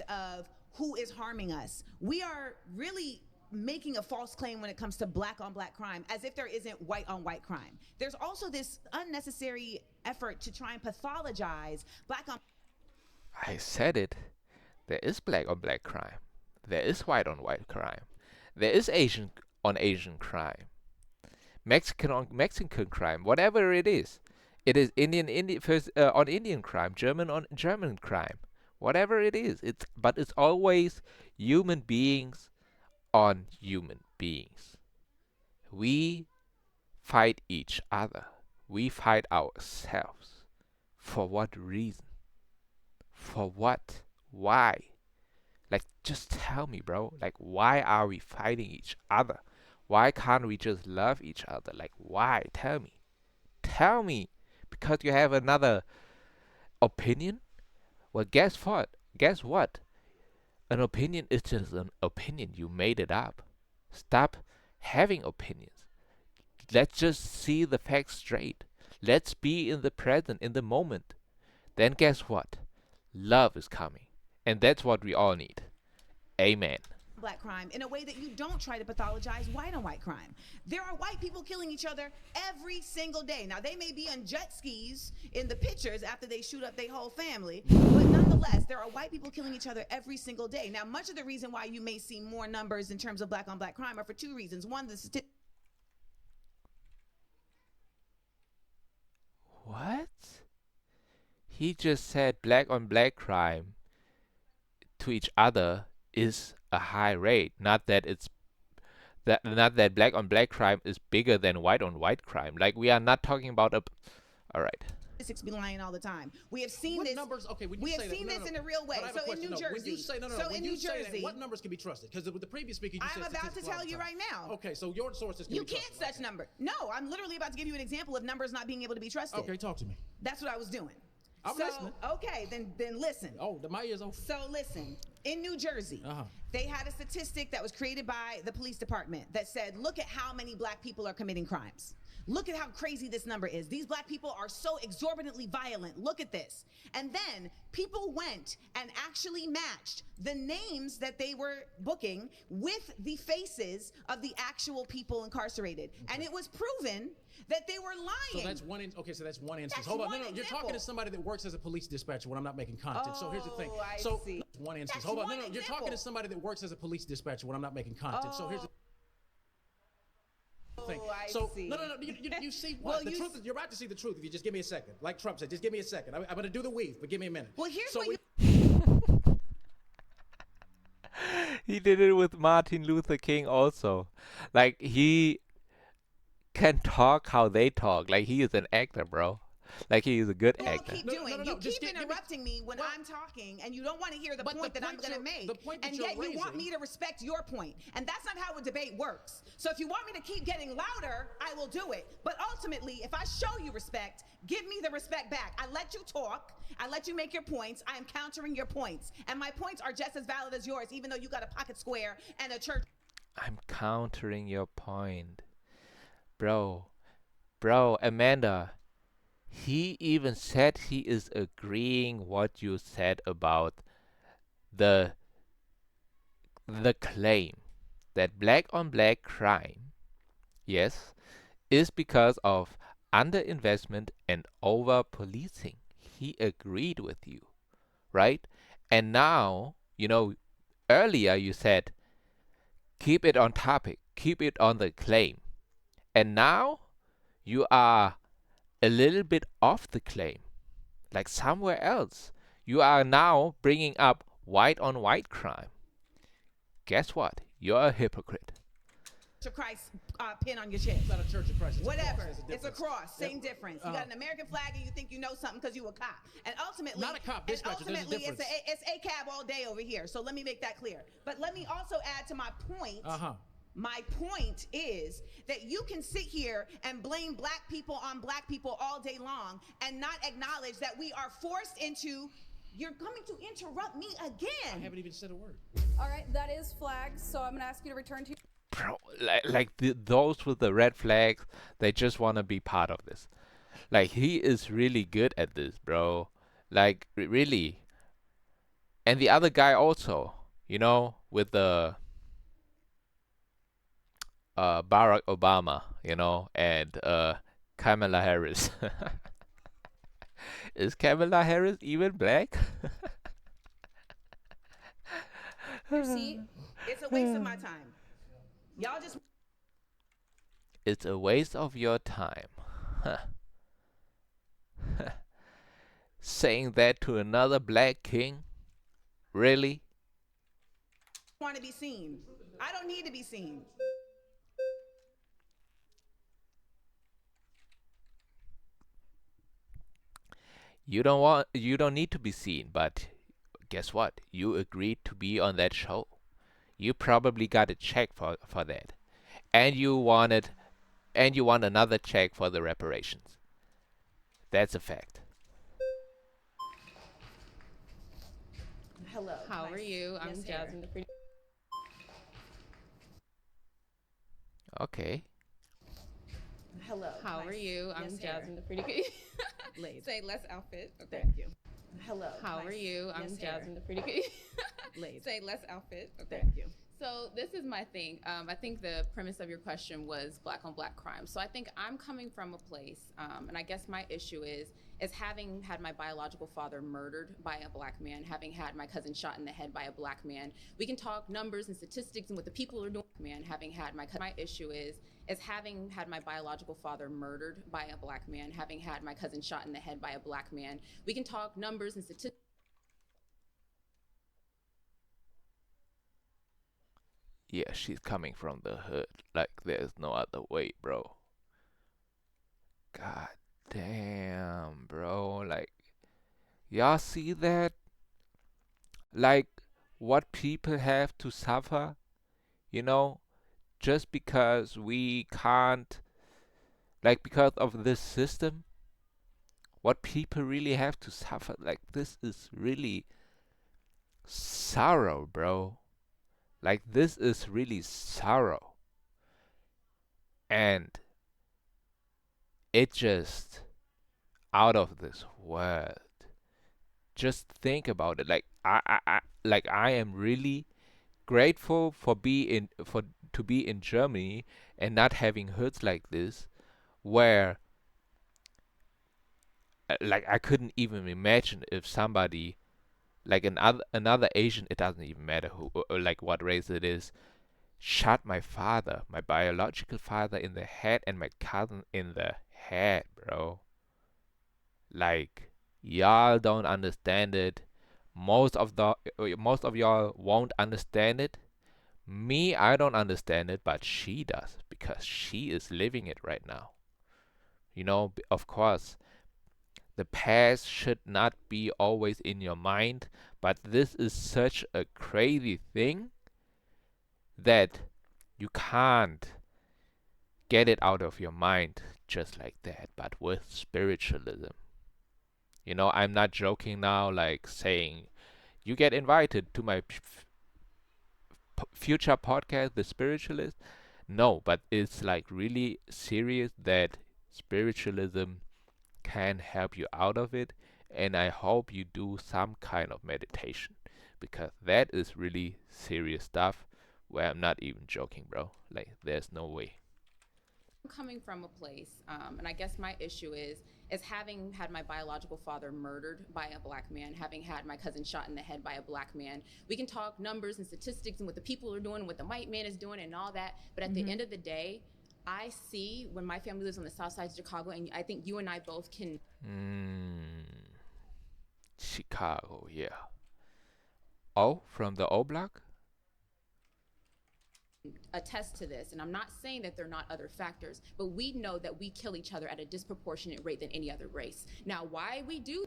Of who is harming us. We are really making a false claim when it comes to black on black crime, as if there isn't white on white crime. There's also this unnecessary effort to try and pathologize black on... I said it. There is black on black crime. There is white on white crime. There is Asian on Asian crime. Mexican on Mexican crime. Whatever it is. It is on Indian crime. German on German crime. Whatever it is. But it's always human beings on human beings. We fight each other. We fight ourselves. For what reason? For what? Why? Like, just tell me, bro. Like, why are we fighting each other? Why can't we just love each other? Like, why? Tell me. Tell me. Because you have another opinion? Well, guess what? Guess what? An opinion is just an opinion. You made it up. Stop having opinions. Let's just see the facts straight. Let's be in the present, in the moment. Then guess what? Love is coming. And that's what we all need. Amen. Black crime in a way that you don't try to pathologize white on white crime. There are white people killing each other every single day. Now, they may be on jet skis in the pictures after they shoot up their whole family, but nonetheless, there are white people killing each other every single day. Now, much of the reason why you may see more numbers in terms of black on black crime are for two reasons. One, the statistics. What? He just said black on black crime to each other is a high rate. Not that it's That not that black on black crime is bigger than white on white crime. Like we are not talking about a. All right. Statistics be lying all the time. We have seen What this. numbers? Okay, when you we have say seen that, this in a real way. But I have a So in question. New No, Jersey. when you say no, So when in you New say Jersey. that, what numbers can be trusted? Because with the previous speaker, you said I'm about to statistics all tell the you time. right now. Okay, so your sources can You be can't trusted. such number. No, I'm literally about to give you an example of numbers not being able to be trusted. Okay, talk to me. That's what I was doing. I'm listening. Okay, then listen. Oh, my ears open. So listen, in New Jersey, they had a statistic that was created by the police department that said, look at how many black people are committing crimes. Look at how crazy this number is. These black people are so exorbitantly violent. Look at this. And then people went and actually matched the names that they were booking with the faces of the actual people incarcerated. Okay. And it was proven that they were lying. So that's one. So that's one instance. That's Hold on, one no, you're example. talking to somebody that works as a police dispatcher when I'm not making content. So here's the thing. I So see. one instance. That's Hold on, one no, you're example. talking to somebody that works as a police dispatcher when I'm not making content. So here's the thing. I So see. no. You see what? Well, The truth is, you're about to see the truth if you just give me a second. Like Trump said, just give me a second. I'm going to do the weave, but give me a minute. Well, here's so what you. He did it with Martin Luther King also. Like he can talk how they talk. Like he is an actor, bro. Like he is a good actor. Keep doing. You keep interrupting me when I'm talking, and you don't want to hear the point that I'm going to make. And yet you want me to respect your point. And that's not how a debate works. So if you want me to keep getting louder, I will do it. But ultimately, if I show you respect, give me the respect back. I let you talk. I let you make your points. I am countering your points. And my points are just as valid as yours, even though you got a pocket square and a church. I'm countering your point. Bro, Amanda. He even said he is agreeing what you said about the claim that black on black crime, yes, is because of underinvestment and over policing. He agreed with you, right? And now, earlier you said keep it on topic, keep it on the claim. And now you are a little bit off the claim, like somewhere else. You are now bringing up white on white crime. Guess what? You're a hypocrite. Church of Christ pin on your chest. It's not a Church of Christ. It's Whatever. A cross. It's a cross. Same difference. You got an American flag and you think you know something because you a cop. And ultimately, not a cop. Dispatcher. There's a difference. It's ACAB all day over here. So let me make that clear. But let me also add to my point. My point is that you can sit here and blame black people on black people all day long and not acknowledge that we are forced into. You're coming to interrupt me again. I haven't even said a word. All right, that is flags, so I'm going to ask you to return to. Bro, those with the red flags, they just want to be part of this. Like, he is really good at this, bro. Like, really. And the other guy also, with the Barack Obama, and Kamala Harris. Is Kamala Harris even black? See, it's a waste of my time. Y'all just. It's a waste of your time. Huh. Saying that to another black king? Really? Want to be seen. I don't need to be seen. You don't need to be seen, but guess what? You agreed to be on that show. You probably got a check for that. And you want another check for the reparations. That's a fact. Hello. How are you? I'm Jasmine, the pretty. Okay. Hello. How are you? I'm Jasmine, the pretty. Say less outfit. Okay. Thank you. Hello. How are you? I'm Jasmine, the pretty. Say less outfit. Okay. Thank you. So this is my thing. I think the premise of your question was black on black crime. So I think I'm coming from a place, and I guess my issue is having had my biological father murdered by a black man, having had my cousin shot in the head by a black man. We can talk numbers and statistics and what the people are doing. Man, having had my issue is having had my biological father murdered by a black man, having had my cousin shot in the head by a black man. We can talk numbers and statistics. Yeah, she's coming from the hood. Like, there's no other way, bro. God damn, bro. Like, y'all see that? Like, what people have to suffer, you know, just because we can't, like, because of this system, what people really have to suffer. Like, this is really sorrow, bro. Like, this is really sorrow. And it just out of this world. Just think about it. Like I am really grateful for to be in Germany and not having hoods like this, where like I couldn't even imagine if somebody like another Asian, it doesn't even matter who like what race it is, shot my father, my biological father in the head and my cousin in the head, bro. Like, y'all don't understand it. Most of y'all won't understand it. Me, I don't understand it, but she does because she is living it right now. You know, of course, the past should not be always in your mind, but this is such a crazy thing that you can't get it out of your mind just like that, but with spiritualism. You know, I'm not joking now, like saying you get invited to my future podcast, The Spiritualist. No, but it's like really serious that spiritualism can help you out of it. And I hope you do some kind of meditation because that is really serious stuff where I'm not even joking, bro. Like, there's no way. I'm coming from a place, and I guess my issue is having had my biological father murdered by a black man, having had my cousin shot in the head by a black man. We can talk numbers and statistics and what the people are doing, what the white man is doing, and all that. But at the end of the day, I see when my family lives on the south side of Chicago, and I think you and I both can Chicago, yeah. Oh, from the O Block? attest to this, and I'm not saying that there are not other factors, but we know that we kill each other at a disproportionate rate than any other race. Now, why we do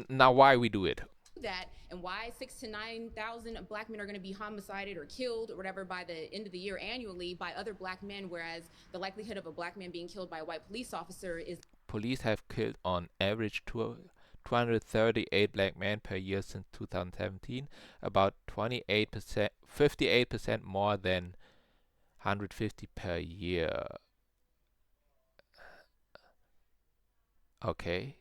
Now, why we do it? that and why 6,000 to 9,000 black men are going to be homicided or killed or whatever by the end of the year annually by other black men, whereas the likelihood of a black man being killed by a white police officer is Police have killed on average 238 black men per year since 2017, about 28%, 58% more than 150 per year. Okay.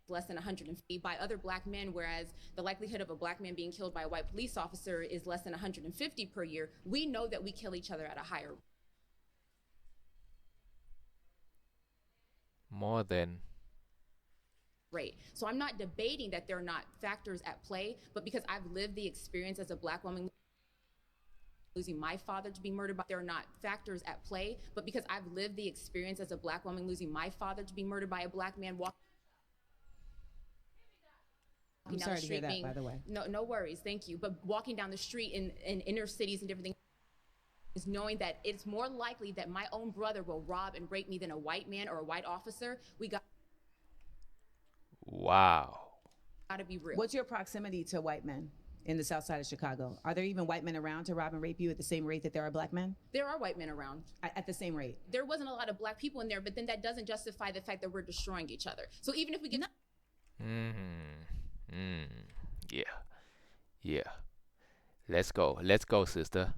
less than 150 by other black men, whereas the likelihood of a black man being killed by a white police officer is less than 150 per year. We know that we kill each other at a higher More than rate. So I'm not debating that there are not factors at play, but because I've lived the experience as a black woman losing my father to be murdered, but there are not factors at play, but because I've lived the experience as a black woman losing my father to be murdered by a black man walking I'm sorry to hear that, by the way. No worries, thank you. But walking down the street in inner cities and different things, is knowing that it's more likely that my own brother will rob and rape me than a white man or a white officer. We got to be real. What's your proximity to white men in the south side of Chicago? Are there even white men around to rob and rape you at the same rate that there are black men? There are white men around. At the same rate? There wasn't a lot of black people in there, but then that doesn't justify the fact that we're destroying each other. So even if we get Yeah. Yeah. Let's go, sister.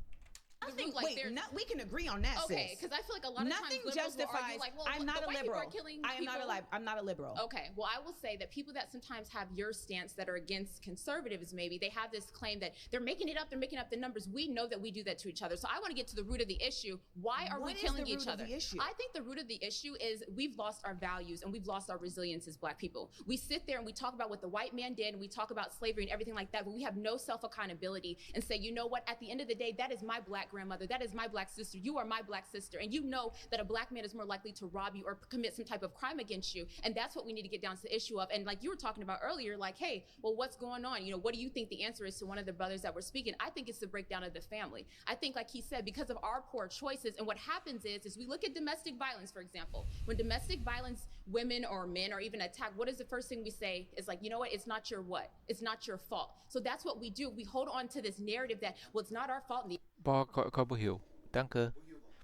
Nothing, we can agree on that, okay, sis. because I feel like a lot of Nothing times liberals will justifies. argue like, well, I'm not the a white people liberal. are killing I am people. I'm not a liberal. Okay, well, I will say that people that sometimes have your stance that are against conservatives, maybe they have this claim that they're making it up, they're making up the numbers. We know that we do that to each other. So I want to get to the root of the issue. Why are we killing each other? I think the root of the issue is we've lost our values and we've lost our resilience as black people. We sit there and we talk about what the white man did and we talk about slavery and everything like that, but we have no self-accountability and say, you know what, at the end of the day, that is my black black grandmother. That is my black sister. You are my black sister. And you know that a black man is more likely to rob you or commit some type of crime against you. And that's what we need to get down to the issue of. And like you were talking about earlier, like, hey, well, what's going on? You know, what do you think the answer is to one of the brothers that were speaking? I think it's the breakdown of the family. I think, like he said, because of our poor choices, and what happens is we look at domestic violence, for example. When domestic violence, women or men are even attacked, what is the first thing we say? Is like, you know what? It's not your what? It's not your fault. So that's what we do. We hold on to this narrative that, well, it's not our fault. And the 不hiểu danke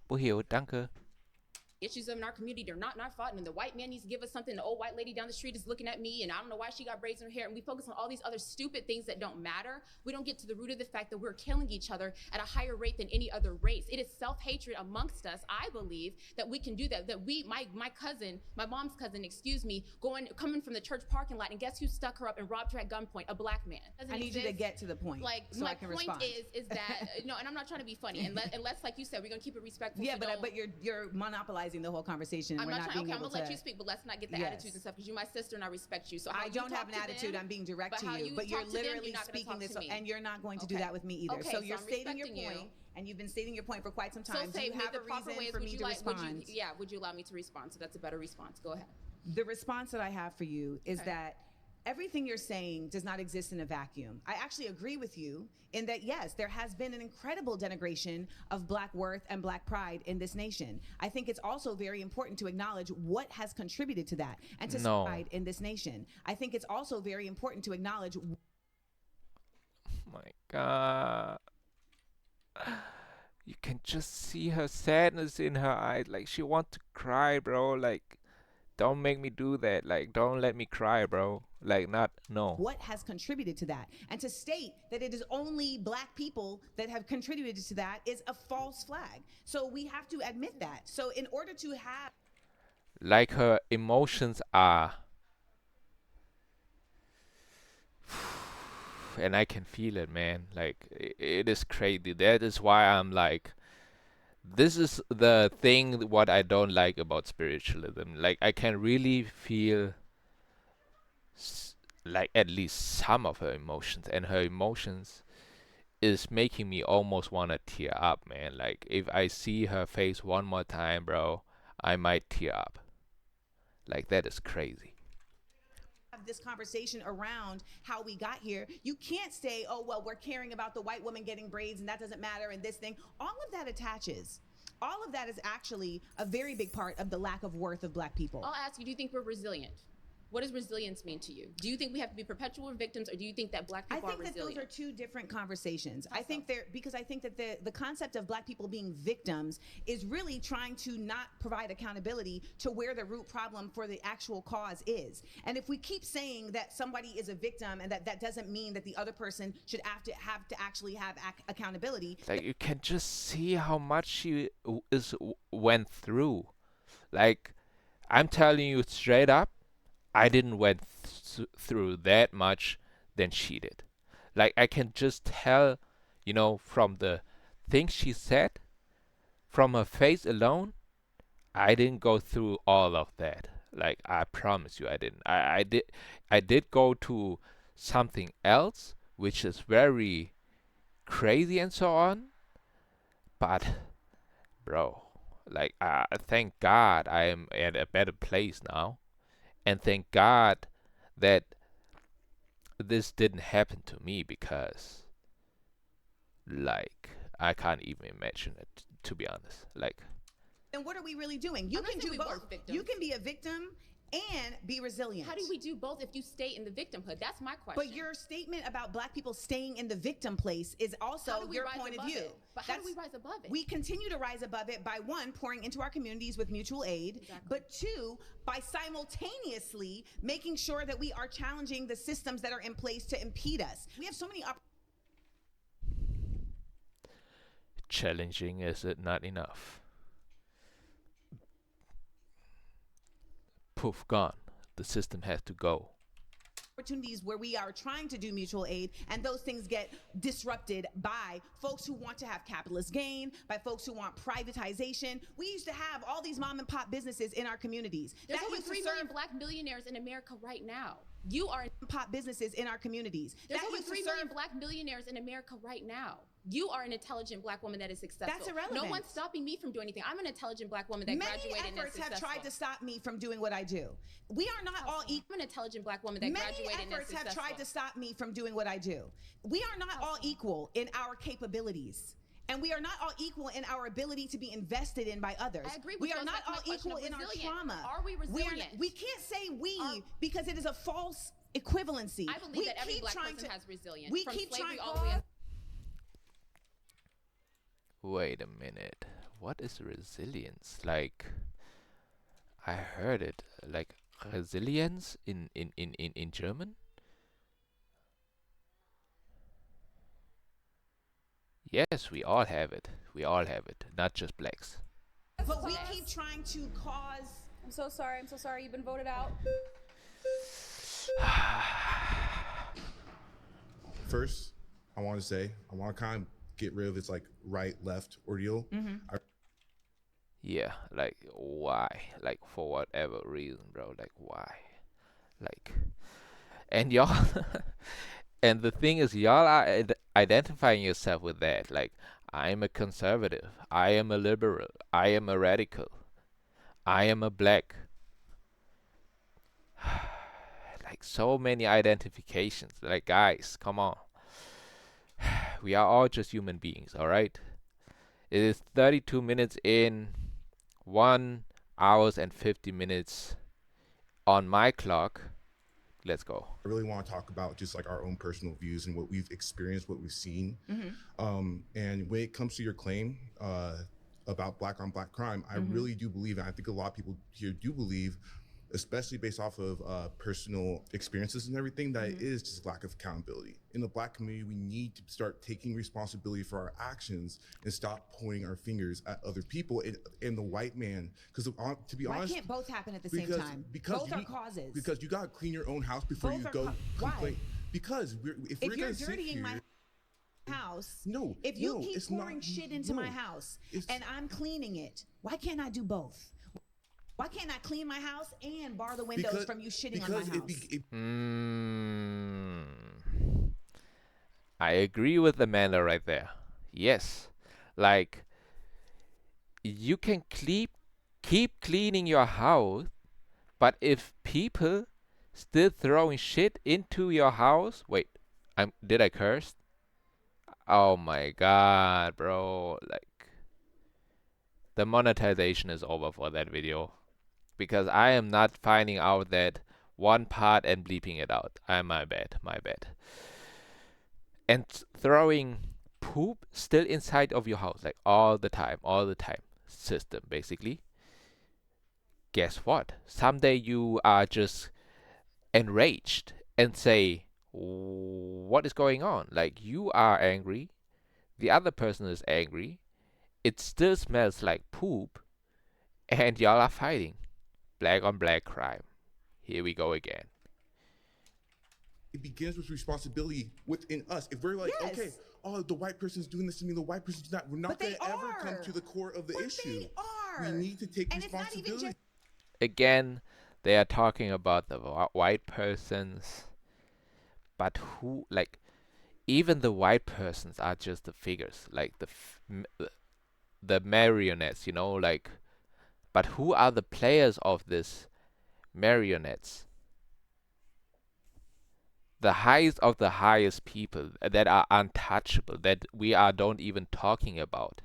不hiểu danke issues in our community are not our fault, and the white man needs to give us something. The old white lady down the street is looking at me, and I don't know why she got braids in her hair. And we focus on all these other stupid things that don't matter. We don't get to the root of the fact that we're killing each other at a higher rate than any other race. It is self-hatred amongst us. I believe that we can do that. That we, my cousin, my mom's cousin, excuse me, coming from the church parking lot, and guess who stuck her up and robbed her at gunpoint? A black man. I need you to get to the point. Like, so my I can point respond. is that no, and I'm not trying to be funny. Unless, like you said, we're gonna keep it respectful. Yeah, so but you're monopolizing the whole conversation. I'm We're not not trying. being Okay, I'm able gonna let to. you speak, but let's not get the Yes. attitudes and stuff because you're my sister and I respect you. So how I you don't talk have an to attitude. them, I'm being direct but to how you. you But you're talk to them, literally you're not gonna speaking talk this, to me. and you're not going to do Okay. that with me either. Okay, so so you're I'm stating your respecting you. point, and you've been stating your point for quite some So time. Do say you have the a proper reason ways. for Would me you to like? respond? Would you allow me to respond? So that's a better response. Go ahead. The response that I have for you is Okay. that everything you're saying does not exist in a vacuum. I actually agree with you in that, yes, there has been an incredible denigration of black worth and black pride in this nation. I think it's also very important to acknowledge what has contributed to that and to No. pride in this nation. I think it's also very important to acknowledge my god you can just see her sadness in her eyes, like she wants to cry, bro. Like, don't make me do that. Like, don't let me cry, bro. Like, no. what has contributed to that. And to state that it is only black people that have contributed to that is a false flag. So we have to admit that. So in order to have Like, her emotions are, and I can feel it, man. Like, it is crazy. That is why I'm like, this is the thing what I don't like about spiritualism. Like, I can really feel like at least some of her emotions, and her emotions is making me almost want to tear up, man. Like, if I see her face one more time, bro, I might tear up. Like, that is crazy. this conversation around how we got here, you can't say, oh, well, we're caring about the white woman getting braids and that doesn't matter and this thing. All of that attaches. All of that is actually a very big part of the lack of worth of black people. I'll ask you: do you think we're resilient? What does resilience mean to you? Do you think we have to be perpetual victims, or do you think that black people are resilient? I think that those are two different conversations. I think that the concept of black people being victims is really trying to not provide accountability to where the root problem for the actual cause is. And if we keep saying that somebody is a victim and that doesn't mean that the other person should have to actually have accountability. Like, you can just see how much she went through. Like, I'm telling you straight up, I didn't went through that much than she did. Like, I can just tell, from the things she said, from her face alone, I didn't go through all of that. Like, I promise you I didn't. I did go to something else, which is very crazy and so on. But, bro, like, thank God I am at a better place now. And thank God that this didn't happen to me, because, like, I can't even imagine it, to be honest. Like, then what are we really doing? You can do both. You can be a victim and be resilient. How do we do both if you stay in the victimhood? That's my question. But your statement about black people staying in the victim place is also your point of view. But how do we rise above it? We continue to rise above it by, one, pouring into our communities with mutual aid, but two, by simultaneously making sure that we are challenging the systems that are in place to impede us. We have so many challenging, is it not enough? Poof, gone. The system has to go. Opportunities where we are trying to do mutual aid, and those things get disrupted by folks who want to have capitalist gain, by folks who want privatization. We used to have all these mom and pop businesses in our communities. There's over 3 million black millionaires in America right now. You are pop businesses in our communities. There's over 3 million black millionaires in America right now. You are an intelligent black woman that is successful. That's irrelevant. No one's stopping me from doing anything. I'm an intelligent black woman that graduated and is Many efforts have successful. tried to stop me from doing what I do. We are not all equal. I'm an intelligent black woman that graduated and is Many efforts have successful. tried to stop me from doing what I do. We are not all equal in our capabilities. And we are not all equal in our ability to be invested in by others. I agree with we you. are not That's my all question equal of in our resilient. trauma. Are we resilient? We can't say because it is a false equivalency. I believe that every black person has resilience. We from keep slavery trying all the way up. Wait a minute. What is resilience? Like, I heard it. Like, resilience in German? Yes, we all have it. We all have it. Not just blacks. But we keep trying to cause. I'm so sorry. I'm so sorry. You've been voted out. First, I want to say, I want to kind of get rid of this like right left ordeal. Yeah, like, why? Like, for whatever reason, bro. Like, why? Like, and y'all, and the thing is, y'all are identifying yourself with that. Like, I am a conservative. I am a liberal. I am a radical. I am a black. Like, so many identifications. Like, guys, come on. We are all just human beings, all right? It is 32 minutes in, 1 hours and 50 minutes on my clock. Let's go. I really want to talk about just like our own personal views and what we've experienced, what we've seen. And when it comes to your claim about black on black crime, I really do believe, and I think a lot of people here do believe, especially based off of personal experiences and everything, that it is just lack of accountability. In the black community, we need to start taking responsibility for our actions and stop pointing our fingers at other people and the white man. Because to be honest, why can't both happen at the same time? Because Both are causes. Because you gotta clean your own house before Both you are go complain. why? Because if we're you're gonna sit dirtying here, my house, no, if you no, keep it's pouring not, shit into no, my house it's- and I'm cleaning it, why can't I do both? Why can't I clean my house and bar the windows from you shitting on my house? I agree with Amanda right there. Yes. Like, you can keep cleaning your house, but if people still throwing shit into your house, wait, did I curse? Oh my god, bro. Like, the monetization is over for that video. Because I am not finding out that one part and bleeping it out. My bad. And throwing poop still inside of your house, like all the time. System, basically. Guess what? Someday you are just enraged and say, what is going on? Like, you are angry, the other person is angry, it still smells like poop, and y'all are fighting. Black on black crime. Here we go again. It begins with responsibility within us. If we're like, okay, oh, the white person's doing this to me, the white person's not, we're not going to ever come to the core of the issue. They are. We need to take and responsibility. It's not even just Again, they are talking about the white persons, but who, like, even the white persons are just the figures, like the marionettes, you know, like, but who are the players of this marionettes? The highest of the highest people that are untouchable, that we don't even talking about.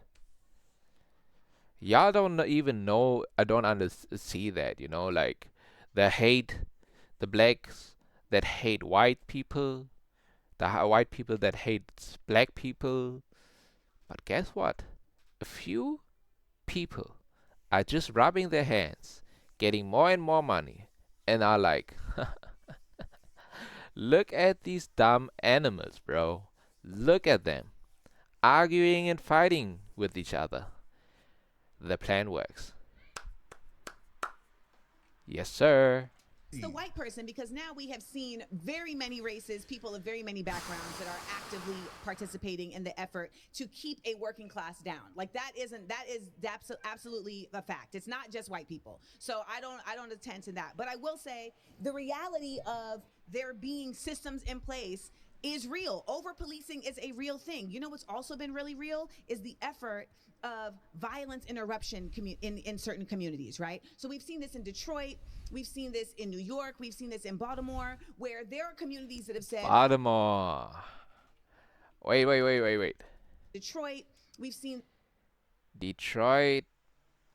Y'all don't even know, I don't see that, you know, like, the blacks that hate white people, the white people that hate black people. But guess what? A few people are just rubbing their hands, getting more and more money, and are like, look at these dumb animals, bro. Look at them, arguing and fighting with each other. The plan works. Yes, sir. It's the white person, because now we have seen very many races, people of very many backgrounds that are actively participating in the effort to keep a working class down. Like, that is absolutely a fact. It's not just white people. So I don't attend to that. But I will say the reality of there being systems in place is real. Over policing is a real thing. You know what's also been really real is the effort of violence interruption in certain communities, right? So we've seen this in Detroit, we've seen this in New York, we've seen this in Baltimore, where there are communities that have said, Baltimore. Wait. Detroit, we've seen Detroit,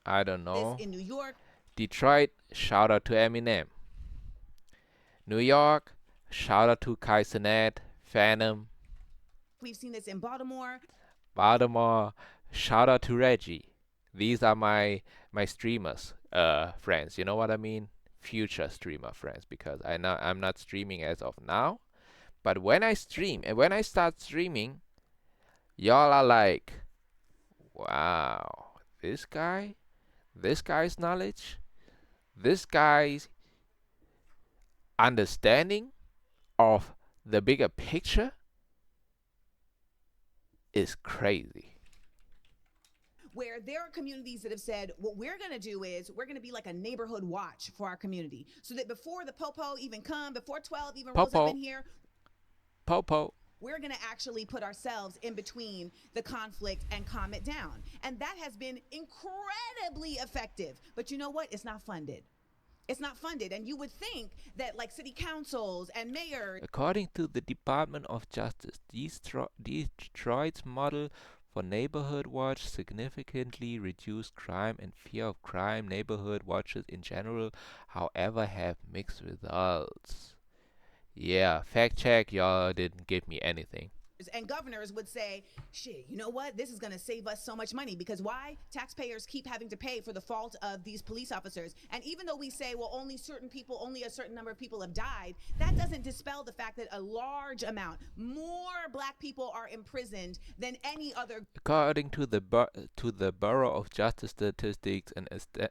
I don't this know. in New York. Detroit, shout out to Eminem. New York, shout out to Kaisenet, Phantom. We've seen this in Baltimore. Baltimore, shout out to Reggie. These are my streamers, friends. You know what I mean? Future streamer friends, because I'm not streaming as of now. But when I stream and when I start streaming, y'all are like, wow, this guy's knowledge, this guy's understanding of the bigger picture is crazy. Where there are communities that have said, what we're going to do is we're going to be like a neighborhood watch for our community. So that before the Popo even come, before 12 even rolls up in here, we're going to actually put ourselves in between the conflict and calm it down. And that has been incredibly effective. But you know what? It's not funded. It's not funded. And you would think that like city councils and mayors. According to the Department of Justice, Detroit's model for neighborhood watch significantly reduced crime and fear of crime. Neighborhood watches in general, however, have mixed results. Yeah, fact check, y'all didn't give me anything. And governors would say, shit, you know what? This is going to save us so much money. Because why? Taxpayers keep having to pay for the fault of these police officers. And even though we say, well, only a certain number of people have died, that doesn't dispel the fact that a large amount, more black people are imprisoned than any other. According to the Bureau of Justice Statistics, an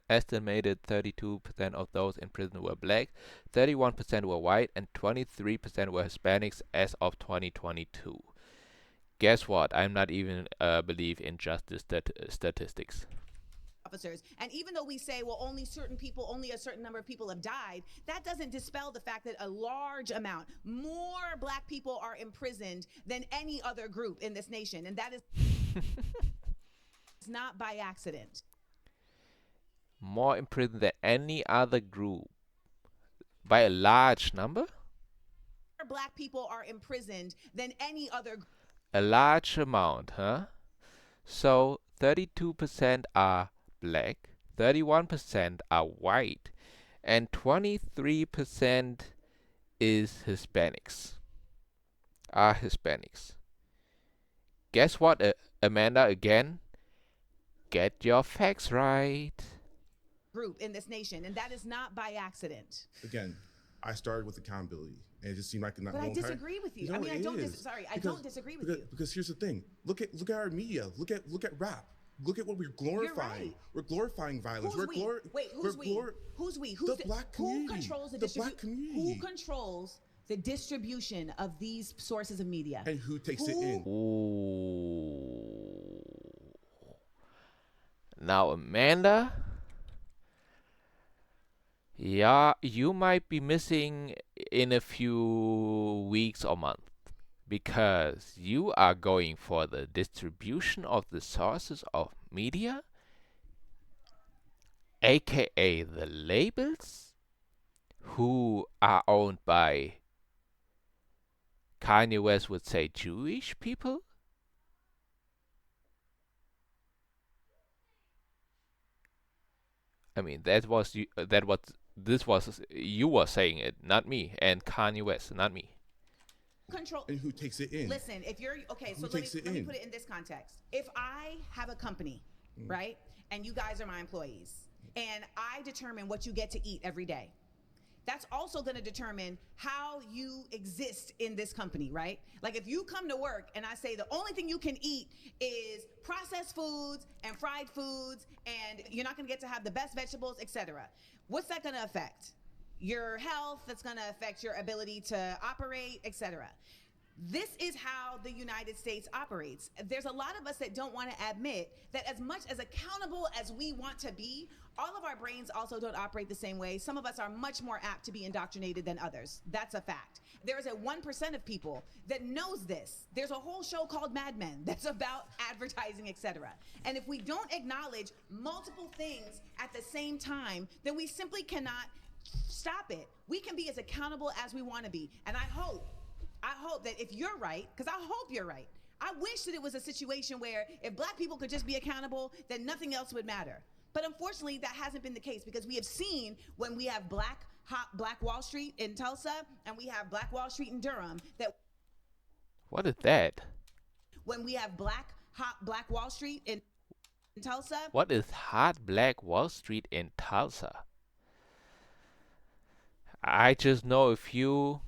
estimated 32% of those in prison were black, 31% were white, and 23% were Hispanics as of 2022. Guess what? I'm not even believe in justice statistics. Officers. And even though we say, well, only a certain number of people have died, that doesn't dispel the fact that a large amount, more black people are imprisoned than any other group in this nation. And that is not by accident. More in prison than any other group by a large number? More black people are imprisoned than any other group. A large amount, huh? So 32% are black, 31% are white, and 23% is Hispanics. Are Hispanics. Guess what, Amanda, again? Get your facts right. Group in this nation, and that is not by accident. Again, I started with accountability, and it just seemed like not. But I disagree with you. No, I mean, I don't because, disagree with you. Because here's the thing: look at our media. Look at rap. Look at what we're glorifying. Right. We're glorifying violence. Who's we? Wait, who's we? Who's we? Who's the black community? Who controls the black community? Who controls the distribution of these sources of media? And who takes it in? Ooh. Now, Amanda. Yeah, you might be missing in a few weeks or months because you are going for the distribution of the sources of media, aka the labels, who are owned by, Kanye West would say, Jewish people. I mean, this was you were saying it, not me, and Kanye West, not me. Control. And who takes it in? Listen, if you're okay, so let me put it in this context. If I have a company, right, and you guys are my employees, and I determine what you get to eat every day, that's also going to determine how you exist in this company, right? Like if you come to work and I say the only thing you can eat is processed foods and fried foods, and you're not going to get to have the best vegetables, etc. What's that going to affect? Your health. That's going to affect your ability to operate, etc. This is how the United States operates. There's a lot of us that don't want to admit that as much as accountable as we want to be, all of our brains also don't operate the same way. Some of us are much more apt to be indoctrinated than others. That's a fact. There is a 1% of people that knows this. There's a whole show called Mad Men that's about advertising, etc. And if we don't acknowledge multiple things at the same time, then we simply cannot stop it. We can be as accountable as we want to be. And I hope that if you're right, because I hope you're right, I wish that it was a situation where if black people could just be accountable, then nothing else would matter. But unfortunately, that hasn't been the case, because we have seen when we have Black Wall Street in Tulsa and we have Black Wall Street in Durham, that What is that? when we have Black Wall Street in Tulsa. What is hot black Wall Street in Tulsa? I just know a few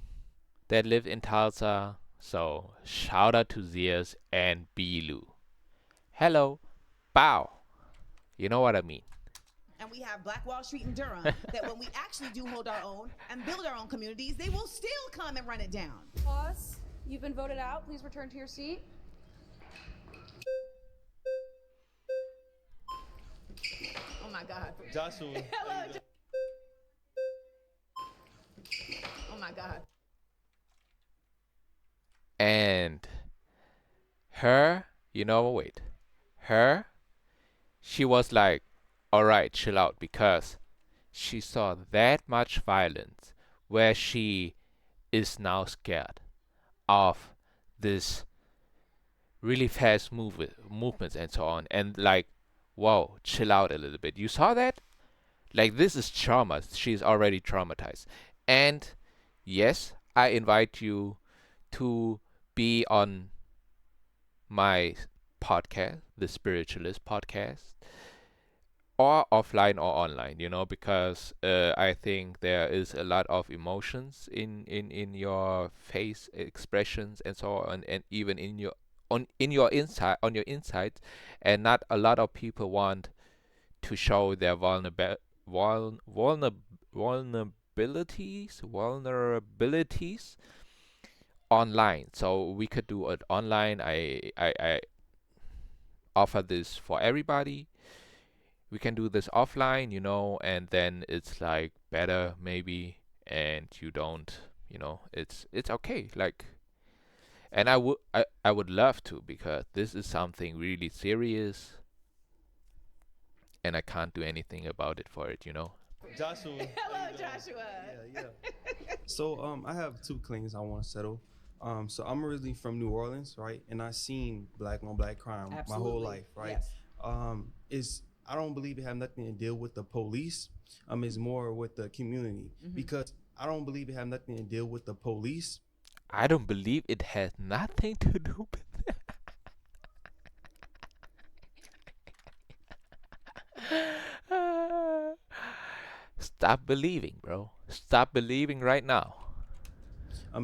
that live in Tulsa, so shout out to Zias and Bilu. Hello, bow. You know what I mean. And we have Black Wall Street in Durham, that when we actually do hold our own and build our own communities, they will still come and run it down. Boss, you've been voted out. Please return to your seat. Oh my God. Joshua. Hello. Oh my God. And her, she was like, alright, chill out, because she saw that much violence where she is now scared of this really fast movements and so on. And like, whoa, chill out a little bit. You saw that? Like, this is trauma. She's already traumatized. And yes, I invite you to be on my podcast, the Spiritualist Podcast, or offline or online, because I think there is a lot of emotions in your face expressions and so on, and even in your insides, and not a lot of people want to show their vulnerabilities online. So we could do it online. I offer this for everybody. We can do this offline, and then it's like better maybe, and you don't, it's okay. Like, and I would love to, because this is something really serious, and I can't do anything about it for it, Joshua. Hello, Joshua. Yeah. So I have two claims I want to settle. So I'm originally from New Orleans, right? And I seen black on black crime my whole life, right? Yes. I don't believe it have nothing to deal with the police. It's more with the community, because I don't believe it have nothing to deal with the police. I don't believe it has nothing to do with that. Stop believing, bro. Stop believing right now.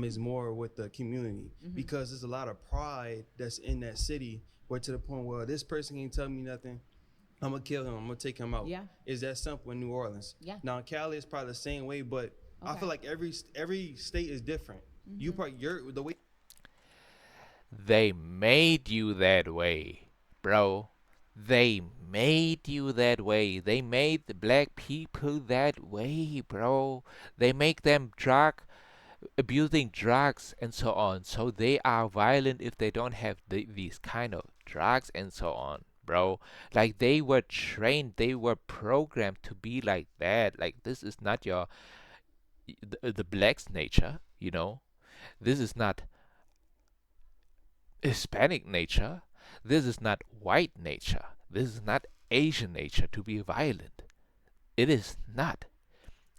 Is more with the community, because there's a lot of pride that's in that city, where to the point where this person can't tell me nothing, I'm gonna kill him, I'm gonna take him out. Yeah. Is that simple in New Orleans? Yeah. Now in Cali it's probably the same way, but I feel like every state is different. You probably the way They made you that way, bro. They made you that way. They made the black people that way, bro. They make them abusing drugs and so on. So they are violent if they don't have these kind of drugs and so on, bro. Like, they were trained, they were programmed to be like that. Like, this is not the black's nature, This is not Hispanic nature. This is not white nature. This is not Asian nature to be violent. It is not.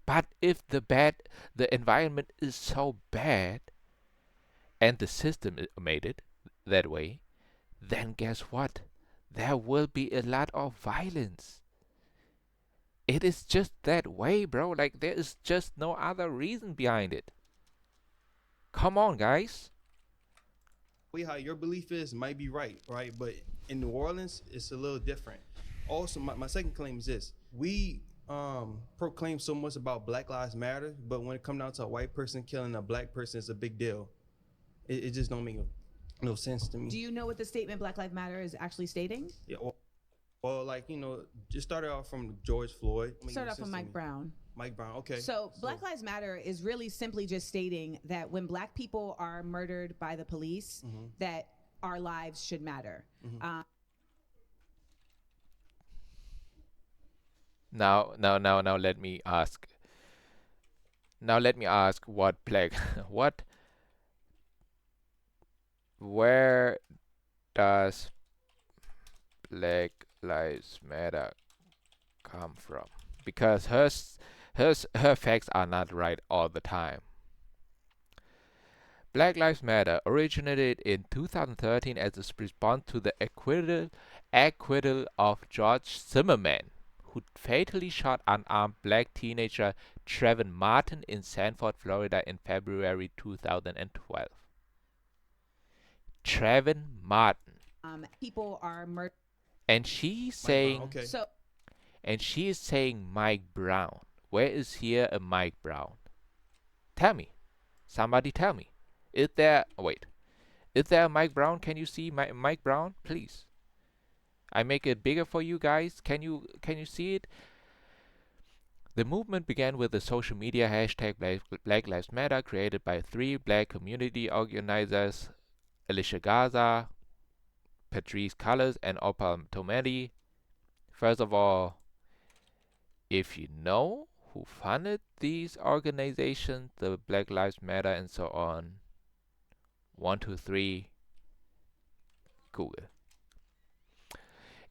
But if the environment is so bad, and the system made it that way, then guess what? There will be a lot of violence. It is just that way, bro. Like, there is just no other reason behind it. Come on, guys. how your belief is might be right, but in New Orleans it's a little different. Also, my second claim is this: we proclaim so much about Black Lives Matter, but when it comes down to a white person killing a black person, it's a big deal. It just don't make no sense to me. Do you know what the statement Black Lives Matter is actually stating? Yeah, well, like, just started off from George Floyd. Start off from Mike Brown. Mike Brown, okay. So Black Lives Matter is really simply just stating that when Black people are murdered by the police, that our lives should matter. Now let me ask. Now let me ask what where does Black Lives Matter come from? Because her facts are not right all the time. Black Lives Matter originated in 2013 as a response to the acquittal of George Zimmerman, who fatally shot unarmed black teenager Trayvon Martin in Sanford, Florida in February 2012. Trayvon Martin. People are murdered. And she's saying, Brown, okay. So and she is saying Mike Brown. Where is here a Mike Brown? Tell me. Somebody tell me. Is there a Mike Brown? Can you see Mike Brown, please? I make it bigger for you guys. Can you see it? The movement began with the social media hashtag Black Lives Matter, created by 3 black community organizers, Alicia Garza, Patrice Cullors, and Opal Tometi. First of all, if you know who funded these organizations, the Black Lives Matter and so on, 1, 2, 3, Google.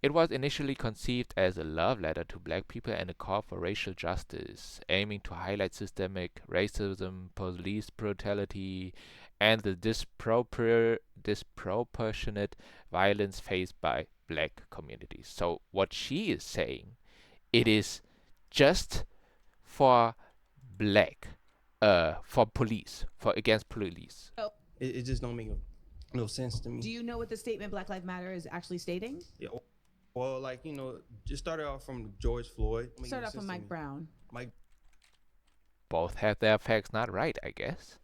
It was initially conceived as a love letter to black people and a call for racial justice, aiming to highlight systemic racism, police brutality, and the disproportionate violence faced by black communities. So what she is saying, it is just for black, for police, for against police. It just don't make no sense to me. do you know what the statement Black Lives Matter is actually stating? Yeah, well, like, just started off from George Floyd. Start off from Mike Brown. Mike Both have their facts not right, I guess.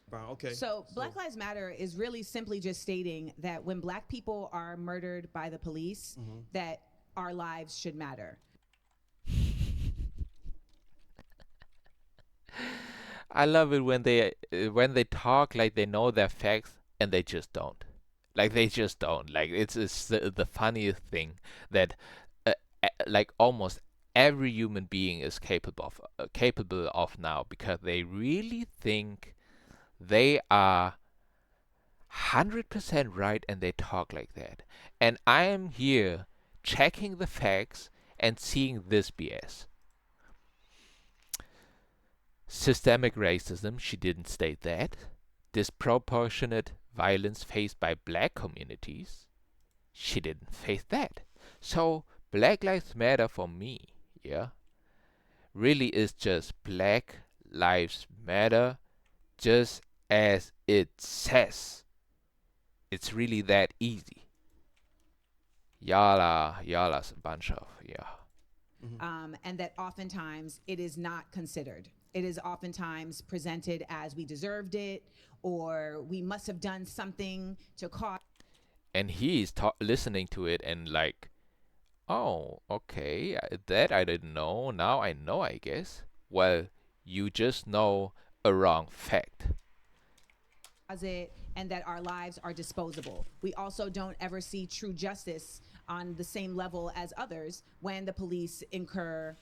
Brown, okay. So Black Lives Matter is really simply just stating that when black people are murdered by the police, that our lives should matter. I love it when they talk like they know their facts and they just don't. Like they just don't. Like it's the funniest thing that like almost every human being is capable of now, because they really think they are 100% right and they talk like that. And I am here checking the facts and seeing this BS. Systemic racism, she didn't state that. Disproportionate violence faced by black communities, she didn't face that. So Black Lives Matter for me, really is just Black Lives Matter, just as it says. It's really that easy. Y'all are a bunch of, And that oftentimes it is not considered. It is oftentimes presented as we deserved it, or we must have done something to cause. And he's listening to it and like, oh, okay, that I didn't know. Now I know, I guess. Well, you just know a wrong fact. And that our lives are disposable. We also don't ever see true justice on the same level as others when the police incur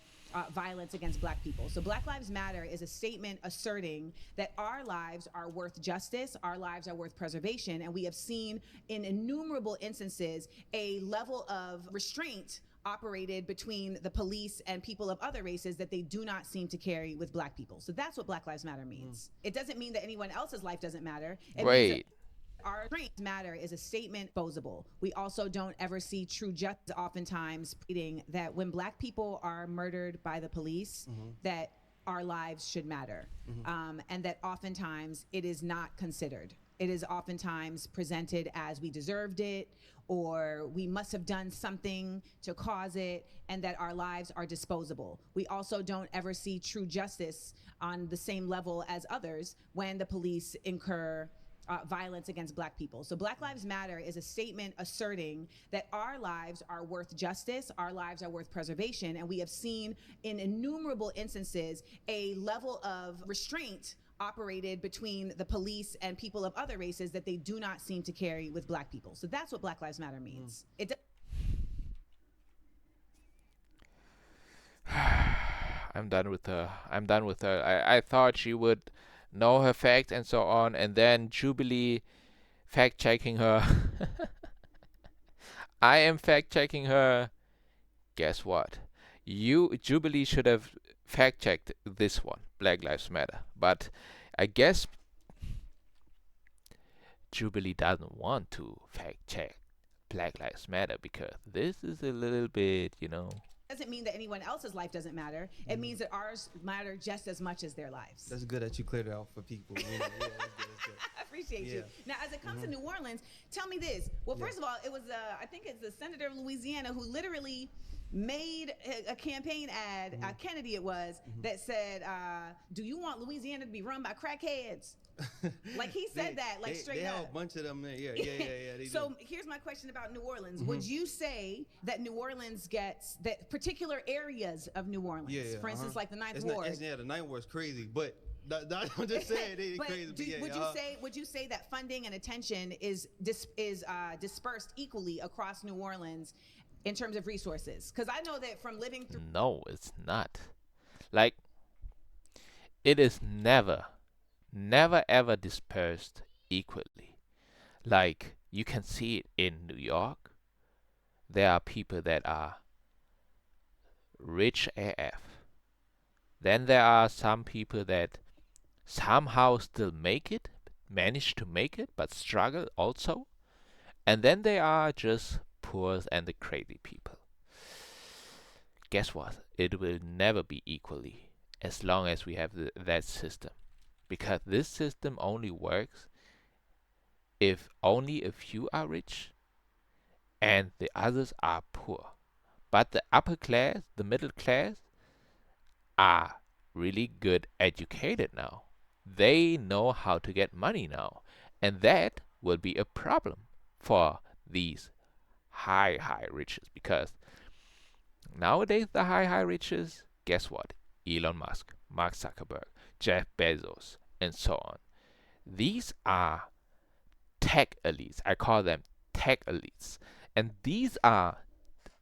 violence against black people. So Black Lives Matter is a statement asserting that our lives are worth justice, our lives are worth preservation, and we have seen in innumerable instances a level of restraint operated between the police and people of other races that they do not seem to carry with black people. So that's what Black Lives Matter means. It doesn't mean that anyone else's life doesn't matter. It means our strength matter is a statement disposable. We also don't ever see true justice, oftentimes pleading that when black people are murdered by the police, that our lives should matter. And that oftentimes it is not considered. It is oftentimes presented as we deserved it, or we must have done something to cause it, and that our lives are disposable. We also don't ever see true justice on the same level as others when the police incur violence against black people. So Black Lives Matter is a statement asserting that our lives are worth justice, our lives are worth preservation, and we have seen in innumerable instances a level of restraint operated between the police and people of other races that they do not seem to carry with black people. So that's what Black Lives Matter means. I'm done with her. I'm done with her. I thought she would know her facts and so on, and then Jubilee fact checking her. I am fact checking her. Guess what? Jubilee should have fact checked this one, Black Lives Matter. But I guess Jubilee doesn't want to fact check Black Lives Matter because this is a little bit, Doesn't mean that anyone else's life doesn't matter. It means that ours matter just as much as their lives. That's good that you cleared it out for people. Yeah, that's good. That's good. I appreciate you. Now, as it comes to New Orleans, tell me this. Well, first of all, it was, I think it's the senator of Louisiana who literally made a campaign ad, Kennedy it was, that said, do you want Louisiana to be run by crackheads? Like he said that, like straight they up. They have a bunch of them there. Yeah. So here's my question about New Orleans. Would you say that New Orleans gets, that particular areas of New Orleans, for instance, like the Ninth Ward? The Ninth Ward is crazy, but I'm just saying they crazy. Would you say that funding and attention is dispersed equally across New Orleans in terms of resources? Because I know that from living through. No, it's not. Like, it is never ever dispersed equally. Like, you can see it in New York. There are people that are rich AF. Then there are some people that somehow still manage to make it, but struggle also. And then there are just poor and the crazy people. Guess what? It will never be equally as long as we have that system. Because this system only works if only a few are rich and the others are poor. But the upper class, the middle class, are really good educated now. They know how to get money now. And that will be a problem for these high riches. Because nowadays the high riches, guess what? Elon Musk, Mark Zuckerberg, Jeff Bezos, and so on. These are tech elites. I call them tech elites. And these are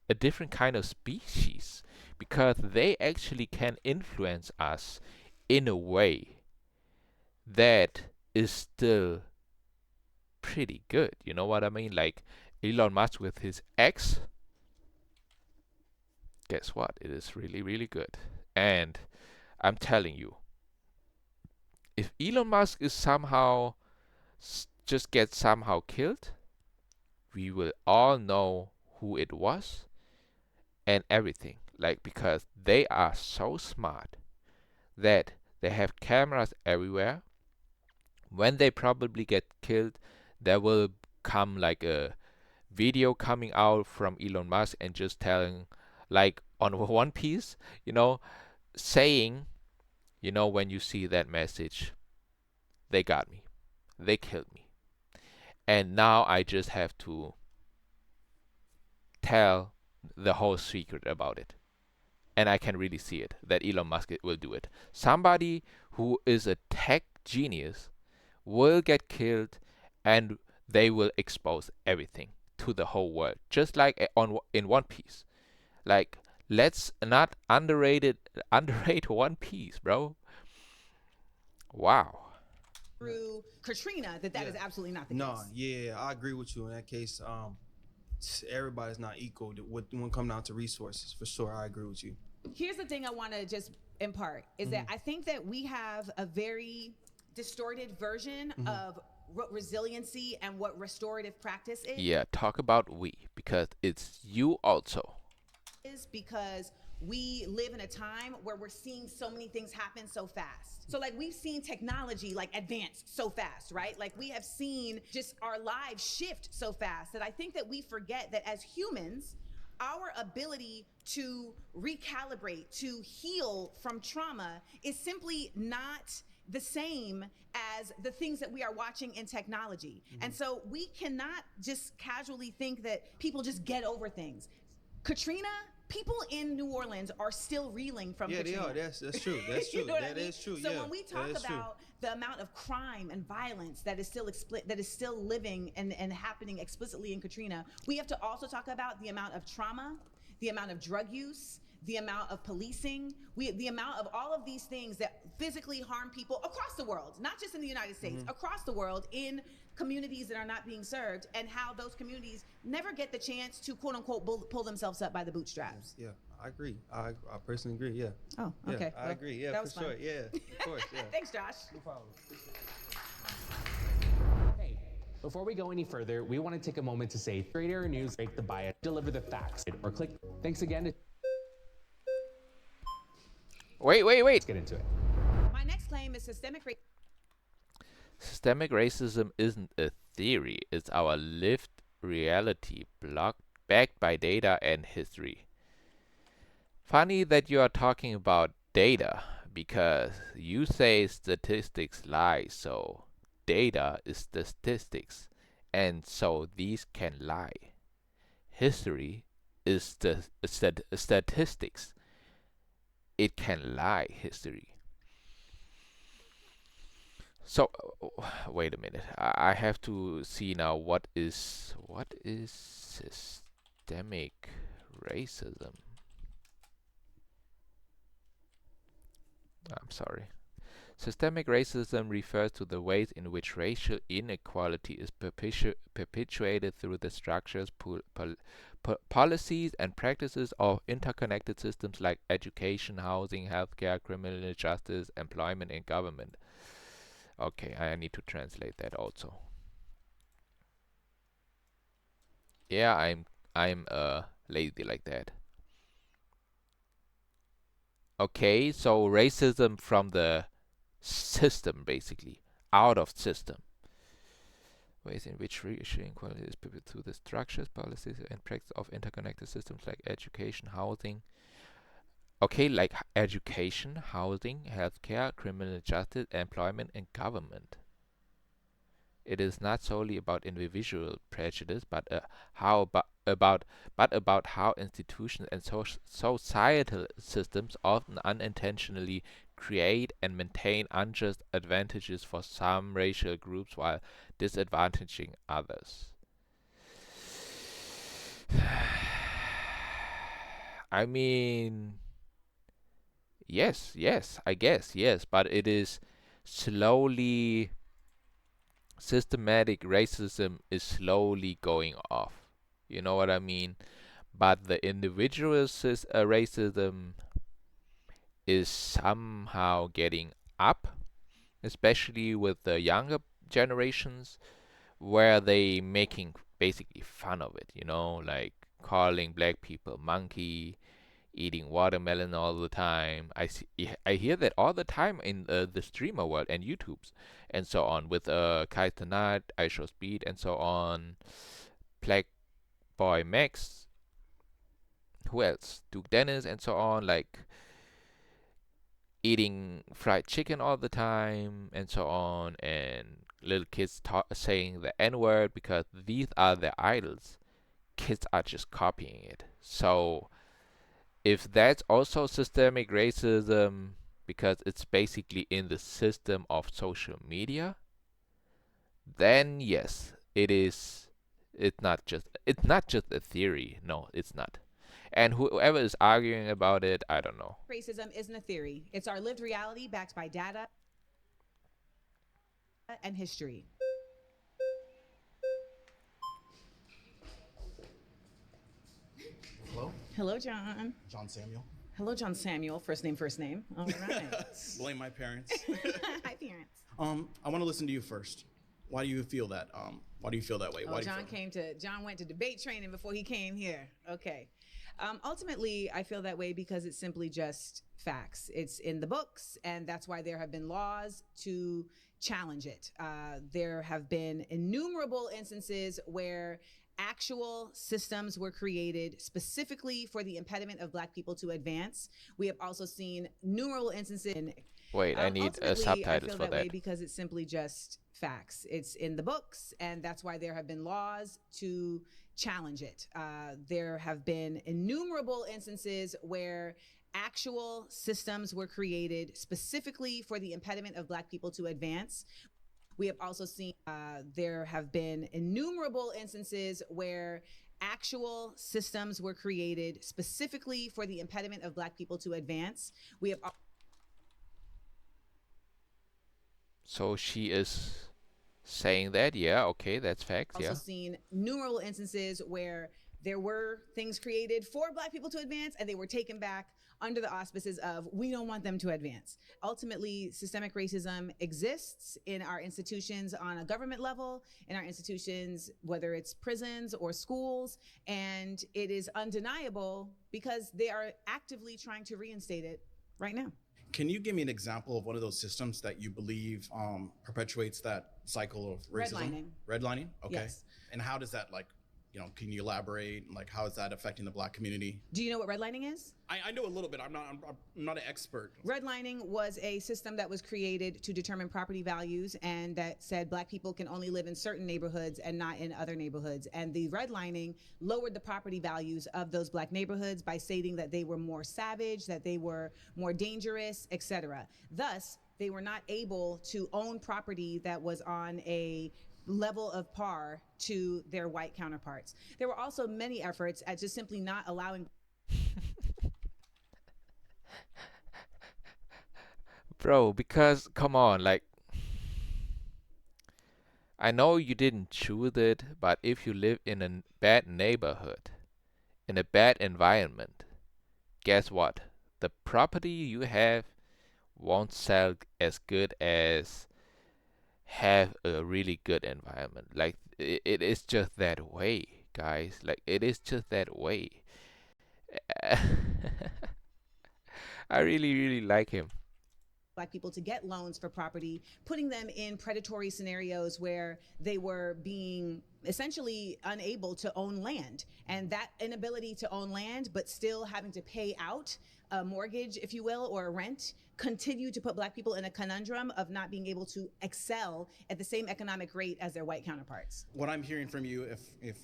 a different kind of species because they actually can influence us in a way that is still pretty good. You know what I mean? Like Elon Musk with his X. Guess what? It is really, really good. And I'm telling you, if Elon Musk is somehow just gets somehow killed, we will all know who it was and everything. Like, because they are so smart that they have cameras everywhere. When they probably get killed, there will come like a video coming out from Elon Musk and just telling, like on One Piece, saying, when you see that message, they got me. They killed me. And now I just have to tell the whole secret about it. And I can really see it, that Elon Musk will do it. Somebody who is a tech genius will get killed and they will expose everything to the whole world. Just like in One Piece. Like, let's not underrate One Piece, bro. Wow. Through Katrina, that is absolutely not the case. I agree with you in that case. Everybody's not equal when it comes down to resources. For sure, I agree with you. Here's the thing I want to just impart is that I think that we have a very distorted version of what resiliency and what restorative practice is. Yeah, talk about we, because it's you also. Is because we live in a time where we're seeing so many things happen so fast. So like we've seen technology like advance so fast, right? Like we have seen just our lives shift so fast that I think that we forget that as humans, our ability to recalibrate, to heal from trauma is simply not the same as the things that we are watching in technology. And so we cannot just casually think that people just get over things. Katrina, people in New Orleans are still reeling from Katrina. Yeah, they are. That's true. That's true. You know what I That mean? is true. So yeah, when we talk about the amount of crime and violence that is still living and happening explicitly in Katrina, we have to also talk about the amount of trauma, the amount of drug use, the amount of policing, the amount of all of these things that physically harm people across the world, not just in the United States, across the world, in communities that are not being served, and how those communities never get the chance to quote unquote pull themselves up by the bootstraps. Yeah, I agree. I personally agree. Yeah. Oh, okay. Yeah, I agree. Yeah, that for was sure. fun. Yeah, of course. Yeah. Thanks, Josh. No problem. Hey, before we go any further, we want to take a moment to say Straight Arrow News, break the bias, deliver the facts, or click. Thanks again. Wait. Let's get into it. My next claim is systemic racism. Systemic racism isn't a theory, it's our lived reality, backed by data and history. Funny that you are talking about data, because you say statistics lie, so data is statistics, and so these can lie. History is the statistics. It can lie, history. So, wait a minute. I have to see now what is systemic racism. I'm sorry. Systemic racism refers to the ways in which racial inequality is perpetuated through the structures, policies, and practices of interconnected systems like education, housing, healthcare, criminal justice, employment, and government. Okay, I need to translate that also. Yeah, I'm lazy like that. Okay, so racism from the system, basically, out of system. Ways in which racial inequality is perpetuated through the structures, policies, and practice of interconnected systems like education, housing. Okay, like education, housing, healthcare, criminal justice, employment, and government. It is not solely about individual prejudice, but about how institutions and societal systems often unintentionally create and maintain unjust advantages for some racial groups while disadvantaging others. I mean, yes, I guess, yes, but it is slowly. Systematic racism is slowly going off. You know what I mean? But the individual racism is somehow getting up, especially with the younger generations, where they making basically fun of it, like calling black people monkey, eating watermelon all the time. I hear that all the time in the streamer world and YouTubes and so on, with Kai Tanat, I Show Speed, and so on, Black Boy Max, who else? Duke Dennis, and so on, like eating fried chicken all the time, and so on, and little kids saying the N-word because these are their idols. Kids are just copying it. So if that's also systemic racism because it's basically in the system of social media, then yes, it is. It's not just a theory. No, it's not. And whoever is arguing about it, I don't know. Racism isn't a theory. It's our lived reality backed by data and history. Hello? Hello, John. John Samuel. Hello, John Samuel. First name. All right. Blame my parents. Hi, parents. I want to listen to you first. Why do you feel that? Why do you feel that way? Oh, John went to debate training before he came here. Okay. Ultimately, I feel that way because it's simply just facts. It's in the books, and that's why there have been laws to challenge it. There have been innumerable instances where actual systems were created specifically for the impediment of Black people to advance. We have also seen numerous instances. Wait, I need Ultimately, I subtitles feel for that way that. because it's simply just facts. It's in the books, and that's why there have been laws to challenge it. There have been innumerable instances where actual systems were created specifically for the impediment of Black people to advance. We have also seen there have been innumerable instances where actual systems were created specifically for the impediment of Black people to advance. We have So she is saying that, yeah, okay, that's facts, also yeah. seen numerous instances where there were things created for Black people to advance and they were taken back under the auspices of, we don't want them to advance. Ultimately, systemic racism exists in our institutions on a government level, in our institutions, whether it's prisons or schools, and it is undeniable because they are actively trying to reinstate it right now. Can you give me an example of one of those systems that you believe perpetuates that cycle of racism? Redlining? Okay. Yes. And how does that, can you elaborate? Like, how is that affecting the Black community? Do you know what redlining is? I know a little bit. I'm not an expert. Redlining was a system that was created to determine property values, and that said Black people can only live in certain neighborhoods and not in other neighborhoods. And the redlining lowered the property values of those Black neighborhoods by stating that they were more savage, that they were more dangerous, etc. Thus, they were not able to own property that was on a level of par to their white counterparts. There were also many efforts at just simply not allowing Bro, because come on, like, I know you didn't choose it, but if you live in a bad neighborhood, in a bad environment, guess what? The property you have won't sell as good as have a really good environment. Like, it is just that way, guys. Like, it is just that way. I really, really like him. Black people to get loans for property, putting them in predatory scenarios where they were being essentially unable to own land. And that inability to own land, but still having to pay out a mortgage, if you will, or a rent, continue to put Black people in a conundrum of not being able to excel at the same economic rate as their white counterparts. What I'm hearing from you, if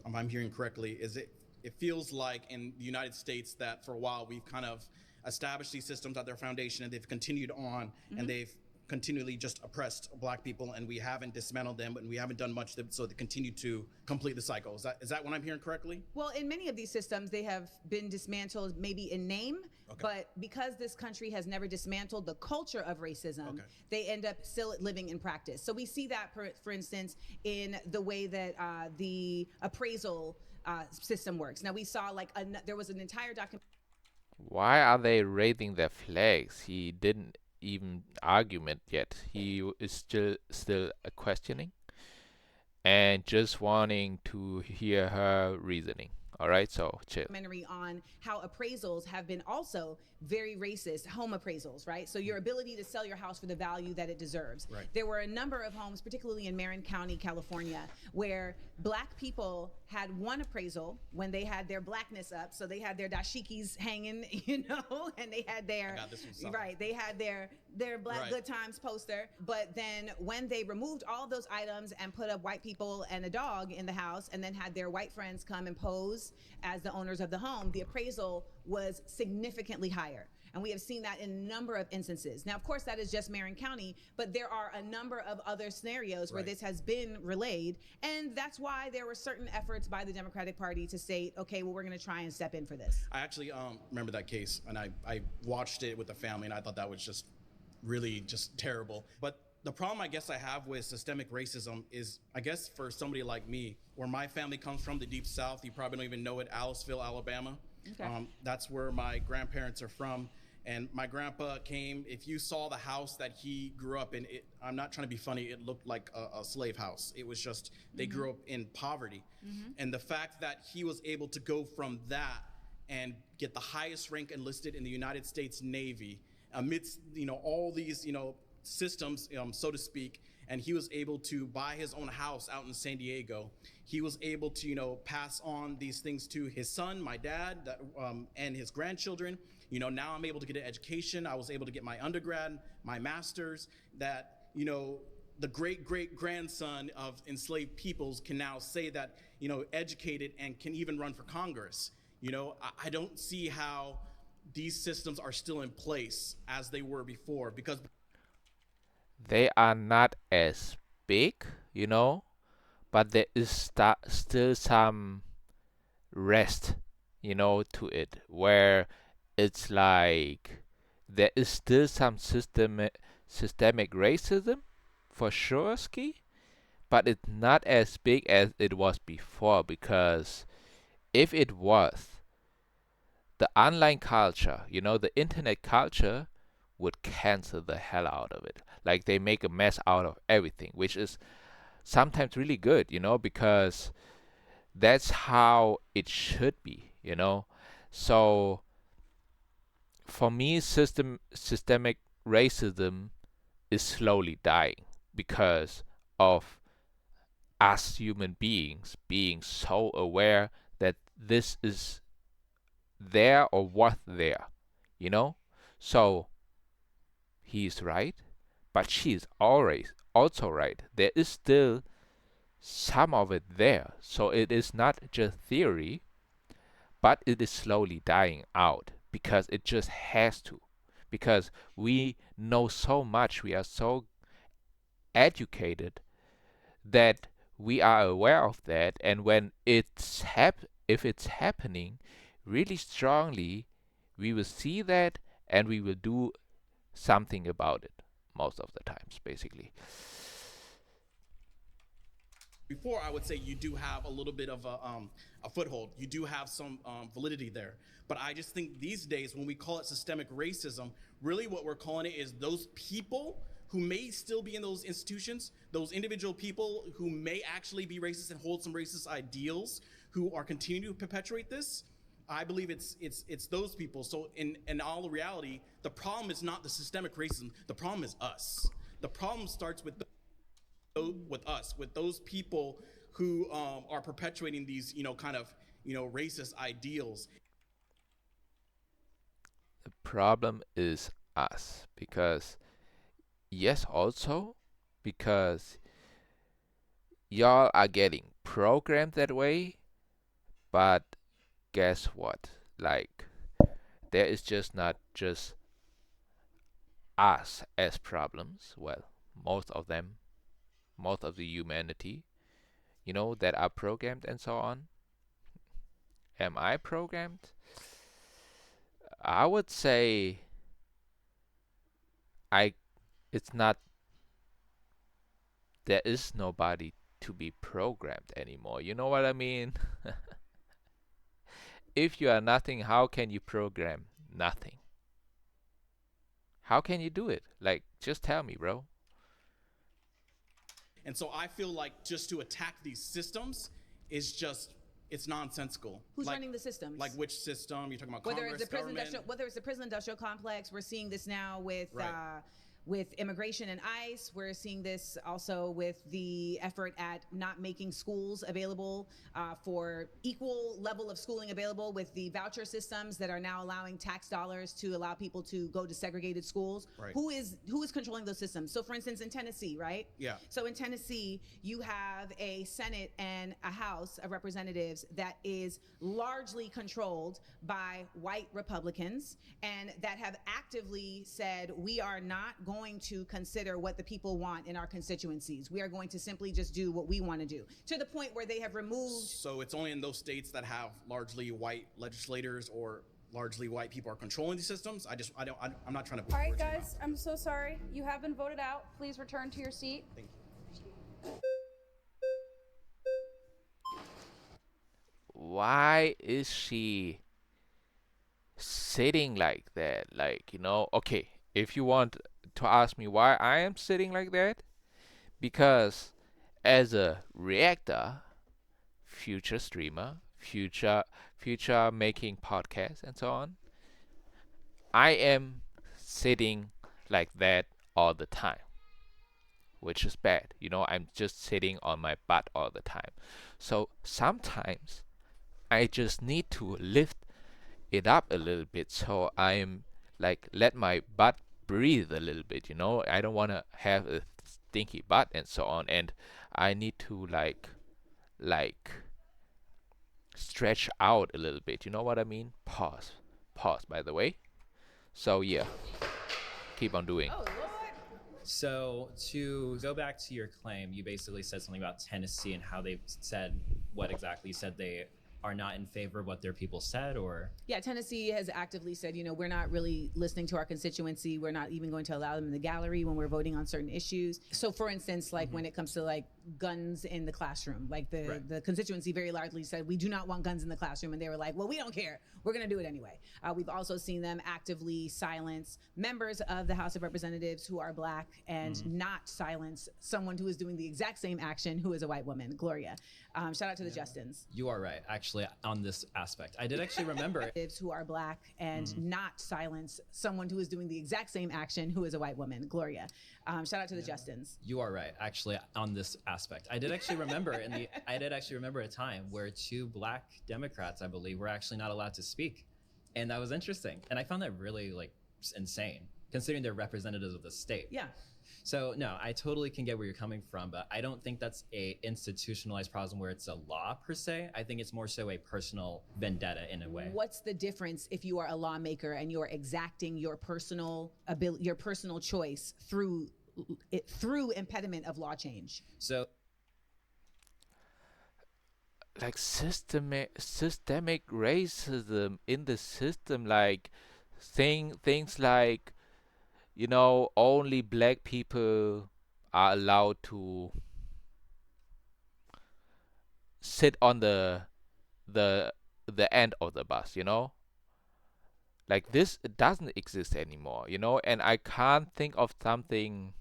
I'm hearing correctly, is it feels like in the United States that for a while we've kind of established these systems at their foundation and they've continued on and they've continually just oppressed Black people, and we haven't dismantled them, and we haven't done much so they continue to complete the cycle. Is that what I'm hearing correctly? Well, in many of these systems, they have been dismantled maybe in name, but because this country has never dismantled the culture of racism, they end up still living in practice. So we see that, for instance, in the way that the appraisal system works. Now, we saw there was an entire document. Why are they raising their flags? He didn't even argument yet. He is still questioning and just wanting to hear her reasoning. All right, so chill. Documentary on how appraisals have been also very racist, home appraisals, right? So your ability to sell your house for the value that it deserves. Right. There were a number of homes, particularly in Marin County, California, where Black people had one appraisal when they had their Blackness up. So they had their dashikis hanging, and they had their, they had their Black Good Times poster. But then when they removed all of those items and put up white people and a dog in the house, and then had their white friends come and pose as the owners of the home, the appraisal was significantly higher. And we have seen that in a number of instances. Now, of course, that is just Marin County, but there are a number of other scenarios where this has been relayed. And that's why there were certain efforts by the Democratic Party to say, okay, well, we're going to try and step in for this. I actually remember that case, and I watched it with the family, and I thought that was just really just terrible. But the problem I guess I have with systemic racism is, I guess for somebody like me, where my family comes from, the Deep South, you probably don't even know it, Aliceville, Alabama. Okay. That's where my grandparents are from. And my grandpa came, if you saw the house that he grew up in, I'm not trying to be funny, it looked like a slave house. It was just, they grew up in poverty. And the fact that he was able to go from that and get the highest rank enlisted in the United States Navy amidst, all these, systems, so to speak, and he was able to buy his own house out in San Diego. He was able to, pass on these things to his son, my dad, and his grandchildren. Now I'm able to get an education. I was able to get my undergrad, my master's, that, the great grandson of enslaved peoples can now say that, educated and can even run for Congress. I don't see how these systems are still in place as they were before, because They are not as big, but there is still some rest, to it, where it's like there is still some systemic racism, for sure, Ski, but it's not as big as it was before, because if it was, the online culture, the internet culture would cancel the hell out of it. Like they make a mess out of everything, which is sometimes really good, because that's how it should be, So for me, systemic racism is slowly dying because of us human beings being so aware that this is there or was there, So he's right, but she's always also right. There is still some of it there. So it is not just theory, but it is slowly dying out because it just has to. Because we know so much, we are so educated that we are aware of that, and when if it's happening really strongly, we will see that and we will do something about it most of the times, basically. before, I would say you do have a little bit of a foothold. You do have some validity there. But I just think these days, when we call it systemic racism, really what we're calling it is those people who may still be in those institutions, those individual people who may actually be racist and hold some racist ideals, who are continuing to perpetuate this. I believe it's those people. So in all reality, the problem is not the systemic racism. The problem is us. The problem starts with us, with those people who are perpetuating these, racist ideals. The problem is us because, yes, also because y'all are getting programmed that way, but guess what? Like, there is just not just us as problems. Well, most of them, most of the humanity, that are programmed and so on. Am I programmed? I would say I it's not there is nobody to be programmed anymore. You know what I mean? If you are nothing, how can you program nothing? How can you do it? Like, just tell me, bro. And so I feel like just to attack these systems is just, it's nonsensical. Who's running the systems? Like which system? You're talking about Whether Congress, it's the government? whether it's the prison industrial complex, we're seeing this now with immigration and ICE. We're seeing this also with the effort at not making schools available for equal level of schooling available with the voucher systems that are now allowing tax dollars to allow people to go to segregated schools. Right. Who is controlling those systems? So for instance, in Tennessee, right? Yeah. So in Tennessee, you have a Senate and a House of Representatives that is largely controlled by white Republicans and that have actively said, we are not going to consider what the people want in our constituencies. We are going to simply just do what we want to do, to the point where they have removed. So it's only in those states that have largely white legislators or largely white people are controlling these systems. I'm not trying to put All right, words in your guys, mouth. I'm so sorry. You have been voted out. Please return to your seat. Thank you. Why is she sitting like that? Like, okay, if you want to ask me why I am sitting like that, because as a reactor, future streamer, future making podcasts and so on, I am sitting like that all the time, which is bad. I'm just sitting on my butt all the time. So sometimes I just need to lift it up a little bit, so I'm like let my butt breathe a little bit. I don't want to have a stinky butt and so on, and I need to like stretch out a little bit. You know what I mean? Pause, by the way. So yeah, keep on doing. So to go back to your claim, you basically said something about Tennessee and how they said what exactly. You said they are not in favor of what their people said, or? Yeah, Tennessee has actively said, we're not really listening to our constituency. We're not even going to allow them in the gallery when we're voting on certain issues. So for instance, like when it comes to like guns in the classroom, like the constituency very largely said, we do not want guns in the classroom. And they were like, well, we don't care. We're going to do it anyway. We've also seen them actively silence members of the House of Representatives who are Black and not silence someone who is doing the exact same action who is a white woman, Gloria. Shout out to the Justins. You are right, actually, on this aspect. I did actually remember who are Black and not silence someone who is doing the exact same action who is a white woman, Gloria. Shout out to the Justins. You are right, actually, on this aspect. I did actually remember a time where 2 Black Democrats, I believe, were actually not allowed to speak, and that was interesting. And I found that really insane, considering they're representatives of the state. Yeah. So no, I totally can get where you're coming from, but I don't think that's a institutionalized problem where it's a law per se. I think it's more so a personal vendetta in a way. What's the difference if you are a lawmaker and you're exacting your personal choice through impediment of law change? So like systemic racism in the system, like things like only Black people are allowed to sit on the end of the bus. Like this doesn't exist anymore. And I can't think of something.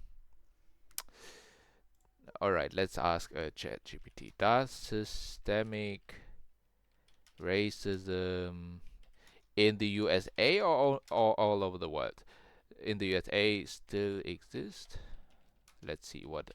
All right, let's ask ChatGPT. Does systemic racism in the USA or all over the world? In the USA still exist? Let's see what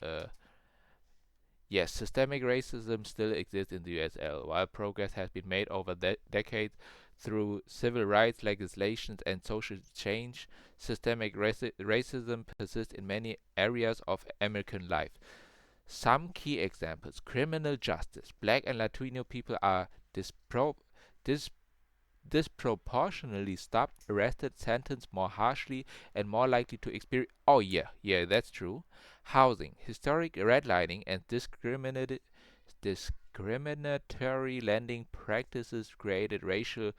yes, systemic racism still exists in the USL. While progress has been made over decades through civil rights legislation and social change, systemic racism persists in many areas of American life. Some key examples: criminal justice. Black and Latino people are disproportionately stopped, arrested, sentenced more harshly, and more likely to experience. Oh yeah, that's true. Housing, historic redlining, and discriminatory lending practices created racial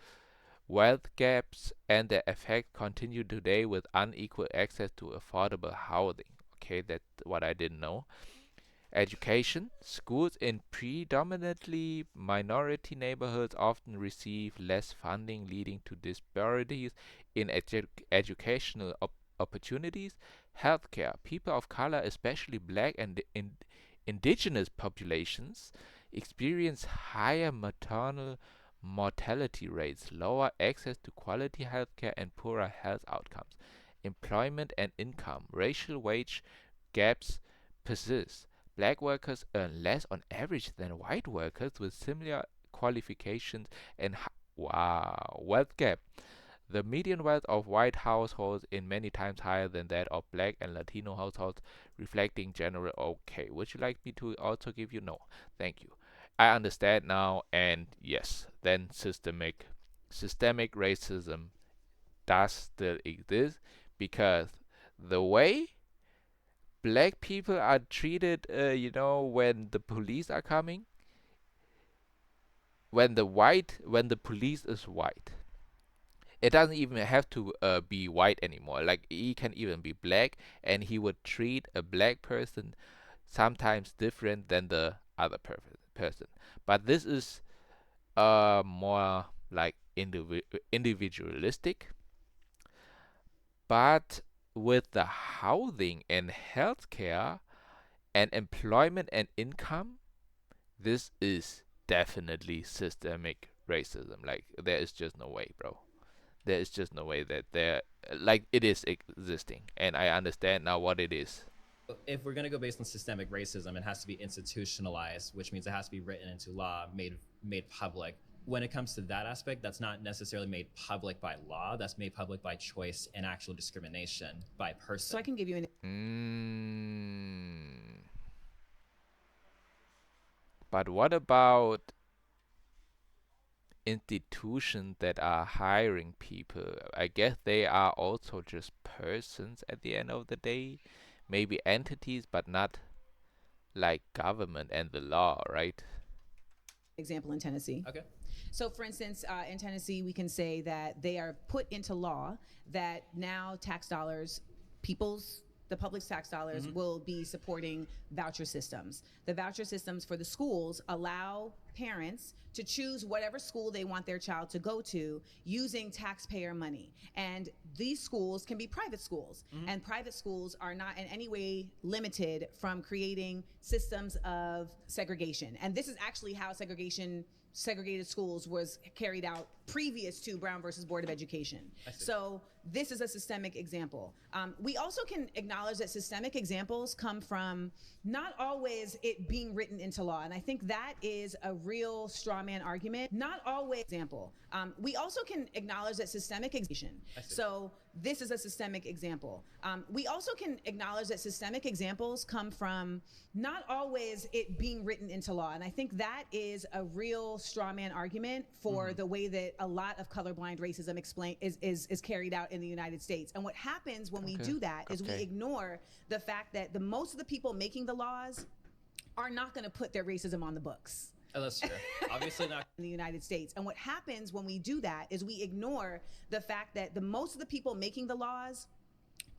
wealth gaps, and their effect continue today with unequal access to affordable housing. Okay, that's what I didn't know. Education. Schools in predominantly minority neighborhoods often receive less funding, leading to disparities in educational opportunities. Healthcare. People of color, especially Black and indigenous populations, experience higher maternal mortality rates, lower access to quality healthcare, and poorer health outcomes. Employment and income. Racial wage gaps persist. Black workers earn less on average than white workers with similar qualifications and wealth gap. The median wealth of white households is many times higher than that of Black and Latino households, reflecting general. Okay, would you like me to also give you? No, thank you. I understand now, and yes, then systemic racism does still exist, because the way Black people are treated, when the police are coming, when the police is white, it doesn't even have to be white anymore. Like, he can even be Black, and he would treat a Black person sometimes different than the other person. But this is more like individualistic. But with the housing and healthcare and employment and income, this is definitely systemic racism. Like, there is just no way, bro. There is just no way that like it is existing, and I understand now what it is. If we're going to go based on systemic racism, it has to be institutionalized, which means it has to be written into law, made public. When it comes to that aspect, that's not necessarily made public by law. That's made public by choice and actual discrimination by person. So I can give you an But what about institutions that are hiring people? I guess they are also just persons at the end of the day, maybe entities, but not like government and the law, right? example in Tennessee. Okay. So, for instance, in Tennessee, we can say that they are put into law that now tax dollars, the public's tax dollars will be supporting voucher systems. The voucher systems for the schools allow parents to choose whatever school they want their child to go to using taxpayer money. And these schools can be private schools, and private schools are not in any way limited from creating systems of segregation. And this is actually how segregated schools was carried out previous to Brown versus Board of Education. So this is a systemic example. We also can acknowledge that systemic examples come from not always it being written into law. And I think that is a real straw man argument. Not always example. We also can acknowledge that systemic example. So this is a systemic example. We also can acknowledge that systemic examples come from not always it being written into law. And I think that is a real straw man argument for the way that a lot of colorblind racism is carried out in the United States. And what happens when we do that is we ignore the fact that the most of the people making the laws are not going to put their racism on the books. Oh, that's true. Obviously not in the United States. And what happens when we do that is we ignore the fact that the most of the people making the laws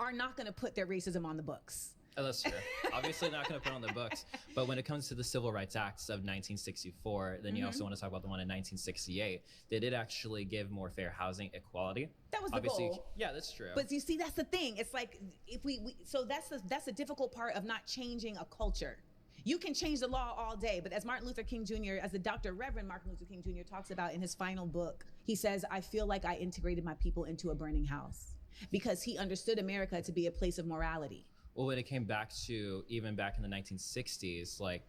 are not going to put their racism on the books. Oh, that's true. Obviously not going to put on the books. But when it comes to the Civil Rights Acts of 1964, then you also want to talk about the one in 1968. They did actually give more fair housing equality. That was the Obviously, goal. Yeah, that's true. But you see, that's the thing. It's like if so that's the difficult part of not changing a culture. You can change the law all day, but as Martin Luther King Jr., as the Dr. Reverend Martin Luther King Jr. talks about in his final book, he says, I feel like I integrated my people into a burning house because he understood America to be a place of morality. Well, when it came back to even back in the 1960s, like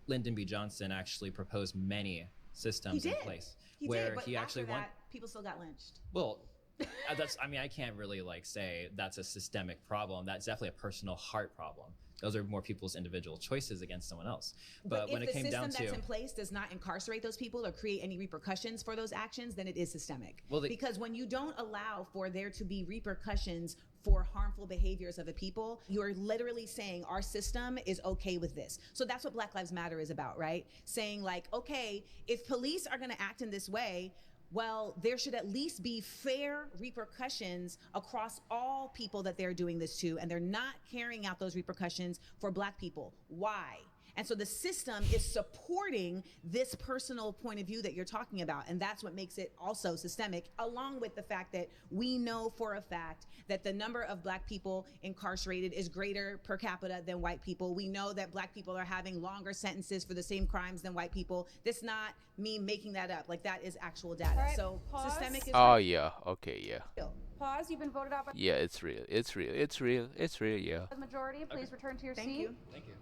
Lyndon B. Johnson actually proposed many systems in place But after that, people still got lynched. Well, I can't really say that's a systemic problem. That's definitely a personal heart problem. Those are more people's individual choices against someone else. But when it came down to, if the system that's in place does not incarcerate those people or create any repercussions for those actions, then it is systemic. Because when you don't allow for there to be repercussions for harmful behaviors of a people, you're literally saying our system is okay with this. So that's what Black Lives Matter is about, right? Saying okay, if police are going to act in this way, well, there should at least be fair repercussions across all people that they're doing this to, and they're not carrying out those repercussions for Black people. Why? And so the system is supporting this personal point of view that you're talking about. And that's what makes it also systemic, along with the fact that we know for a fact that the number of Black people incarcerated is greater per capita than white people. We know that Black people are having longer sentences for the same crimes than white people. That's not me making that up. That is actual data. Right, so pause. systemic is Yeah. Okay. Yeah. Pause. You've been voted out by Yeah. It's real. It's real. It's real. It's real. Yeah. the majority. Please return to your seat. Thank you. thank you.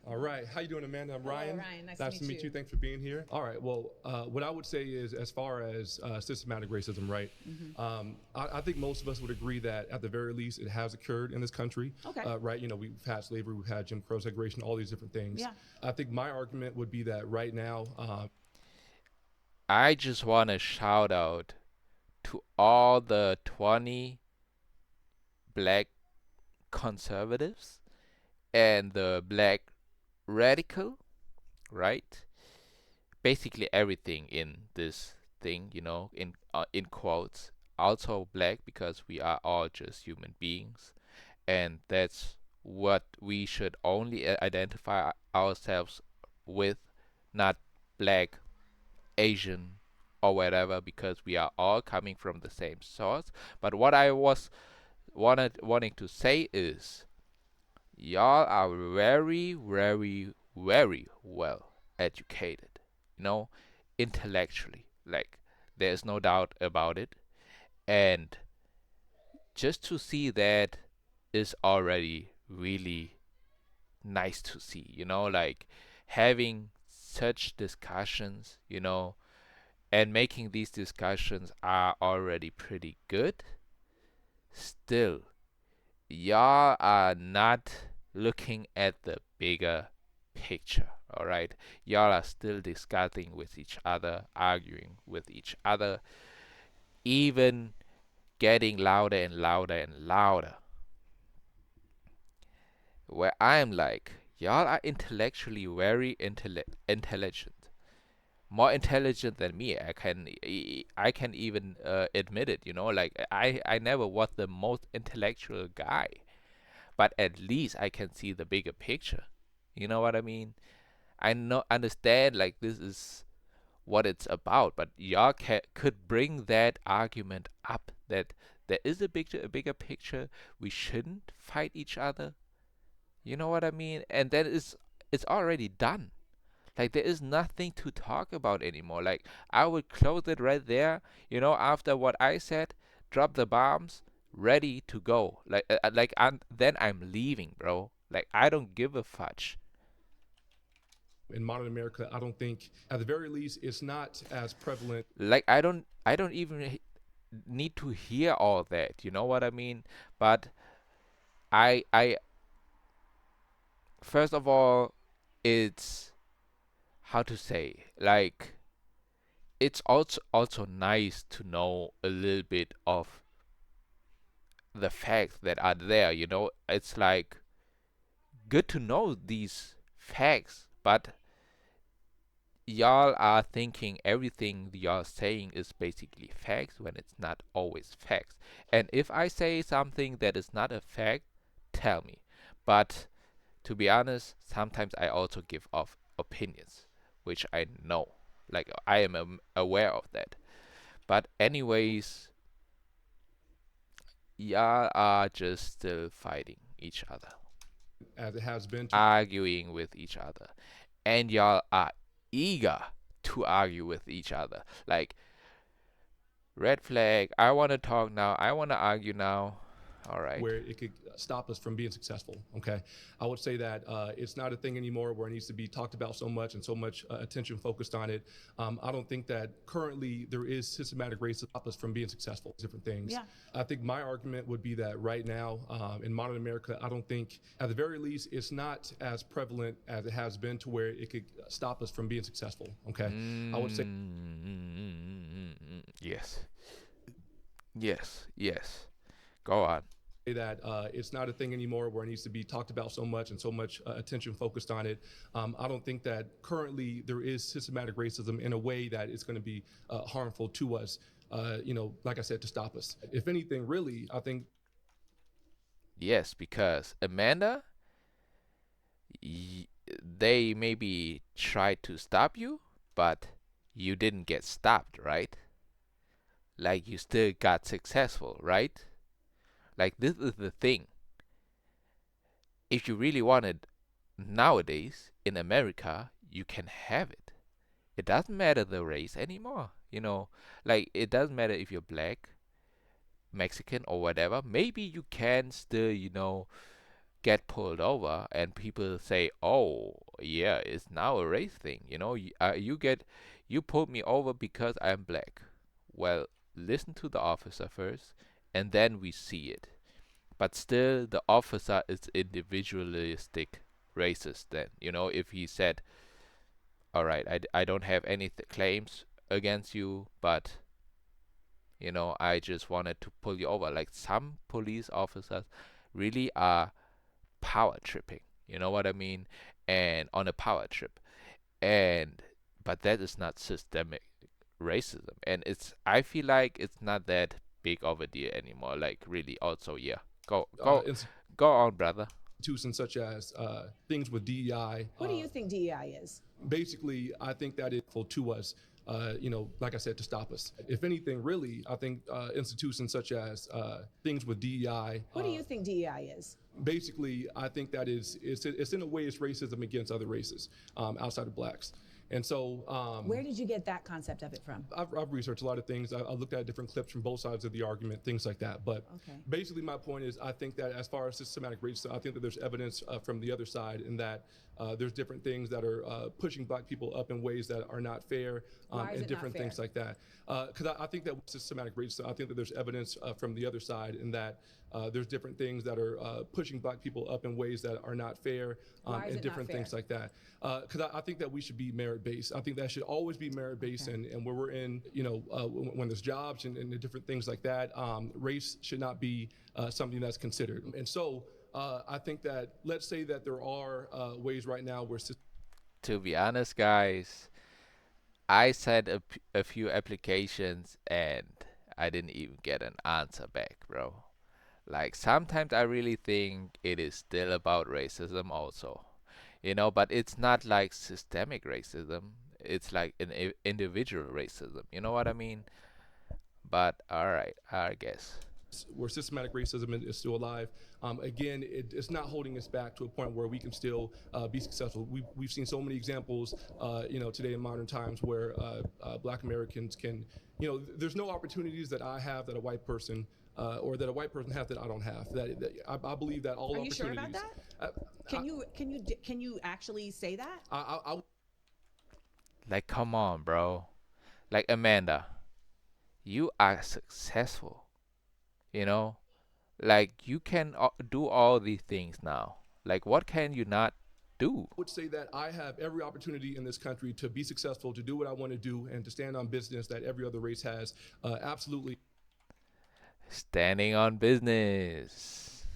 All right, how you doing, Amanda? I'm Ryan. Ryan. Nice to meet you. Thanks for being here. All right, well, what I would say is, as far as systematic racism, right? I think most of us would agree that at the very least, it has occurred in this country. Okay. Right? We've had slavery, we've had Jim Crow segregation, all these different things. Yeah. I think my argument would be that right now, I just want to shout out to all the 20 Black conservatives and the Black radical, right? Basically everything in this thing, in quotes, also Black, because we are all just human beings, and that's what we should only identify ourselves with, not Black, Asian, or whatever, because we are all coming from the same source. But what I was wanting to say is, y'all are very, very, very well educated. intellectually. Like, there's no doubt about it. And just to see that is already really nice to see, like having such discussions, and making these discussions are already pretty good. Still, y'all are not looking at the bigger picture, all right? Y'all are still discussing with each other, arguing with each other, even getting louder and louder and louder. Where I'm like, y'all are intellectually very intelligent, more intelligent than me. I can even admit it. Like I never was the most intellectual guy, but at least I can see the bigger picture. You know what I mean? I know understand like this is what it's about, but y'all could bring that argument up that there is a bigger picture. We shouldn't fight each other. You know what I mean? And then it's already done. Like there is nothing to talk about anymore. Like I would close it right there. After what I said, drop the bombs, ready to go. Then I'm leaving, bro. Like I don't give a fudge. In modern America, I don't think, at the very least, it's not as prevalent. Like I don't even need to hear all that. You know what I mean? But I first of all, it's how to say, like it's also nice to know a little bit of the facts that are there. It's like good to know these facts, but y'all are thinking everything y'all saying is basically facts when it's not always facts. And if I say something that is not a fact, tell me. But to be honest, sometimes I also give off opinions, which I know. Like I am aware of that. But anyways, y'all are just still fighting each other, As it has been. arguing with each other, and y'all are eager to argue with each other. Like red flag. I want to talk now. I want to argue now. All right. Where it could stop us from being successful. Okay, I would say that it's not a thing anymore where it needs to be talked about so much and so much attention focused on it. I don't think that currently there is systematic racism to stop us from being successful. Different things. Yeah. I think my argument would be that right now in modern America, I don't think, at the very least, it's not as prevalent as it has been to where it could stop us from being successful. Okay, I would say. Yes. Yes. Yes. Go on. That it's not a thing anymore where it needs to be talked about so much and so much attention focused on it. I don't think that currently there is systematic racism in a way that it's going to be harmful to us, like I said, to stop us. If anything, really, I think. Yes, because Amanda, they maybe tried to stop you, but you didn't get stopped, right? Like you still got successful, right? Like this is the thing. If you really want it nowadays in America, you can have it. It doesn't matter the race anymore. Like it doesn't matter if you're black, Mexican, or whatever. Maybe you can still, get pulled over, and people say, "Oh, yeah, it's now a race thing." You pulled me over because I'm black. Well, listen to the officer first, and then we see it. But still, the officer is individualistic racist then. If he said, all right, I don't have any claims against you, but, I just wanted to pull you over. Like some police officers really are power tripping. You know what I mean? And on a power trip. But that is not systemic racism. And I feel like it's not that big of a deal anymore. Like really also, yeah. Go on, brother. Institutions such as things with DEI. What do you think DEI is? Basically, I think that it's helpful to us, like I said, to stop us. If anything, really, I think institutions such as things with DEI. What do you think DEI is? Basically, I think that it's in a way it's racism against other races outside of blacks. And so, Where did you get that concept of it from? I've researched a lot of things. I looked at different clips from both sides of the argument, things like that. But basically, my point is, I think that as far as systematic racism, I think that there's evidence from the other side in that there's different things that are pushing Black people up in ways that are not fair, and different things like that. Because I think that systematic racism, I think that there's evidence from the other side in that there's different things that are pushing Black people up in ways that are not fair, and different things like that. Because I think that we should be merit-based. I think that should always be merit-based, and where we're in, when there's jobs and different things like that, race should not be something that's considered. And so I think that, let's say that there are ways right now where... To be honest, guys, I sent a few applications and I didn't even get an answer back, bro. Like, sometimes I really think it is still about racism also. But it's not like systemic racism. It's like an individual racism. You know what I mean? But all right, I guess. Where systematic racism is still alive. Again, it's not holding us back to a point where we can still be successful. We've seen so many examples, today in modern times where Black Americans can, there's no opportunities that I have that a white person or that a white person has that I don't have. That I believe that all opportunities. Are you sure about that? Can you actually say that? Like, come on, bro. Like, Amanda, you are successful. Like, you can do all these things now. Like, what can you not do? I would say that I have every opportunity in this country to be successful, to do what I want to do, and to stand on business that every other race has. Absolutely. Standing on business.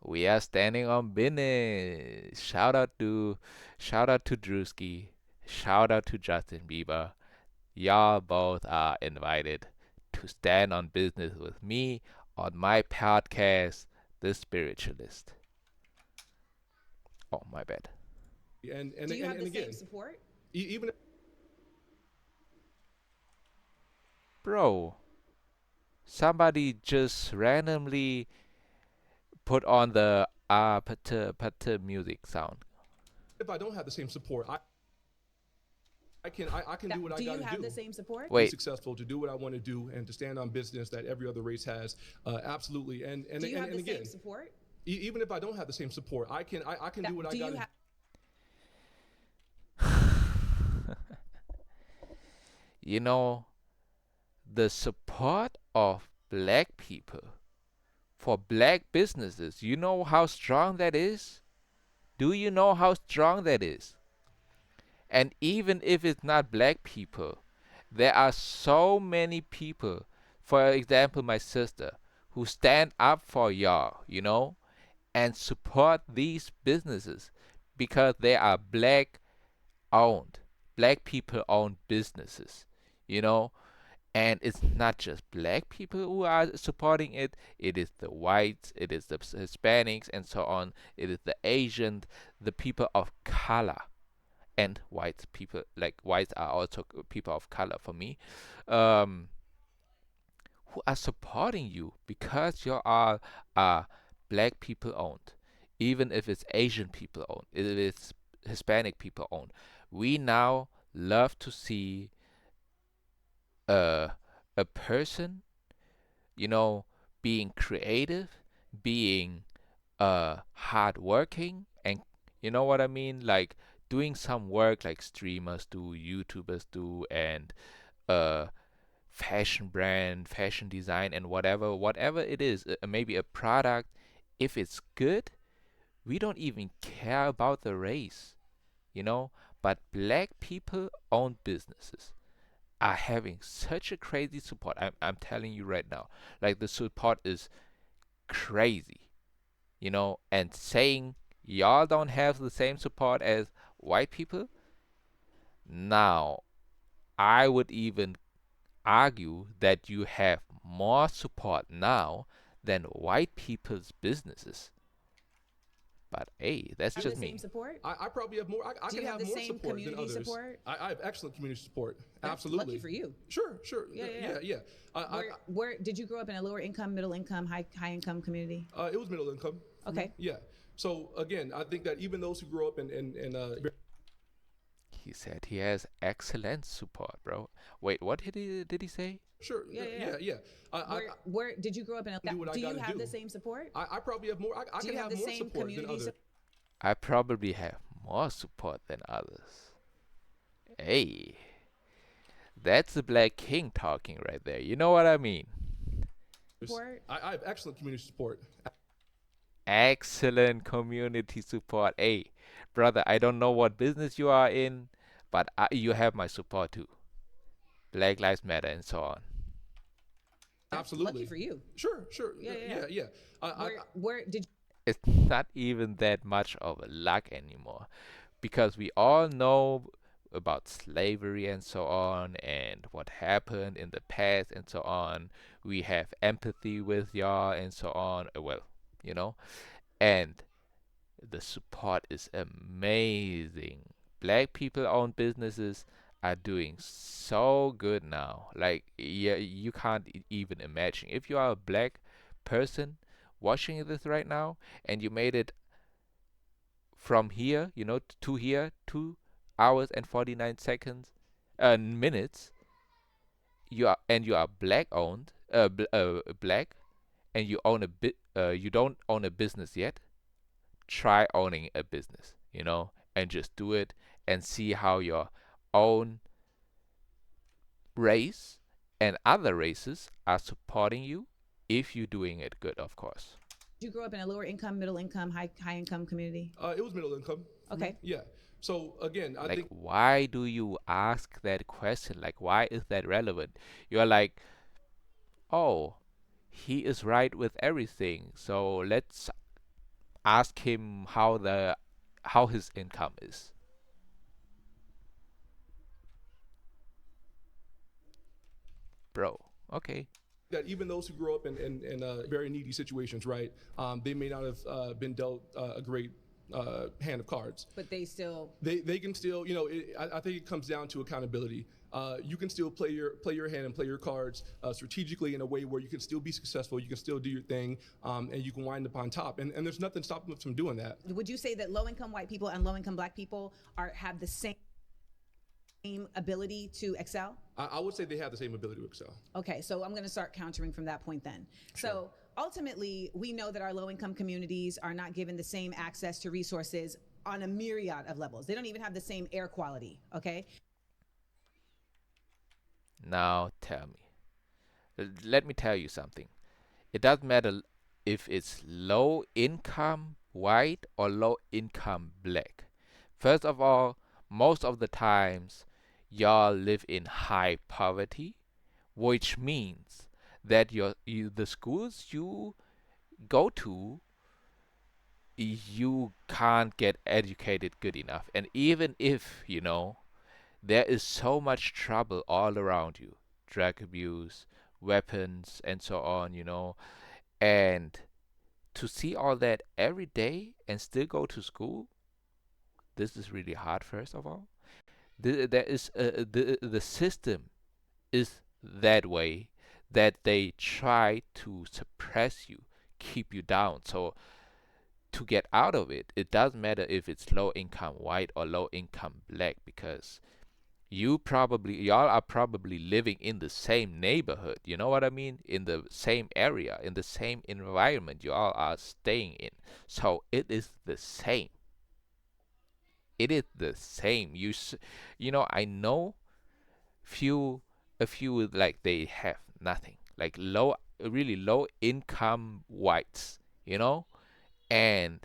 We are standing on business. Shout out to Drewski. Shout out to Justin Bieber. Y'all both are invited to stand on business with me on my podcast, The Spiritualist. Oh, my bad. And do you have the same support? Even bro, somebody just randomly put on the pata music sound. If I don't have the same support, I can do what I got to do. Do you have the same support? Be successful, to do what I want to do, and to stand on business that every other race has. Absolutely. And do you have the again, same support? Even if I don't have the same support, I can do what I got to do. The support of Black people for Black businesses, you know how strong that is? Do you know how strong that is? And even if it's not Black people, there are so many people, for example, my sister, who stand up for y'all, and support these businesses because they are Black owned. Black people owned businesses, and it's not just Black people who are supporting it. It is the whites, it is the Hispanics, and so on. It is the Asians, the people of color. And white people, like whites are also people of color for me, who are supporting you because you are Black people owned, even if it's Asian people owned, if it's Hispanic people owned. We now love to see a person, being creative, being hardworking, and you know what I mean, like doing some work like streamers do, YouTubers do, and fashion brand, fashion design, and whatever it is, maybe a product. If it's good, we don't even care about the race, But Black people own businesses are having such a crazy support. I'm telling you right now, like the support is crazy, and saying y'all don't have the same support as white people. Now, I would even argue that you have more support now than white people's businesses. But hey, that's just me. Same support? I probably have more. I can have more support than others. Support? I have excellent community support. That's absolutely. Lucky for you. Sure. Yeah. Where did you grow up in a lower income, middle income, high income community? It was middle income. Okay. Yeah. So again, I think that even those who grow up in he said he has excellent support, bro. Wait, what did he say? Sure. Yeah. Where did you grow up in? Do what I Do you gotta have do. the same support? I probably have more. I Do can you have have the more same support than community others. I probably have more support than others. Hey, that's the Black King talking right there. You know what I mean? support? I have excellent community support. Excellent community support. Hey, brother, I don't know what business you are in, but you have my support too. Black Lives Matter and so on. Absolutely. Lucky for you. Sure. Yeah. Where did It's not even that much of a luck anymore, because we all know about slavery and so on and what happened in the past and so on. We have empathy with y'all and so on. Well, you know, and the support is amazing. Black people owned businesses are doing so good now. Like, yeah, you can't even imagine. If you are a black person watching this right now and you made it from here, to here, 2 hours and 49 seconds, minutes, you are black owned, black, and you don't own a business yet. Try owning a business, and just do it and see how your own race and other races are supporting you if you're doing it good, of course. you grow up in a lower income, middle income, high income community? It was middle income. Okay. Yeah. So again, I Like, think why do you ask that question? Like, why is that relevant? You're like, oh, he is right with everything, so let's ask him how his income is. Bro, okay. that even those who grow up in very needy situations, right? They may not have been dealt a great hand of cards. But they still They can still, I think it comes down to accountability. You can still play your hand and play your cards strategically in a way where you can still be successful, you can still do your thing, and you can wind up on top. And there's nothing stopping us from doing that. would you say that low income white people and low income black people have the same ability to excel? I would say they have the same ability to excel. Okay, so I'm going to start countering from that point then. So ultimately, we know that our low income communities are not given the same access to resources on a myriad of levels. They don't even have the same air quality, okay? Now tell me. Let me tell you something. It doesn't matter if it's low income white or low income black. First of all, most of the times y'all live in high poverty, which means that the schools you go to, you can't get educated good enough. And even if, there is so much trouble all around you, drug abuse, weapons, and so on, and to see all that every day and still go to school, this is really hard, first of all. The system is that way, that they try to suppress you, keep you down. So to get out of it, it doesn't matter if it's low income white or low income black, because y'all are probably living in the same neighborhood. You know what I mean? In the same area, in the same environment you all are staying in. So it is the same. It is the same. I know a few, like, they have nothing, like really low income whites, and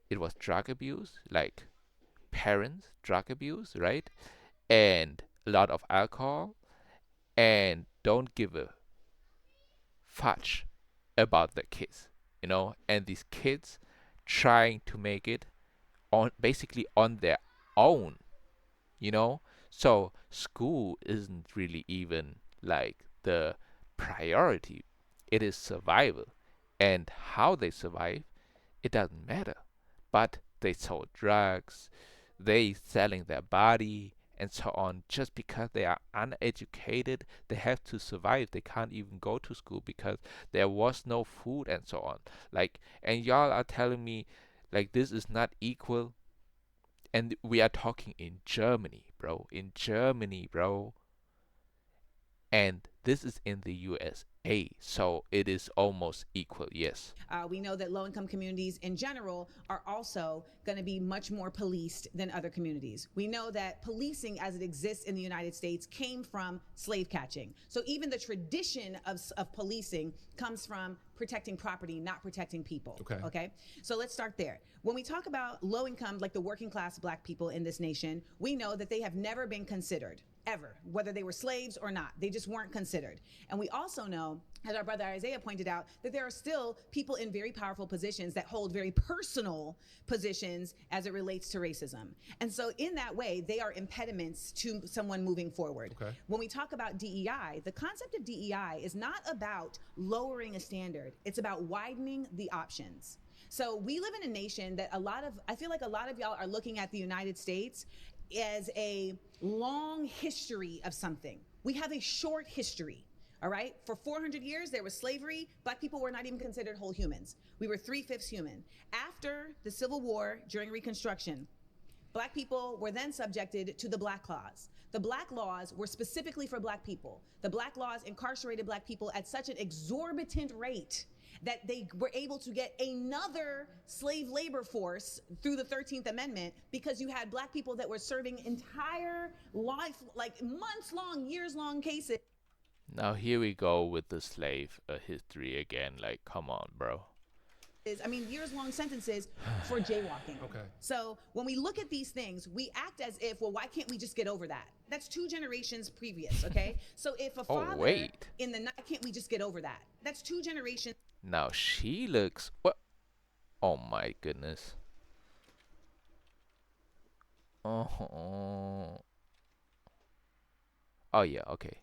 it was drug abuse, like parents drug abuse, right? And a lot of alcohol, and don't give a fudge about the kids, and these kids trying to make it basically on their own, you know so school isn't really even like the priority. It is survival, and how they survive, it doesn't matter. But they sold drugs, they selling their body and so on, just because they are uneducated. They have to survive. They can't even go to school because there was no food and so on. Like, and y'all are telling me like this is not equal. And we are talking in Germany, bro. In Germany, bro. And this is in the USA, so it is almost equal, yes. We know that low-income communities in general are also going to be much more policed than other communities. We know that policing as it exists in the United States came from slave catching. So even the tradition of policing comes from protecting property, not protecting people. Okay? So let's start there. When we talk about low income, like the working class Black people in this nation, we know that they have never been considered, ever, whether they were slaves or not. They just weren't considered. And we also know, as our brother Isaiah pointed out, that there are still people in very powerful positions that hold very personal positions as it relates to racism. And so in that way, they are impediments to someone moving forward. When we talk about DEI, the concept of DEI is not about lowering a standard. It's about widening the options. So we live in a nation that I feel like a lot of y'all are looking at the United States as a long history of something. We have a short history. All right. For 400 years, there was slavery. Black people were not even considered whole humans. We were 3/5 human. After the Civil War, during Reconstruction, Black people were then subjected to the Black Laws. The Black Laws were specifically for Black people. The Black Laws incarcerated Black people at such an exorbitant rate that they were able to get another slave labor force through the 13th Amendment, because you had Black people that were serving entire life, like months-long, years-long cases. Now here we go with the slave history again. Like, come on, bro. I mean, years-long sentences for jaywalking. So when we look at these things, we act as if, well, why can't we just get over that? That's 2 generations previous, okay? So if a father in the night, can't we just get over that? That's 2 generations. Now she looks, what? Oh my goodness. Oh yeah, okay.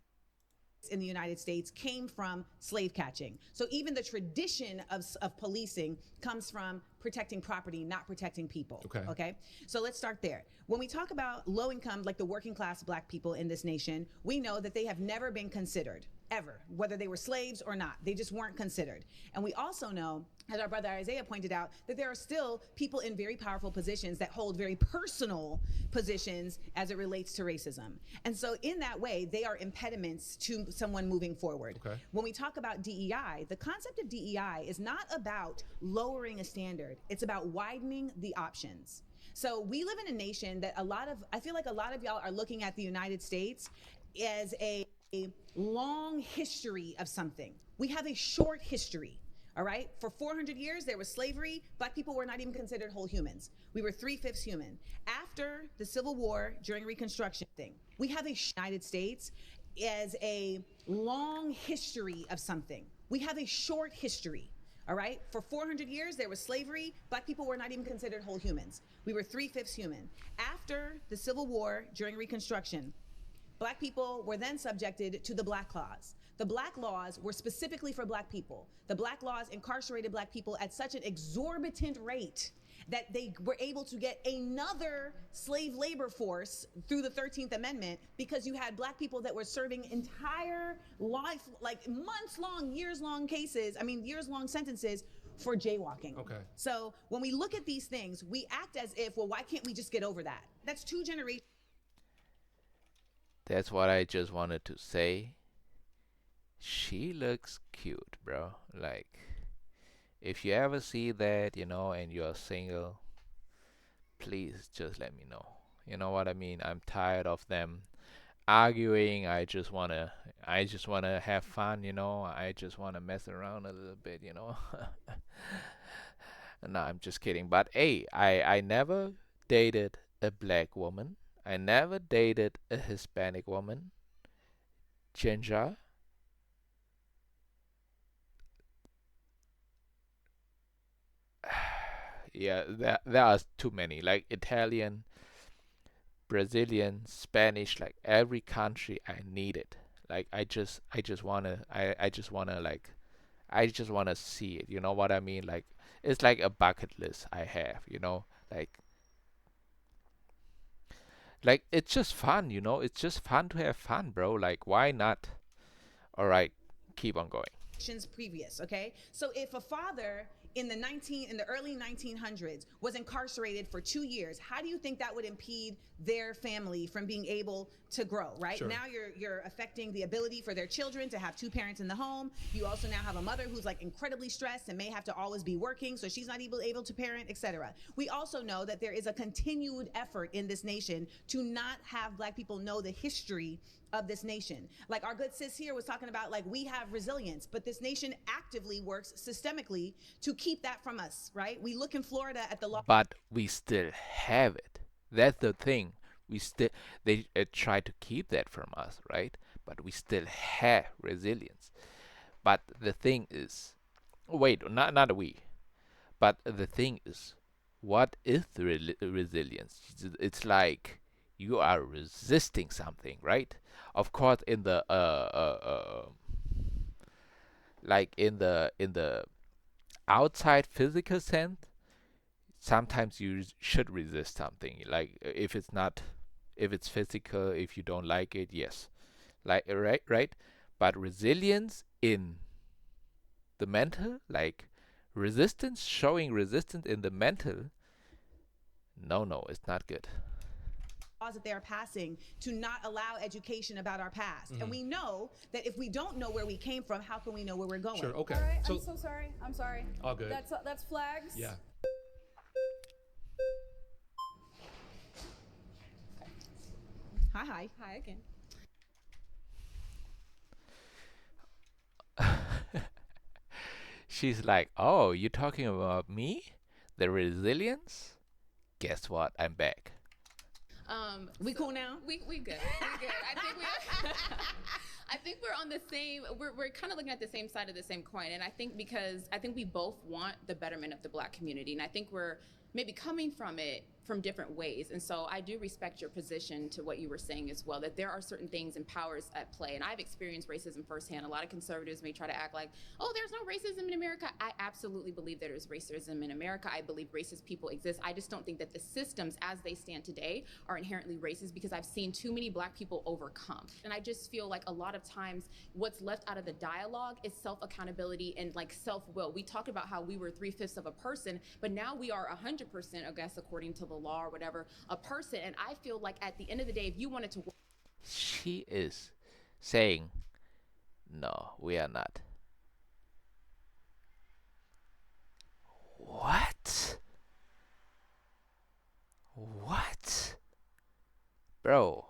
In the United States came from slave catching. So even the tradition of policing comes from protecting property, not protecting people. Okay? So let's start there. When we talk about low income, like the working class Black people in this nation, we know that they have never been considered, ever, whether they were slaves or not. They just weren't considered. And we also know, as our brother Isaiah pointed out, that there are still people in very powerful positions that hold very personal positions as it relates to racism. And so in that way, they are impediments to someone moving forward. When we talk about DEI, the concept of DEI is not about lowering a standard. It's about widening the options. So we live in a nation that I feel like a lot of y'all are looking at the United States as a long history of something. We have a short history. All right. For 400 years, there was slavery. Black people were not even considered whole humans. We were 3/5 human. After the Civil War, during Reconstruction, we have a United States as a long history of something. We have a short history. All right. For 400 years, there was slavery. Black people were not even considered whole humans. We were 3/5 human. After the Civil War, during Reconstruction, Black people were then subjected to the Black Laws. The Black Laws were specifically for Black people. The Black Laws incarcerated Black people at such an exorbitant rate that they were able to get another slave labor force through the 13th Amendment, because you had Black people that were serving entire life, like months-long, years-long cases, years-long sentences for jaywalking. So when we look at these things, we act as if, well, why can't we just get over that? That's 2 generations. That's what I just wanted to say. She looks cute, bro. Like, if you ever see that, and you're single, please just let me know. You know what I mean? I'm tired of them arguing. I just wanna have fun, I just wanna mess around a little bit, No, I'm just kidding. But hey, I never dated a Black woman. I never dated a Hispanic woman. Ginger. Yeah, there are too many. Like Italian, Brazilian, Spanish, like every country I need it. Like I just wanna see it. You know what I mean? Like it's like a bucket list I have. Like it's just fun. It's just fun to have fun, bro. Like why not? All right, keep on going. Previous, okay? So if a father in the early 1900s was incarcerated for 2 years, how do you think that would impede their family from being able to grow, right? Sure. Now you're affecting the ability for their children to have two parents in the home. You also now have a mother who's like incredibly stressed and may have to always be working, so she's not able to parent, etc. We also know that there is a continued effort in this nation to not have Black people know the history of this nation. Like our good sis here was talking about, like, we have resilience, but this nation actively works systemically to keep that from us, right? We look in Florida at the law. But we still have it. That's the thing. They try to keep that from us, right? But we still have resilience. But the thing is, wait, not we. But the thing is, what is the resilience? It's like you are resisting something, right? Of course, in the like in the outside physical sense, sometimes you should resist something. Like if it's physical, if you don't like it, yes, like right. But resilience in the mental, like showing resistance in the mental, no, it's not good. Laws that they are passing to not allow education about our past. And we know that if we don't know where we came from, how can we know where we're going? Sure. Okay. All right, I'm so sorry. I'm sorry. All good. That's flags. Yeah. Hi. Hi again. She's like, oh, you talking about me? The resilience? Guess what? I'm back. We cool now? We good. We good. I think we're on the same. We're kind of looking at the same side of the same coin, and I think we both want the betterment of the Black community, and I think we're maybe coming from it from different ways. And so I do respect your position to what you were saying as well, that there are certain things and powers at play. And I've experienced racism firsthand. A lot of conservatives may try to act like, oh, there's no racism in America. I absolutely believe there is racism in America. I believe racist people exist. I just don't think that the systems as they stand today are inherently racist, because I've seen too many Black people overcome. And I just feel like a lot of times what's left out of the dialogue is self-accountability and like self-will. We talked about how we were 3/5 of a person, but now we are 100%, I guess, according to the law or whatever, a person. And I feel like at the end of the day, if you wanted to... She is saying, no, we are not. What? What? Bro.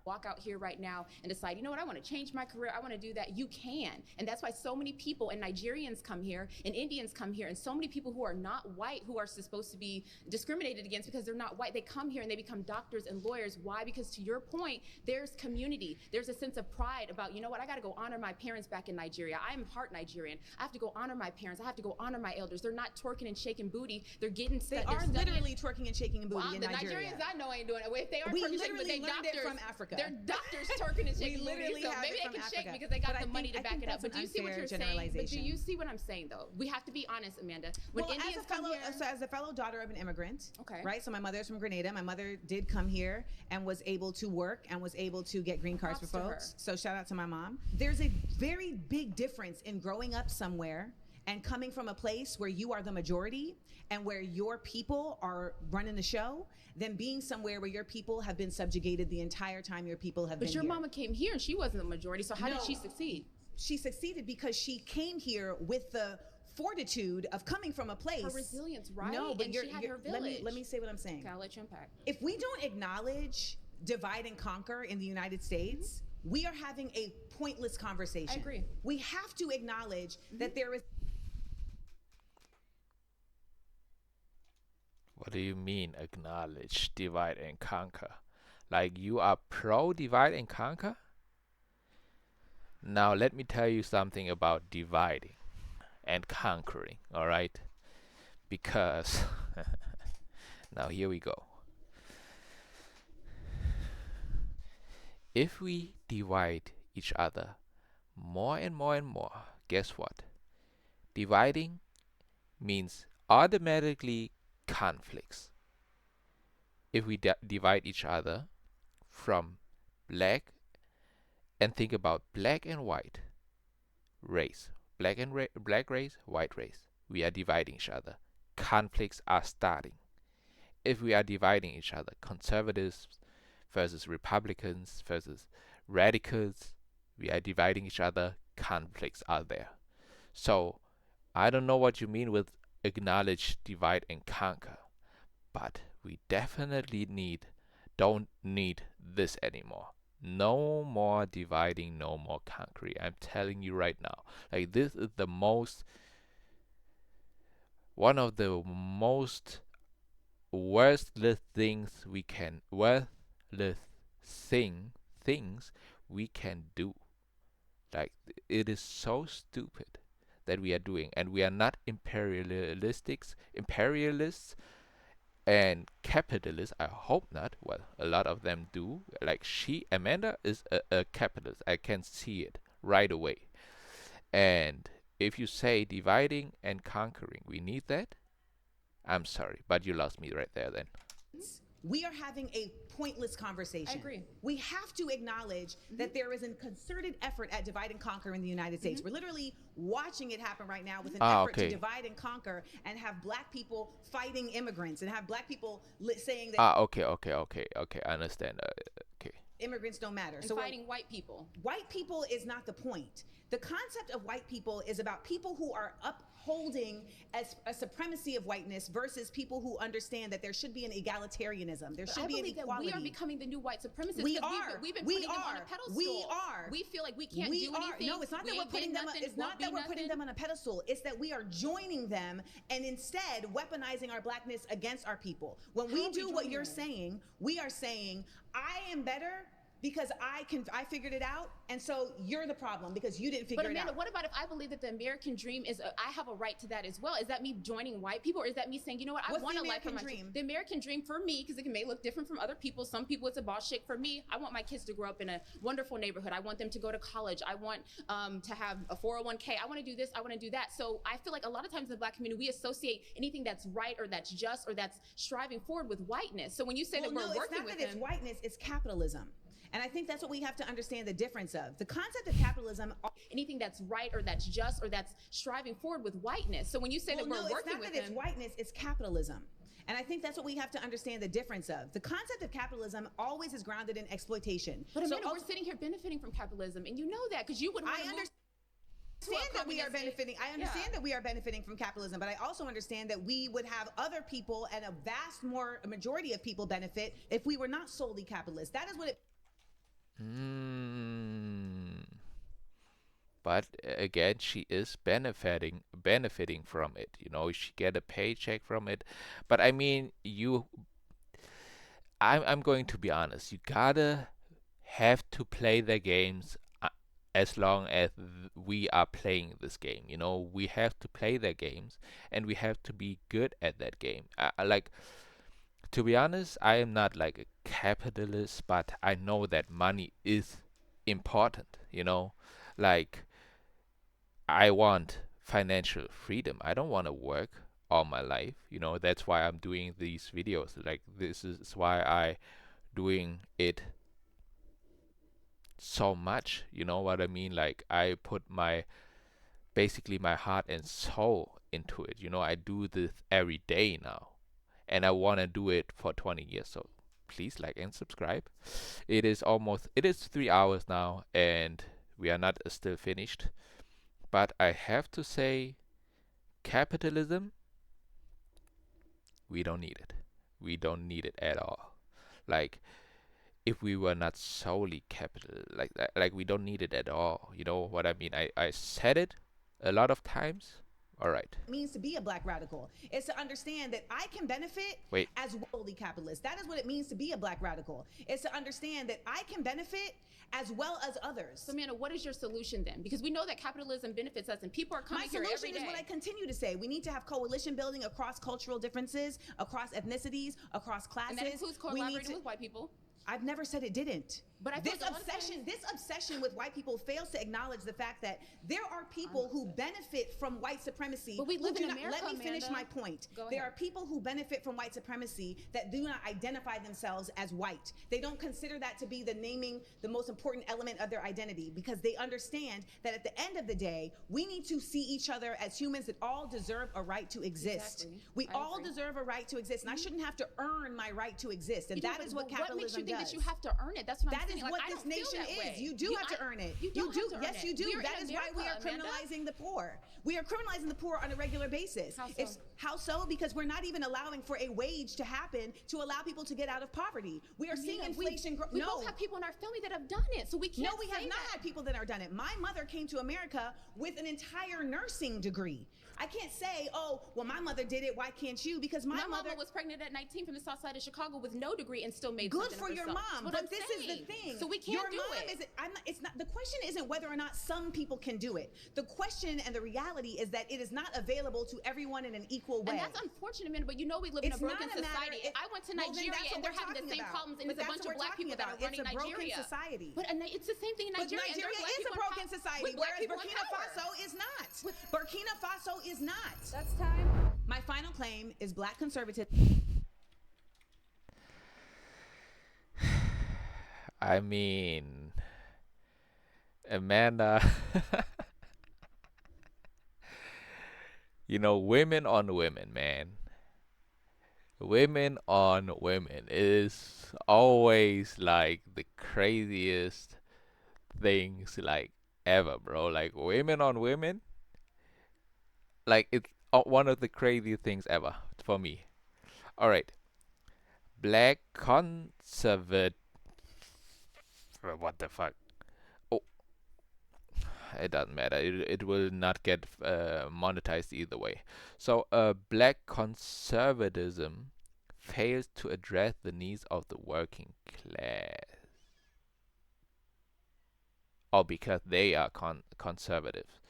walk out here right now and decide, you know what, I want to change my career, I want to do that, you can. And that's why so many people, and Nigerians come here, and Indians come here, and so many people who are not white, who are supposed to be discriminated against because they're not white, they come here and they become doctors and lawyers. Why? Because to your point, there's community. There's a sense of pride about, you know what, I got to go honor my parents back in Nigeria. I'm part Nigerian. I have to go honor my parents. I have to go honor my elders. They're not twerking and shaking booty. They're getting They are literally twerking and shaking booty in the Nigeria. Nigerians I know ain't doing it. If they are we twerking and shaking, but literally they learned doctors it from Africa. They're doctors twerking and shaking We literally booty. So have maybe it they from can shake Africa. because they got But the money to I back think it up. that's But do an you see what unfair you're saying? But do generalization. you see what I'm saying though? We have to be honest, Amanda. When Well, Indians as a come fellow, here, so as a fellow daughter of an immigrant, okay, right? So my mother's from Grenada. My mother did come here and was able to work and was able to get green cards Props for to her. folks. So shout out to my mom. There's a very big difference in growing up somewhere and coming from a place where you are the majority and where your people are running the show than being somewhere where your people have been subjugated the entire time your people have been but your here. mama came here and she wasn't the majority. So how did she succeed? She succeeded because she came here with the fortitude of coming from a place. Her resilience, right? No, but and you're, she had you're- her village. let me say what I'm saying. Okay, I'll let you unpack. If we don't acknowledge divide and conquer in the United States, we are having a pointless conversation. I agree. We have to acknowledge that there is. What do you mean acknowledge divide and conquer? Like you are pro divide and conquer? Now let me tell you something about dividing and conquering, all right? Because now here we go. If we divide each other more and more and more, guess what? Dividing means automatically conflicts. If we divide each other from black and think about black and white race, black race, white race. we are dividing each other. Conflicts are starting. If we are dividing each other, conservatives versus Republicans versus radicals, we are dividing each other, conflicts are there. So I don't know what you mean with acknowledge, divide, and conquer, but we definitely don't need this anymore. No more dividing, no more conquering. I'm telling you right now. Like, this is one of the most worthless things we can do. Like, it is so stupid that we are doing, and we are not imperialists and capitalists. I hope not. Well, a lot of them do. Like, Amanda is a capitalist. I can see it right away. And if you say dividing and conquering, we need that, I'm sorry, but you lost me right there then. We are having a pointless conversation. I agree. We have to acknowledge that there is a concerted effort at divide and conquer in the United States. We're literally watching it happen right now with an effort to divide and conquer and have black people fighting immigrants and have black people saying that Okay, I understand. Okay. immigrants don't matter. And fighting white people. White people is not the point. The concept of white people is about people who are upholding a supremacy of whiteness versus people who understand that there should be an egalitarianism. There should be an equality. That we are becoming the new white supremacists. We are. We've been putting them on a pedestal. We are. We feel like we can't do anything. No, it's not that we're putting them. It's not that we're putting them on a pedestal. It's that we are joining them and instead weaponizing our blackness against our people. When we do what you're saying, we are saying, I am better because I figured it out, and so you're the problem because you didn't figure it out. But Amanda, what about if I believe that the American dream is, I have a right to that as well? Is that me joining white people, or is that me saying, you know what, I want a life for my dream? The American dream for me, because it may look different from other people. Some people it's a boss chick. For me, I want my kids to grow up in a wonderful neighborhood. I want them to go to college. I want to have a 401k. I want to do this. I want to do that. So I feel like a lot of times in the black community, we associate anything that's right or that's just or that's striving forward with whiteness. So when you say that we're working with them, it's whiteness, it's capitalism. And I think that's what we have to understand the difference of. The concept of capitalism, anything that's right or that's just or that's striving forward with whiteness. So when you say that we're working with them, it's whiteness, it's capitalism. And I think that's what we have to understand the difference of. The concept of capitalism always is grounded in exploitation. But Amanda, we're sitting here benefiting from capitalism, and you know that because you would want to understand that we are benefiting. I understand that we are benefiting from capitalism, but I also understand that we would have other people and a majority of people benefit if we were not solely capitalist. That is what it. But again, she is benefiting from it. You know, she get a paycheck from it. But I mean, I'm going to be honest. You have to play the games as long as we are playing this game. You know, we have to play the games, and we have to be good at that game. To be honest, I am not like a capitalist, but I know that money is important, you know? Like, I want financial freedom. I don't want to work all my life, you know? That's why I'm doing these videos. Like, this is why I doing it so much, you know what I mean? Like, I put basically my heart and soul into it, you know? I do this every day now. And I want to do it for 20 years. So please like and subscribe. It is 3 hours now, and we are not still finished. But I have to say, capitalism, we don't need it. We don't need it at all. Like, if we were not solely capital, like that, like we don't need it at all. You know what I mean? I said it a lot of times. All right. It means to be a black radical. It's to understand that I can benefit as solely capitalist. That is what it means to be a black radical. It's to understand that I can benefit as well as others. So, Amanda, what is your solution then? Because we know that capitalism benefits us, and people are coming here every day. My solution is what I continue to say. We need to have coalition building across cultural differences, across ethnicities, across classes. And that includes collaborating with white people. I've never said it didn't. But I feel This like a lot of obsession, times- this obsession with white people fails to acknowledge the fact that there are people who benefit from white supremacy. But we who live do in not- America, Let me finish Amanda. my point. Go There ahead. are people who benefit from white supremacy that do not identify themselves as white. They don't consider that to be the most important element of their identity, because they understand that at the end of the day, we need to see each other as humans that all deserve a right to exist. Exactly. We I all agree. deserve a right to exist, and I shouldn't have to earn my right to exist. And You know, that but- is what but capitalism What makes you think does. that you have to earn it? That's what I'm That saying. is Like, what I this don't feel nation that way. is. You do have to earn it. You don't have to earn Yes, it. you do. We're That in is why we are America, Amanda. criminalizing the poor. We are criminalizing the poor on a regular basis. How so? How so? Because we're not even allowing for a wage to happen to allow people to get out of poverty. We are seeing inflation grow. We No. both have people in our family that have done it, so we can't. No, we have not had people that are done it. My mother came to America with an entire nursing degree. I can't say, oh, well, my mother did it. Why can't you? Because my mother mama was pregnant at 19 from the south side of Chicago with no degree and still made good something for of your herself. mom. That's what But I'm this is saying. the thing. So we can't your do mom it. Isn't, I'm not, it's not. The question isn't whether or not some people can do it. The question and the reality is that it is not available to everyone in an equal way. And that's unfortunate, man. But you know we live in a It's broken not a matter- society. it- I went to well, then Nigeria that's what and they're we're having the talking same about. problems, and But there's a that's bunch what of we're black people talking that are about. running It's a broken Nigeria. society. But it's the same thing in But Nigeria. and there are Nigeria black is a people in broken power- society, with black whereas people in Burkina power. Faso is not. Burkina Faso is not. That's time. My final claim is black conservative. I mean, Amanda, you know, women on women, man. Women on women is always like the craziest things like ever, bro. Like women on women, like it's one of the craziest things ever for me. All right, black conservative. What the fuck? Oh, it doesn't matter. It will not get monetized either way. So, black conservatism fails to address the needs of the working class. Oh, because they are conservative.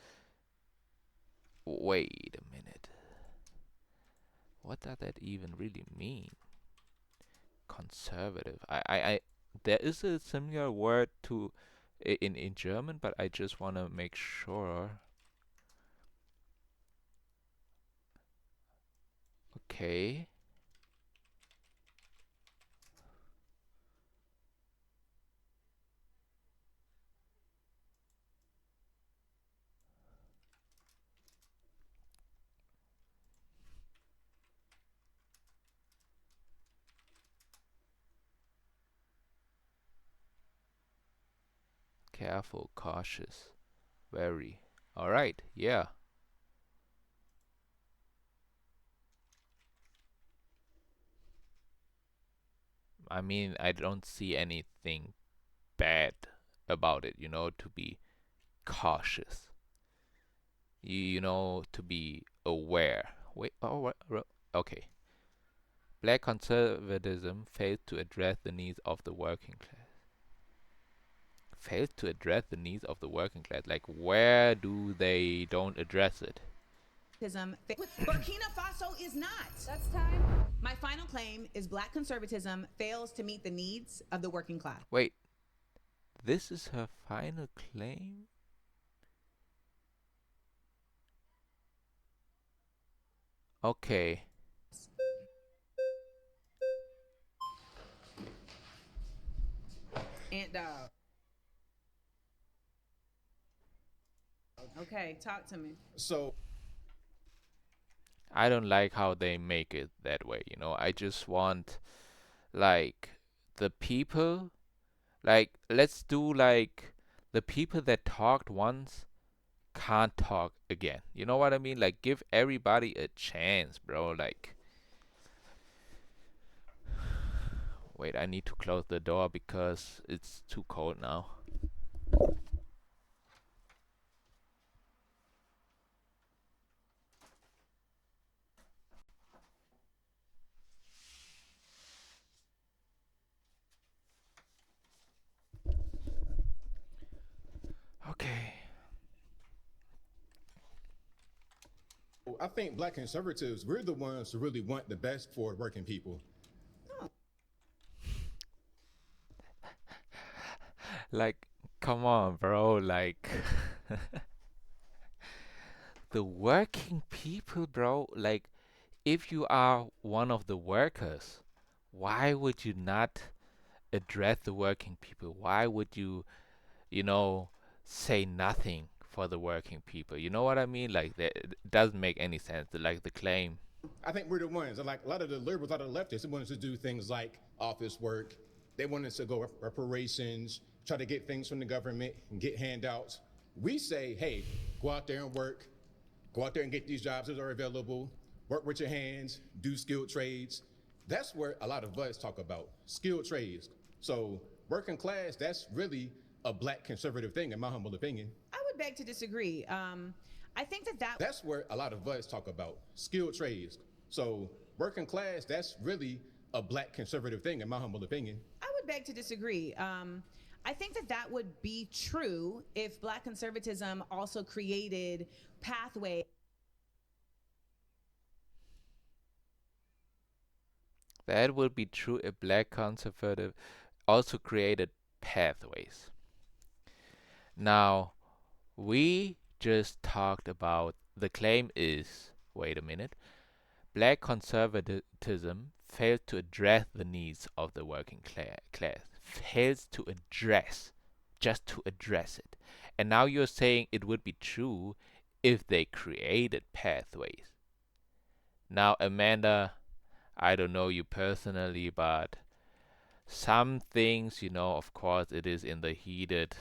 Wait a minute. What does that even really mean? Conservative. There is a similar word to in German, but I just want to make sure. Okay. Careful, cautious, very. All right, yeah. I mean, I don't see anything bad about it, to be cautious. To be aware. Wait, oh, okay. Black conservatism failed to address the needs of the working class. Failed to address the needs of the working class. Like, where do they don't address it? Burkina Faso is not. That's time. My final claim is black conservatism fails to meet the needs of the working class. Wait, this is her final claim? Okay. Ant dog. Okay, talk to me. So I don't like how they make it that way, I just want, like, the people, like, let's do, like, the people that talked once can't talk again. You know what I mean? Like, give everybody a chance, bro. Like, wait, I need to close the door because it's too cold now. Okay. I think black conservatives, we're the ones who really want the best for working people. Like, come on, bro. Like, the working people, bro. Like, if you are one of the workers, why would you not address the working people? Why would you, you know, say nothing for the working people? You know what I mean? Like, that it doesn't make any sense. Like the claim. I think we're the ones, and like a lot of the liberals, a lot of the leftists, they wanted to do things like office work. They wanted to go reparations, try to get things from the government and get handouts. We say, hey, go out there and work. Go out there and get these jobs that are available. Work with your hands, do skilled trades. That's where a lot of us talk about skilled trades. So working class, that's really a black conservative thing, in my humble opinion. I would beg to disagree. I think That's where a lot of us talk about skilled trades. So working class, that's really a black conservative thing, in my humble opinion. I would beg to disagree. I think that would be true if black conservatism also created pathways. That would be true if black conservative also created pathways. Now, we just talked about the claim is, wait a minute, black conservatism fails to address the needs of the working class, fails to address, just to address it. And now you're saying it would be true if they created pathways. Now, Amanda, I don't know you personally, but some things, of course, it is in the heated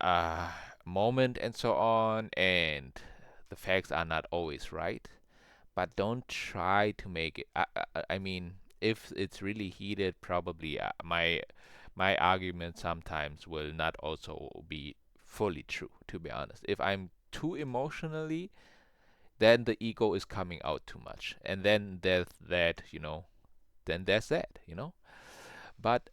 uh, moment and so on, and the facts are not always right. But don't try to make it. I mean, if it's really heated, probably my argument sometimes will not also be fully true. To be honest, if I'm too emotionally, then the ego is coming out too much, and then there's that, then there's that. But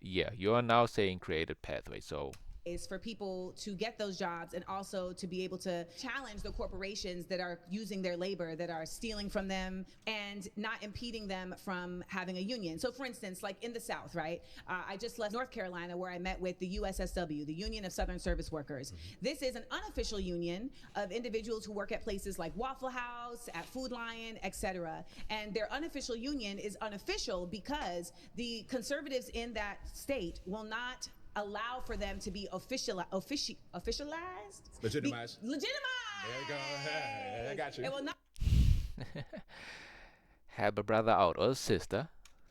yeah, you are now saying created pathway, so is for people to get those jobs and also to be able to challenge the corporations that are using their labor, that are stealing from them and not impeding them from having a union. So for instance, like in the South, right? I just left North Carolina where I met with the USSW, the Union of Southern Service Workers. This is an unofficial union of individuals who work at places like Waffle House, at Food Lion, etc. And their unofficial union is unofficial because the conservatives in that state will not allow for them to be officialized. Legitimized. Legitimized. There you go. Hey, I got you. It will not help a brother out or a sister.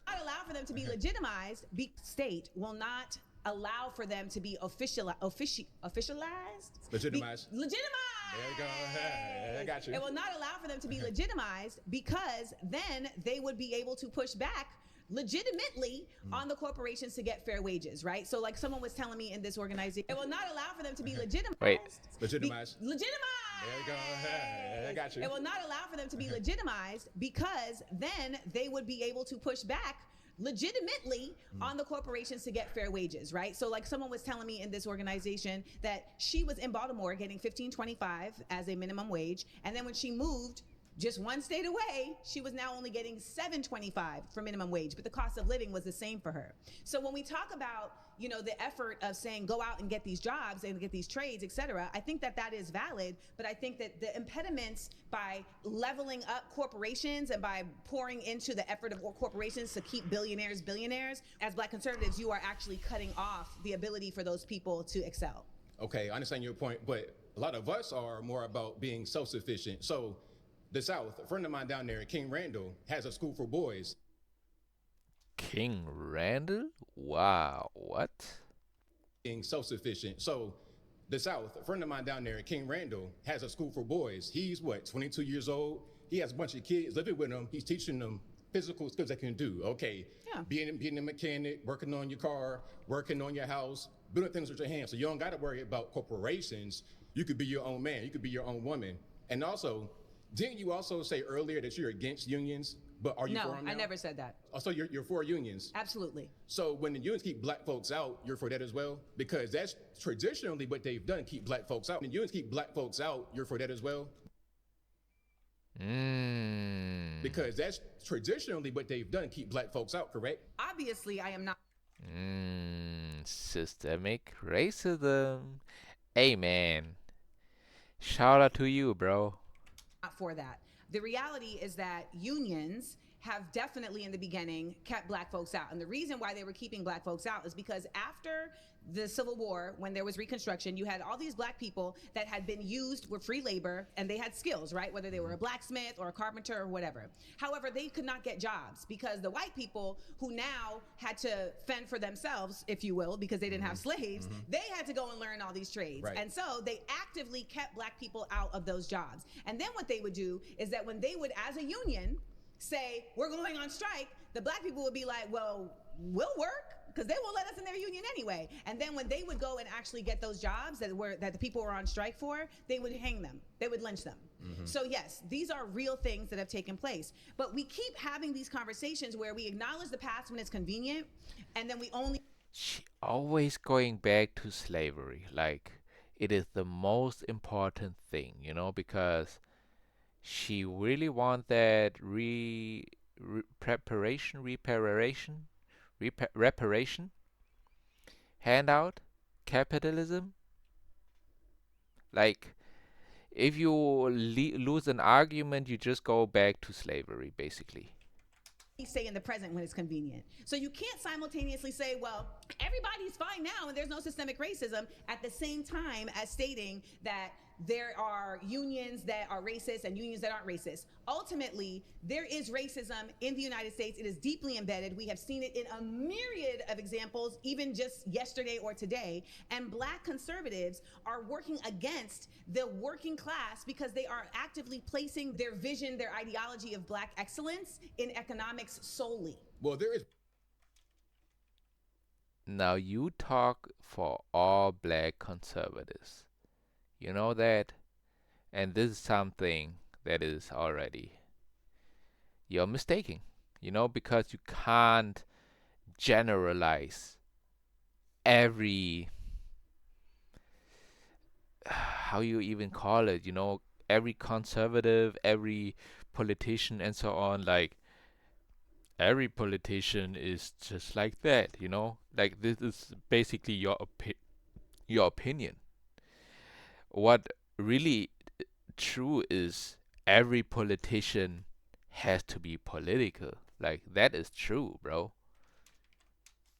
allow for them to be legitimized. State will not allow for them to be officialized. Legitimized. Legitimized. There you go. Hey, I got you. It will not allow for them to be legitimized because then they would be able to push back legitimately on the corporations to get fair wages, right? So like someone was telling me in this organization, it will not allow for them to be legitimized. Wait. Legitimized. Legitimized. There you go. Hey, I got you. It will not allow for them to be legitimized because then they would be able to push back legitimately on the corporations to get fair wages, right? So like someone was telling me in this organization that she was in Baltimore getting $15.25 as a minimum wage, and then when she moved just one state away, she was now only getting $7.25 for minimum wage, but the cost of living was the same for her. So when we talk about, the effort of saying go out and get these jobs and get these trades, et cetera, I think that is valid, but I think that the impediments by leveling up corporations and by pouring into the effort of corporations to keep billionaires, as black conservatives, you are actually cutting off the ability for those people to excel. Okay, I understand your point, but a lot of us are more about being self-sufficient. So the South, a friend of mine down there, King Randall, has a school for boys. King Randall? Wow, what? Being self-sufficient. So the South, a friend of mine down there, King Randall, has a school for boys. He's 22 years old. He has a bunch of kids living with him. He's teaching them physical skills they can do. Okay, yeah. being a mechanic, working on your car, working on your house, building things with your hands. So you don't got to worry about corporations. You could be your own man. You could be your own woman. And also, didn't you also say earlier that you're against unions? But are you for them now? No, I never said that. Oh, so you're for unions? Absolutely. So when the unions keep black folks out, you're for that as well? Because that's traditionally what they've done, keep black folks out. When the unions keep black folks out, you're for that as well? Mm. Because that's traditionally what they've done, keep black folks out, correct? Obviously, I am not. Systemic racism. Amen. Shout out to you, bro. For that. The reality is that unions have definitely in the beginning kept black folks out. And the reason why they were keeping black folks out is because after the Civil War, when there was Reconstruction, you had all these black people that had been used with free labor and they had skills, right? Whether they were a blacksmith or a carpenter or whatever. However, they could not get jobs because the white people who now had to fend for themselves, if you will, because they didn't have slaves, they had to go and learn all these trades. Right. And so they actively kept black people out of those jobs. And then what they would do is that when they would, as a union, say, we're going on strike, the black people would be like, well, we'll work because they won't let us in their union anyway. And then when they would go and actually get those jobs that the people were on strike for, they would hang them. They would lynch them. So yes, these are real things that have taken place. But we keep having these conversations where we acknowledge the past when it's convenient, and then we only She always going back to slavery. Like, it is the most important thing, because she really want that reparation handout, capitalism. Like, if you lose an argument, you just go back to slavery, basically. stay in the present when it's convenient. So you can't simultaneously say, well, everybody's fine now and there's no systemic racism at the same time as stating that there are unions that are racist and unions that aren't racist. Ultimately, there is racism in the United States. It is deeply embedded. We have seen it in a myriad of examples, even just yesterday or today. And black conservatives are working against the working class because they are actively placing their vision, their ideology of black excellence in economics solely. Well, there is. Now you talk for all black conservatives. You know that? And this is something that is already you're mistaking, because you can't generalize every how you even call it, every conservative, every politician and so on. Like, every politician is just like that, like this is basically your opinion. What really true is every politician has to be political. Like, that is true, bro.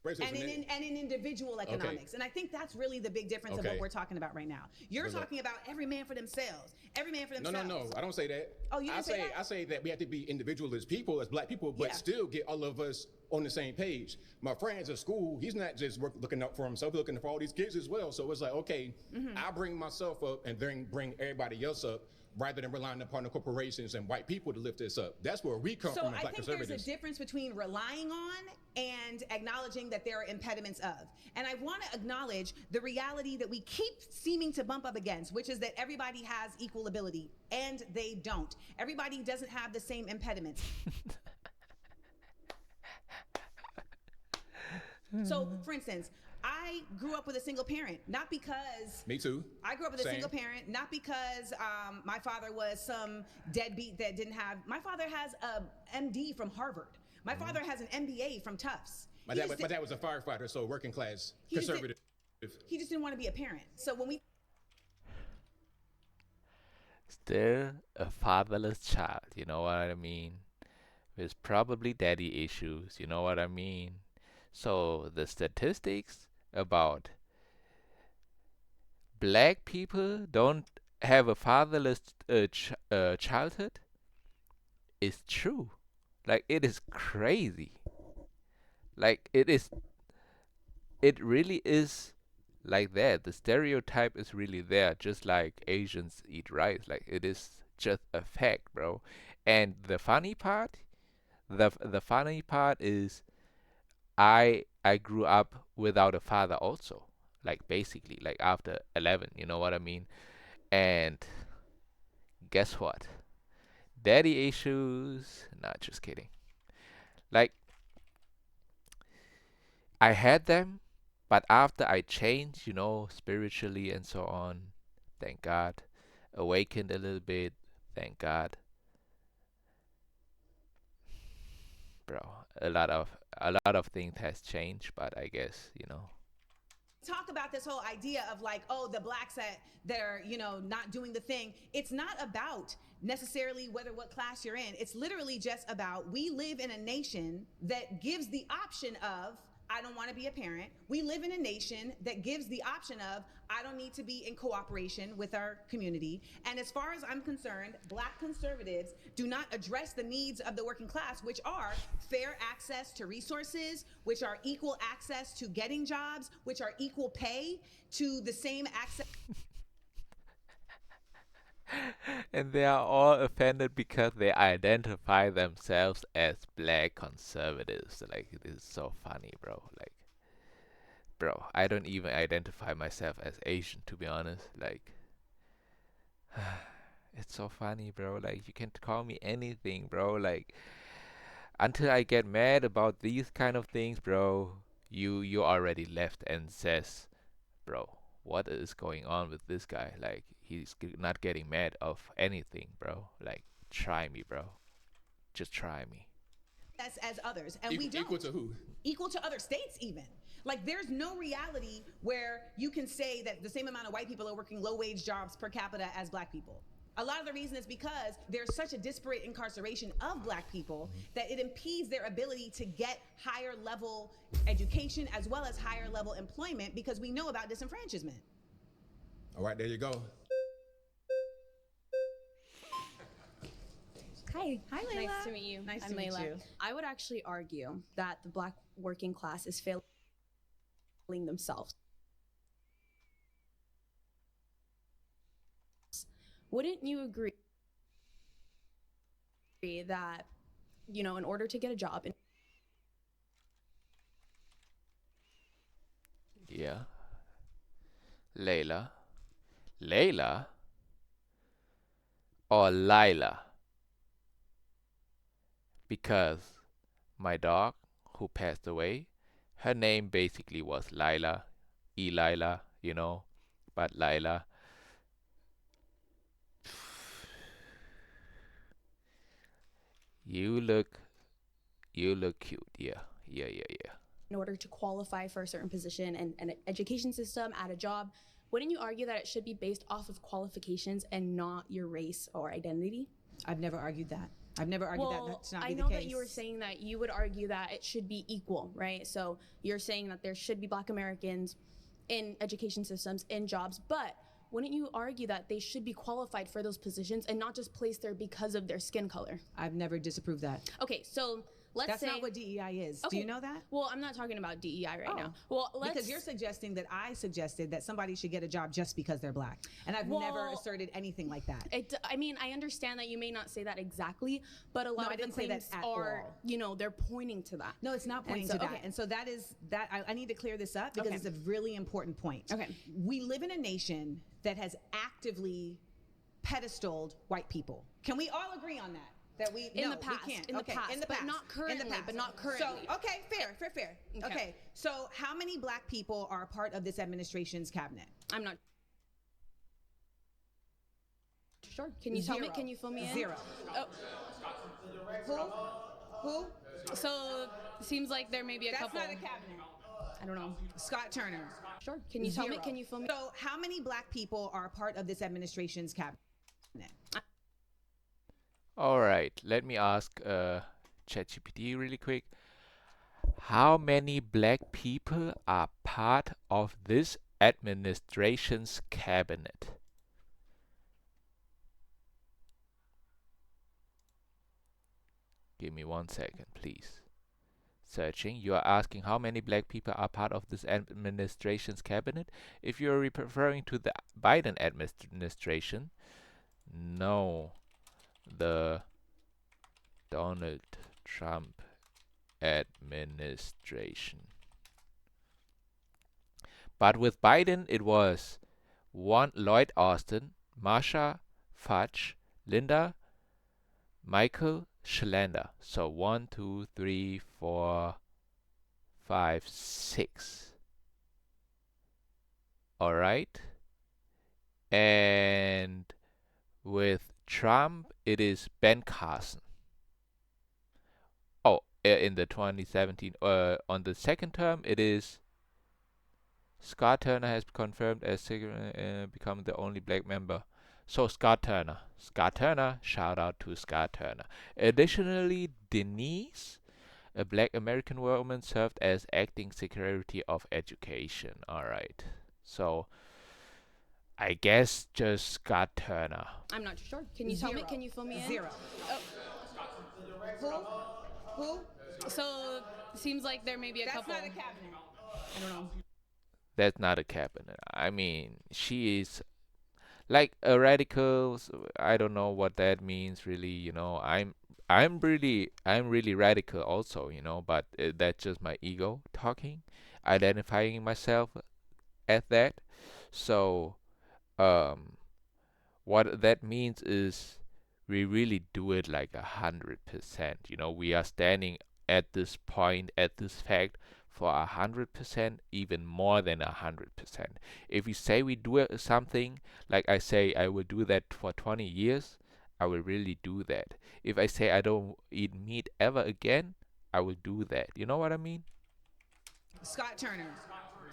And in individual economics. And I think that's really the big difference of what we're talking about right now. You're talking about every man for themselves. Every man for themselves. No. I don't say that. Oh, you didn't say that? I say that we have to be individual as people, as black people, but still get all of us on the same page. My friend's at school, he's not just looking out for himself, he's looking for all these kids as well. So it's like, okay, I bring myself up and then bring everybody else up, rather than relying upon the corporations and white people to lift this up. That's where we come from as black conservatives. So I think there's a difference between relying on and acknowledging that there are impediments of. And I want to acknowledge the reality that we keep seeming to bump up against, which is that everybody has equal ability, and they don't. Everybody doesn't have the same impediments. So, for instance, I grew up with a single parent, not because... Me too. I grew up with a single parent, not because my father was some deadbeat that didn't have... My father has a MD from Harvard. My father has an MBA from Tufts. My dad was a firefighter, so working class, conservative. He just didn't want to be a parent. So when we... Still a fatherless child, you know what I mean? With probably daddy issues, you know what I mean? So the statistics about black people don't have a fatherless childhood is true. Like, it is crazy. Like, it really is like that. The stereotype is really there, just like Asians eat rice. Like, it is just a fact, bro. And the funny part is I grew up without a father also. Like, basically, like after 11, you know what I mean? And guess what? Daddy issues. Not just kidding. Like, I had them, but after I changed, spiritually and so on, thank God, awakened a little bit, thank God, bro, a lot of a lot of things has changed, but I guess, Talk about this whole idea of like, oh, the blacks that are, not doing the thing. It's not about necessarily what class you're in. It's literally just about, we live in a nation that gives the option of, I don't want to be a parent. We live in a nation that gives the option of, I don't need to be in cooperation with our community. And as far as I'm concerned, black conservatives do not address the needs of the working class, which are fair access to resources, which are equal access to getting jobs, which are equal pay to the same access. And they are all offended because they identify themselves as black conservatives. Like, this is so funny, bro. Like, bro, I don't even identify myself as Asian, to be honest. Like, it's so funny, bro. Like, you can call me anything, bro. Like, until I get mad about these kind of things, bro, you already left and says, bro, what is going on with this guy? Like, he's not getting mad of anything, bro. Like, try me, bro. Just try me. As others, and we don't. Equal to who? Equal to other states, even. Like, there's no reality where you can say that the same amount of white people are working low-wage jobs per capita as black people. A lot of the reason is because there's such a disparate incarceration of black people that it impedes their ability to get higher level education as well as higher level employment, because we know about disenfranchisement. All right, there you go. Hi. Hi, Layla. Nice to meet you. Nice I'm to meet Layla. you. I would actually argue that the black working class is failing themselves. Wouldn't you agree that, in order to get a job Yeah. Layla. Layla? Or Lila? Because my dog, who passed away, her name basically was Lila, Elila, but Lila. You look cute. Yeah. in order to qualify for a certain position and an education system at a job, wouldn't you argue that it should be based off of qualifications and not your race or identity? I've never argued that. I've never argued that to not be the I know case. that you were saying that you would argue that it should be equal, right? So you're saying that there should be black Americans in education systems, in jobs, but wouldn't you argue that they should be qualified for those positions and not just placed there because of their skin color? I've never disapproved that. Okay, so let's say that's not what DEI is. Okay. Do you know that? Well, I'm not talking about DEI right now. Well, because you're suggesting that I suggested that somebody should get a job just because they're black, and I've never asserted anything like that. I mean, I understand that you may not say that exactly, but a lot No, I of the didn't say that claims at are, all. they're pointing to that. No, it's not pointing so- to that. okay. And so that is that. I need to clear this up because Okay. it's a really important point. Okay. We live in a nation that has actively pedestaled white people. Can we all agree on that? That we In no, the past, we can't. in the Okay, past, in the but past, not currently, in the past. but not So currently. okay, fair. Okay, so how many black people are a part of this administration's cabinet? I'm not sure. Can you tell me? Zero. Can you fill me in? Zero. Who? So seems like there may be a That's couple. not a cabinet. I don't know. Scott Turner. Sure. Can you tell me? Zero. Can you fill me? So how many black people are a part of this administration's cabinet? All right, let me ask ChatGPT really quick. How many black people are part of this administration's cabinet? Give me 1 second, please. Searching. You are asking how many black people are part of this administration's cabinet? If you're referring to the Biden administration, no. The Donald Trump administration. But with Biden, it was one Lloyd Austin, Marsha Fudge, Linda, Michael Schlender. So 1, 2, 3, 4, 5, 6. All right. And with Trump, it is Ben Carson. Oh, in the 2017 on the second term, it is Scott Turner has confirmed as become the only black member. So Scott Turner, shout out to Scott Turner. Additionally, Denise, a black American woman, served as acting Secretary of Education. All right. So I guess just Scott Turner. I'm not sure. Can you tell me? Can you fill me in? Zero. Who? So seems like there may be a That's couple. not a cabinet. I don't know. That's not a cabinet. I mean, she is like a radical. I don't know what that means really. I'm really radical also. But that's just my ego talking, identifying myself as that. So, um, what that means is we really do it like 100%. We are standing at this point, at this fact for 100%, even more than 100%. If we say we do something, like I say I will do that for 20 years, I will really do that. If I say I don't eat meat ever again, I will do that. You know what I mean? Scott Turner.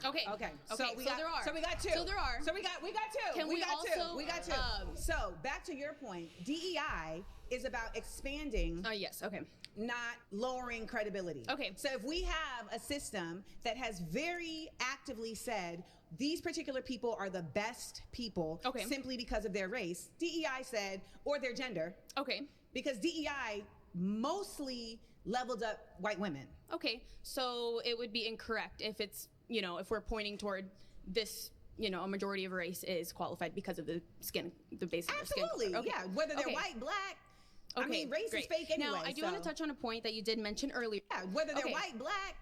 Okay. Okay. So there are. So we got two. So there are. So we got two. Can we got also, two. We got two. So back to your point, DEI is about expanding. Yes. Okay. Not lowering credibility. Okay. So if we have a system that has very actively said these particular people are the best people simply because of their race, DEI said, or their gender. Okay. Because DEI mostly leveled up white women. Okay. So it would be incorrect if it's, if we're pointing toward this, a majority of race is qualified because of the skin, the base of the skin color. Absolutely. Yeah. Whether they're white, black. Okay, I mean, race great. is fake anyway. Now, I do want to touch on a point that you did mention earlier. Yeah, whether they're white, black.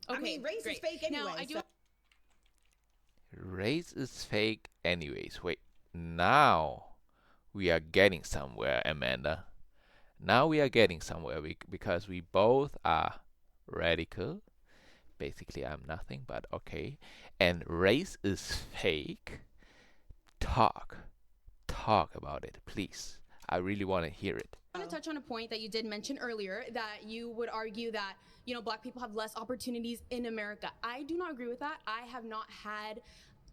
I mean, race is fake anyway. Now, I do. Race is fake anyways. Wait, now we are getting somewhere, Amanda. Now we are getting somewhere because we both are radical. Basically, I'm nothing, but okay. And race is fake. Talk about it, please. I really want to hear it. I want to touch on a point that you did mention earlier, that you would argue that, black people have less opportunities in America. I do not agree with that. I have not had,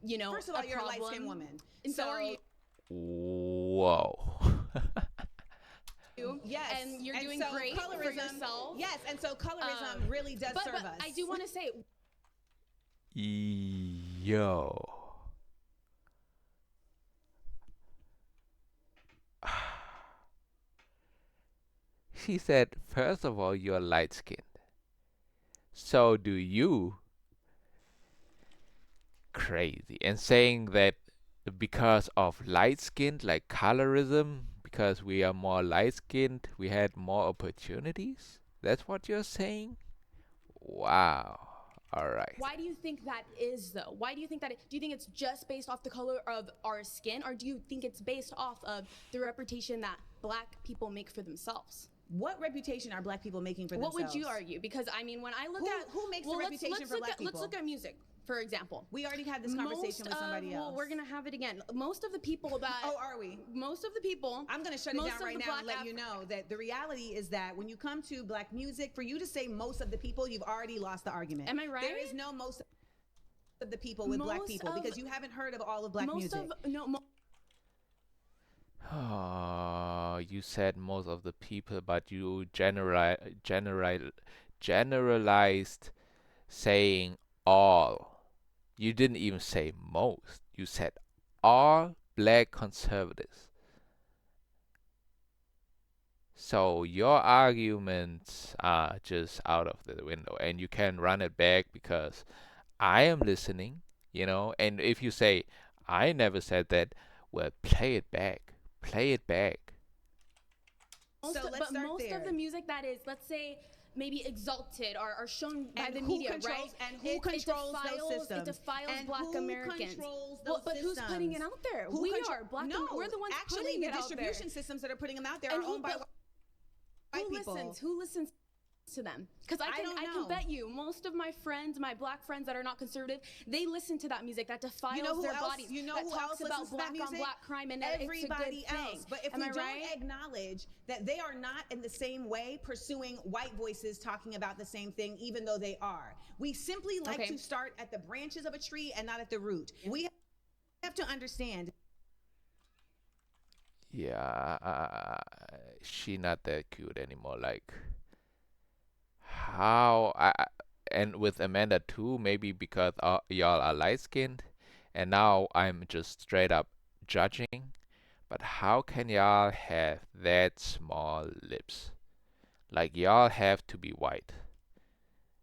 First of all, you're a light-skinned woman. And so are you. Whoa. Yes, and you're doing so great colorism, for yourself. Yes, and so colorism really does serve us. I do want to say, yo. She said, first of all, you're light-skinned. So do you. Crazy. And saying that because of light-skinned, like colorism, because we are more light-skinned, we had more opportunities? That's what you're saying? Wow. All right. why do you think that is, though? Why do you think that? Do you think it's just based off the color of our skin, or do you think it's based off of the reputation that black people make for themselves? What reputation are black people making for themselves? What would you argue? Because I mean, when I look at who makes the reputation for black people? Let's look at music, for example. We already had this conversation with somebody else. Well, we're gonna have it again. Most of the people that are we? Most of the people. I'm gonna shut it down right now and let you know that the reality is that when you come to black music, for you to say most of the people, you've already lost the argument. Am I right? There is no most of the people with black people because you haven't heard of all of black music. Oh, you said most of the people, but you generalized saying all. You didn't even say most. You said all black conservatives. So your arguments are just out of the window, and you can run it back because I am listening, and if you say, I never said that, well, play it back. Play it back. Most of the music that is, let's say, maybe exalted or shown by the media, right? And who controls those systems? It defiles and black Americans. But who's putting it out there? We're the ones putting it out there. The distribution systems that are putting them out there are owned by white people. Who listens to them? Because I don't can know. bet you most of my friends, my black friends that are not conservative, they listen to that music that defiles You know who their else? bodies. You know that who talks else about listens to that black on music? black crime, and that Everybody it's a good else. thing. But if Am we I don't right? acknowledge that they are not in the same way pursuing white voices talking about the same thing, even though they are, we simply like Okay. to start at the branches of a tree and not at the root. We have to understand. Yeah, she not that cute anymore. Like how and with Amanda too, maybe because y'all are light skinned, and now I'm just straight up judging. But how can y'all have that small lips? Like y'all have to be white,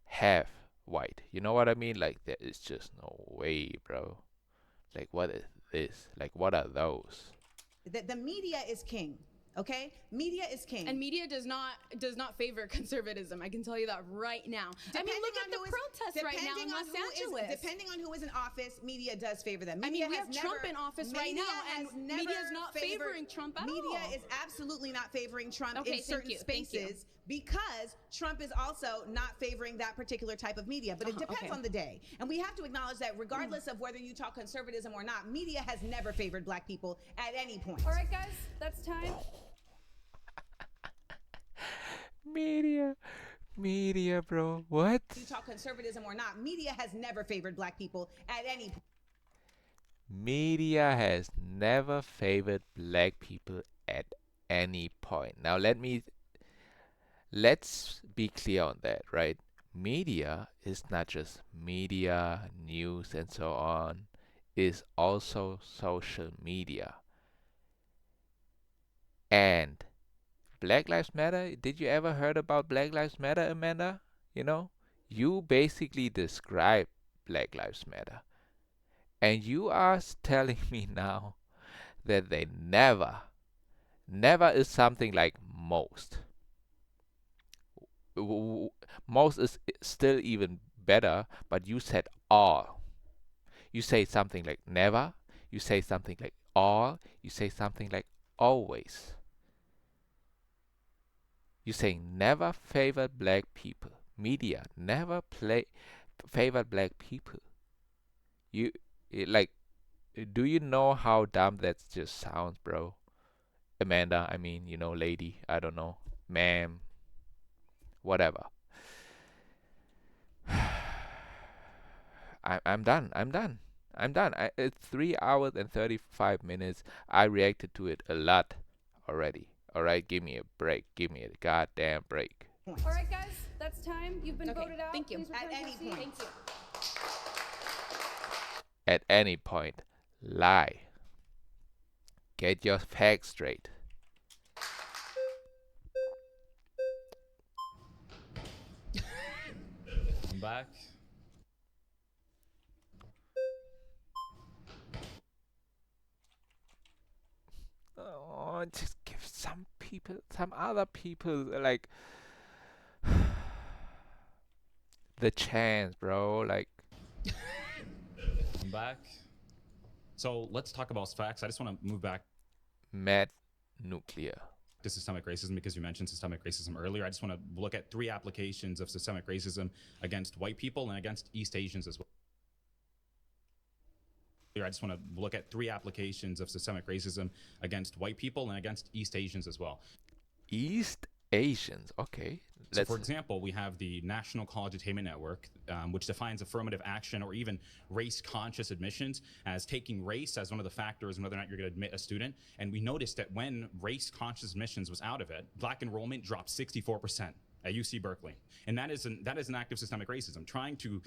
half white. You know what I mean? Like there is just no way, bro. Like what is this? Like what are those? The media is king. Okay, media is king. And media does not favor conservatism. I can tell you that right now. I mean, look at the protests right now in Los Angeles. Depending on who is in office, media does favor them. I Media mean, we has have Trump in office right media now, has and never media is not favoring Trump at all. Media is absolutely not favoring Trump Okay, in certain thank you. spaces because Trump is also not favoring that particular type of media. But it depends okay. on the day. And we have to acknowledge that regardless of whether you talk conservatism or not, media has never favored black people at any point. All right, guys, that's time. Media, bro. What? You talk conservatism or not, media has never favored black people at any point. Media has never favored black people at any point. Now let's be clear on that, right? Media is not just media, news and so on. Is also social media. And Black Lives Matter, did you ever heard about Black Lives Matter, Amanda? You know, you basically describe Black Lives Matter. And you are telling me now that they never is something like most. Most is still even better, but you said all. You say something like never, you say something like all, you say something like always. You say never favored black people. Media never favored black people. Like, do you know how dumb that just sounds, bro? Amanda, I mean, lady, I don't know, ma'am, whatever. I'm done. It's 3 hours and 35 minutes. I reacted to it a lot already. All right, give me a break. Give me a goddamn break. All right, guys, that's time. You've been voted out. Thank you. Please return At to your any seat. point. Thank you. At any point, lie. Get your facts straight. I'm back. Oh, just give some other people, like, the chance, bro. Like, I'm back. So let's talk about facts. I just want to move back. Mad nuclear. To systemic racism, because you mentioned systemic racism earlier. I just want to look at 3 applications of systemic racism against white people and against East Asians as well. I just want to look at 3 applications of systemic racism against white people and against East Asians as well. East Asians, okay. So, for example, we have the National College Attainment Network, which defines affirmative action or even race-conscious admissions as taking race as one of the factors in whether or not you're going to admit a student. And we noticed that when race-conscious admissions was out of it, black enrollment dropped 64% at UC Berkeley. And that is an act of systemic racism. Trying to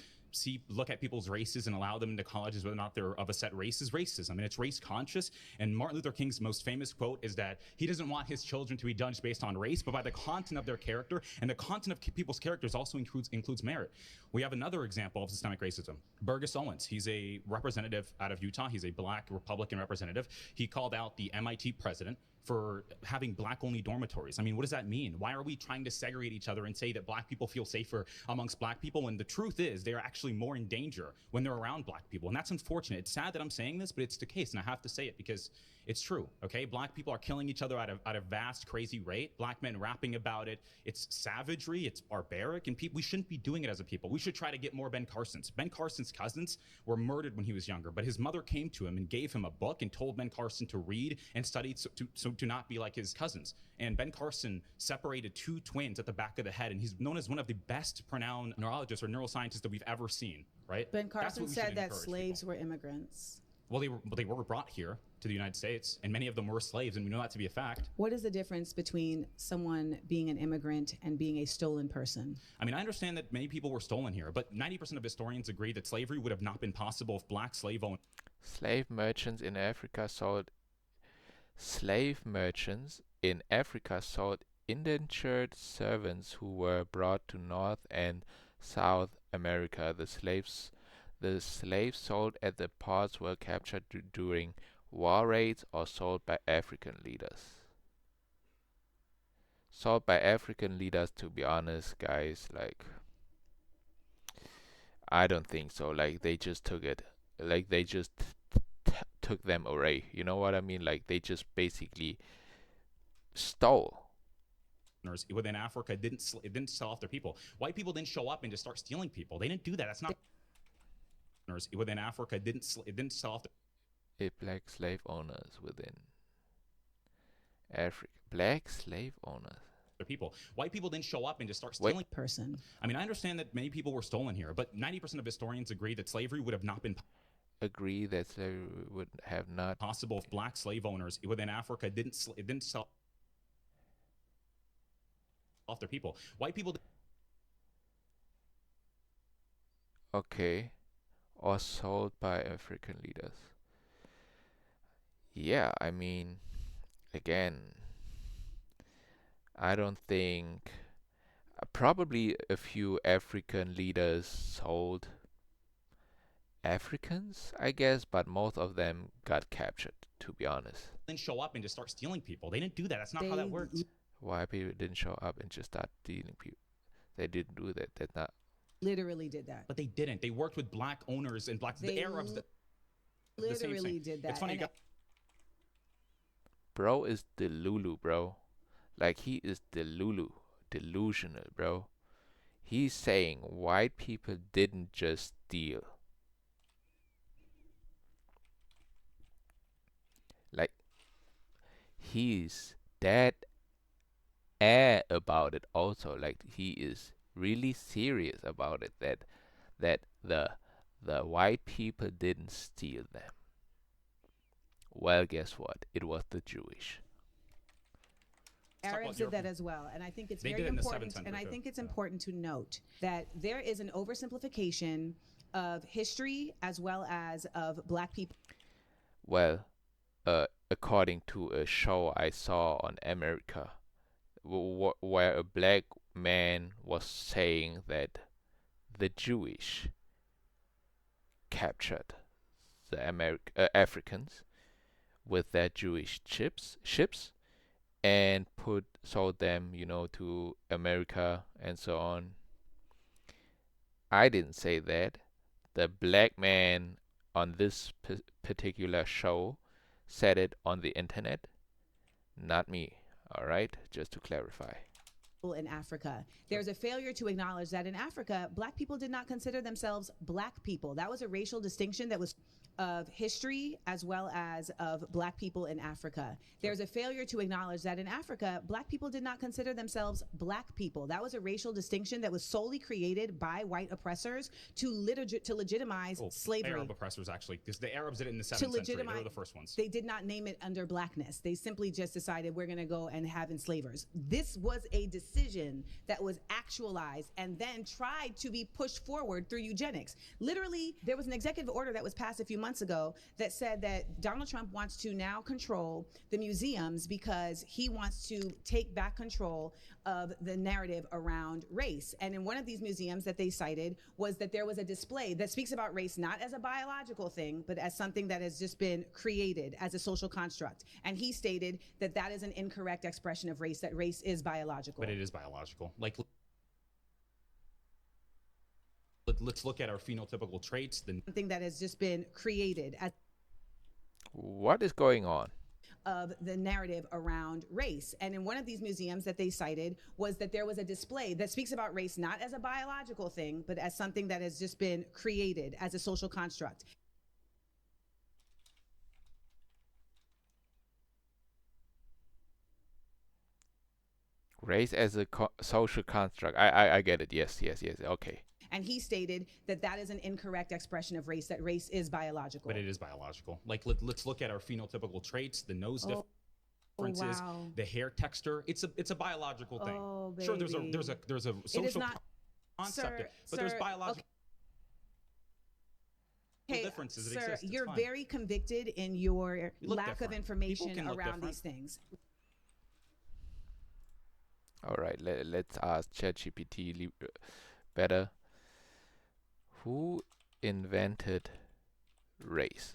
look at people's races and allow them into colleges whether or not they're of a set race is racism, and it's race conscious. And Martin Luther King's most famous quote is that he doesn't want his children to be judged based on race, but by the content of their character, and the content of people's characters also includes merit. We have another example of systemic racism. Burgess Owens, he's a representative out of Utah. He's a black Republican representative. He called out the MIT president for having black-only dormitories. I mean, what does that mean? Why are we trying to segregate each other and say that black people feel safer amongst black people when the truth is they're actually actually more in danger when they're around black people. And that's unfortunate. It's sad that I'm saying this, but it's the case. And I have to say it because it's true, okay? Black people are killing each other at a vast, crazy rate. Black men rapping about it. It's savagery. It's barbaric. And we shouldn't be doing it as a people. We should try to get more Ben Carson's. Ben Carson's cousins were murdered when he was younger, but his mother came to him and gave him a book and told Ben Carson to read and study so to not be like his cousins. And Ben Carson separated two twins at the back of the head, and he's known as one of the best pronounced neurologists or neuroscientists that we've ever seen, right? Ben Carson said that slaves were immigrants. Well, they were brought here to the United States, and many of them were slaves, and we know that to be a fact. What is the difference between someone being an immigrant and being a stolen person? I mean, I understand that many people were stolen here, but 90% of historians agree that slavery would have not been possible if black slave owners... Slave merchants in Africa sold indentured servants who were brought to North and South America. The slaves sold at the ports were captured during war raids or sold by African leaders. Sold by African leaders, to be honest, guys, like, I don't think so. Like, they just took it. Like, they just took them away. You know what I mean? Like, they just basically stole. Within Africa didn't sell off their people. White people didn't show up and just start stealing people. They didn't do that. That's not... Within Africa didn't sell off Black slave owners within Africa. Black slave owners. Their people. White people didn't show up and just start stealing. Person. I mean, I understand that many people were stolen here, but 90% of historians agree that slavery would have not been possible if black slave owners within Africa didn't sell off their people. White people. Okay. Or sold by African leaders. Yeah, I mean, again, I don't think... probably a few African leaders sold Africans, I guess, but most of them got captured, to be honest. Didn't show up and just start stealing people. They didn't do that. That's not how that works. Why people didn't show up and just start stealing people? They didn't do that. That's not... Literally did that. But they didn't. They worked with black owners and the Arabs. Literally did that. It's funny. Bro is Delulu, bro. Like, he is delusional, bro. He's saying white people didn't just steal. Like, he's that air about it also. Like, he is really serious about it, that the white people didn't steal them. Well, guess what? It was the Jewish. Arabs did that as well, and I think it's very important. And I think it's important to note that there is an oversimplification of history as well as of black people. Well, according to a show I saw on America, where a black man was saying that the Jewish captured the Africans with their Jewish ships and sold them, to America and so on. I didn't say that. The black man on this particular show said it on the internet, not me. All right, just to clarify. In Africa, there's a failure to acknowledge that in Africa, black people did not consider themselves black people. That was a racial distinction that was of history as well as of black people in Africa. There's a failure to acknowledge that in Africa, black people did not consider themselves black people. That was a racial distinction that was solely created by white oppressors to legitimize slavery. Arab oppressors, actually, because the Arabs did it in the 7th century. They were the first ones. They did not name it under blackness. They simply just decided we're going to go and have enslavers. This was a decision that was actualized and then tried to be pushed forward through eugenics. Literally, there was an executive order that was passed a few months ago that said that Donald Trump wants to now control the museums because he wants to take back control of the narrative around race. And in one of these museums that they cited was that there was a display that speaks about race not as a biological thing, but as something that has just been created as a social construct. And he stated that that is an incorrect expression of race, that race is biological. But it is biological. Like, let's look at our phenotypical traits. Something that has just been created as What is going on? of the narrative around race. And in one of these museums that they cited was that there was a display that speaks about race not as a biological thing, but as something that has just been created as a social construct. Race as a social construct. I get it. Yes. Okay. And he stated that that is an incorrect expression of race, that race is biological. But it is biological. Like let's look at our phenotypical traits, the nose differences, wow. the hair texture. It's a biological thing. Oh, Sure, there's baby. a social concept, sir, but there's sir, biological okay. differences that Sir, exist. It's you're fine. very convicted in your You look lack different. of information People can look around different. these things. All right. Let's ask ChatGPT better. Who invented race?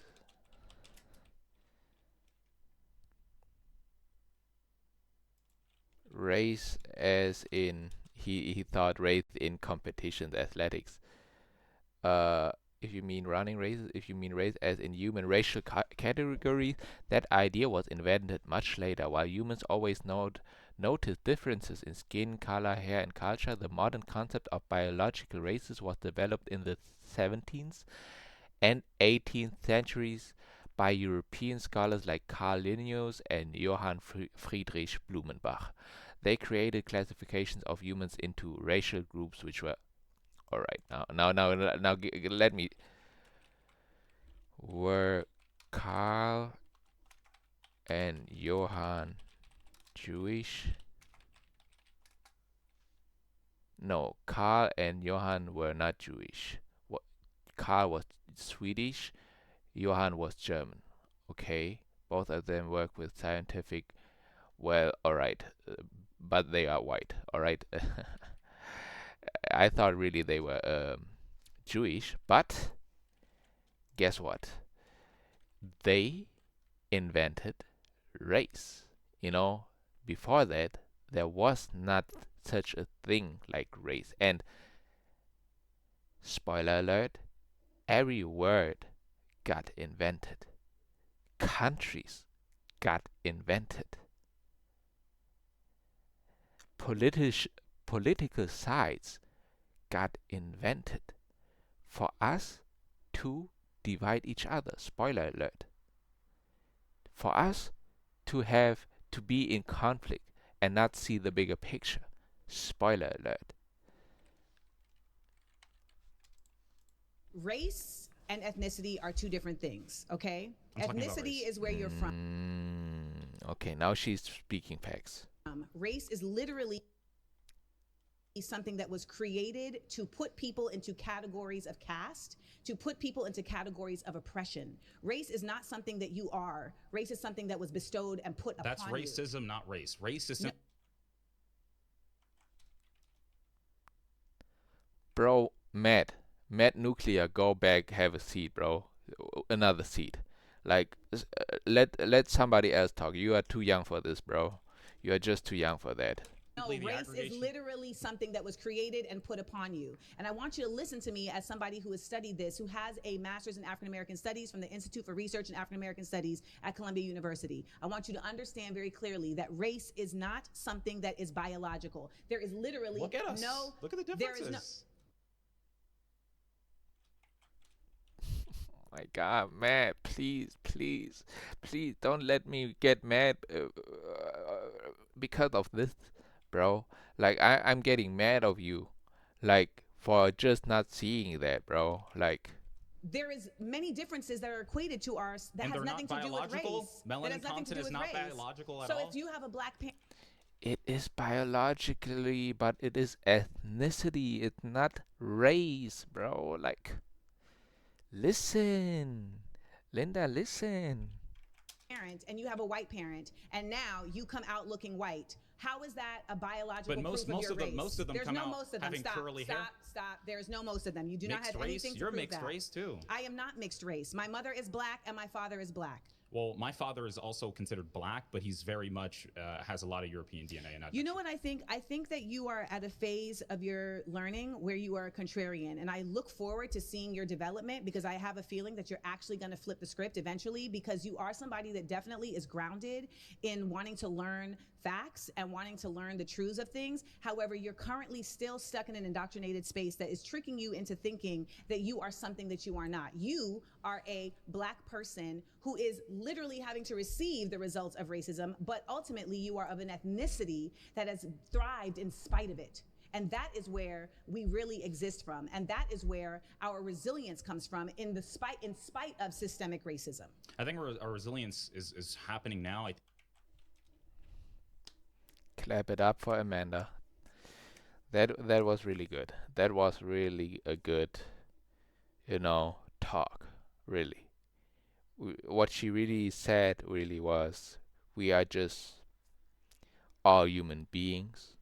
Race as in he thought race in competitions, athletics. If you mean running races, if you mean race as in human racial categories, that idea was invented much later. While humans always noticed differences in skin color, hair, and culture, the modern concept of biological races was developed in the 17th and 18th centuries by European scholars like Carl Linnaeus and Johann Friedrich Blumenbach. They created classifications of humans into racial groups, which were all right. Now, let me. Were Carl and Johann Jewish? No, Carl and Johann were not Jewish. Carl was Swedish, Johann was German. Okay, both of them work with scientific. Well, all right, but they are white. All right. I thought really they were Jewish, but guess what? They invented race. Before that, there was not such a thing like race. And spoiler alert, every word got invented. Countries got invented. Political sides got invented for us to divide each other. Spoiler alert. For us to be in conflict and not see the bigger picture. Spoiler alert. Race and ethnicity are two different things, okay? I'm talking about Ethnicity race. is where you're from. Okay, now she's speaking facts. Race is literally something that was created to put people into categories of caste, to put people into categories of oppression. Race is not something that you are. Race is something that was bestowed and put That's upon you. racism, not race. Racism. Bro, Matt Nuclear, go back, have a seat, bro. Another seat. Like, let somebody else talk. You are too young for this, bro. You are just too young for that. No, race is literally something that was created and put upon you. And I want you to listen to me as somebody who has studied this, who has a master's in African American Studies from the Institute for Research in African American Studies at Columbia University. I want you to understand very clearly that race is not something that is biological. There is literally Look at us. no. Look at the There is differences. My God, Matt, please don't let me get mad because of this, bro. Like, I'm getting mad of you, like, for just not seeing that, bro. Like, there is many differences that are equated to ours that And has they're nothing not to do with biological? race. Melanin That has nothing to content do is with not race. biological at so all? if you have a black parent, it is biologically, but it is ethnicity. It's not race, bro. Like, listen, Linda, listen. and you have a white parent, and now you come out looking white. How is that a biological But most- proof of most your of them- race? most of them There's come no out most of them. having Stop, curly hair. stop. There's no most of them. You do Mixed not have race? anything to You're prove mixed that. race, too. I am not mixed race. My mother is black and my father is black. Well, my father is also considered black, but he's very much has a lot of European DNA. And you know what I think? I think that you are at a phase of your learning where you are a contrarian. And I look forward to seeing your development, because I have a feeling that you're actually going to flip the script eventually, because you are somebody that definitely is grounded in wanting to learn facts and wanting to learn the truths of things. However, you're currently still stuck in an indoctrinated space that is tricking you into thinking that you are something that you are not. You are a black person who is literally having to receive the results of racism, but ultimately you are of an ethnicity that has thrived in spite of it. And that is where we really exist from. And that is where our resilience comes from, in spite of systemic racism. I think our resilience is happening now. Clap it up for Amanda. That was really good. That was really a good, talk. Really. What she really said really was, we are just all human beings.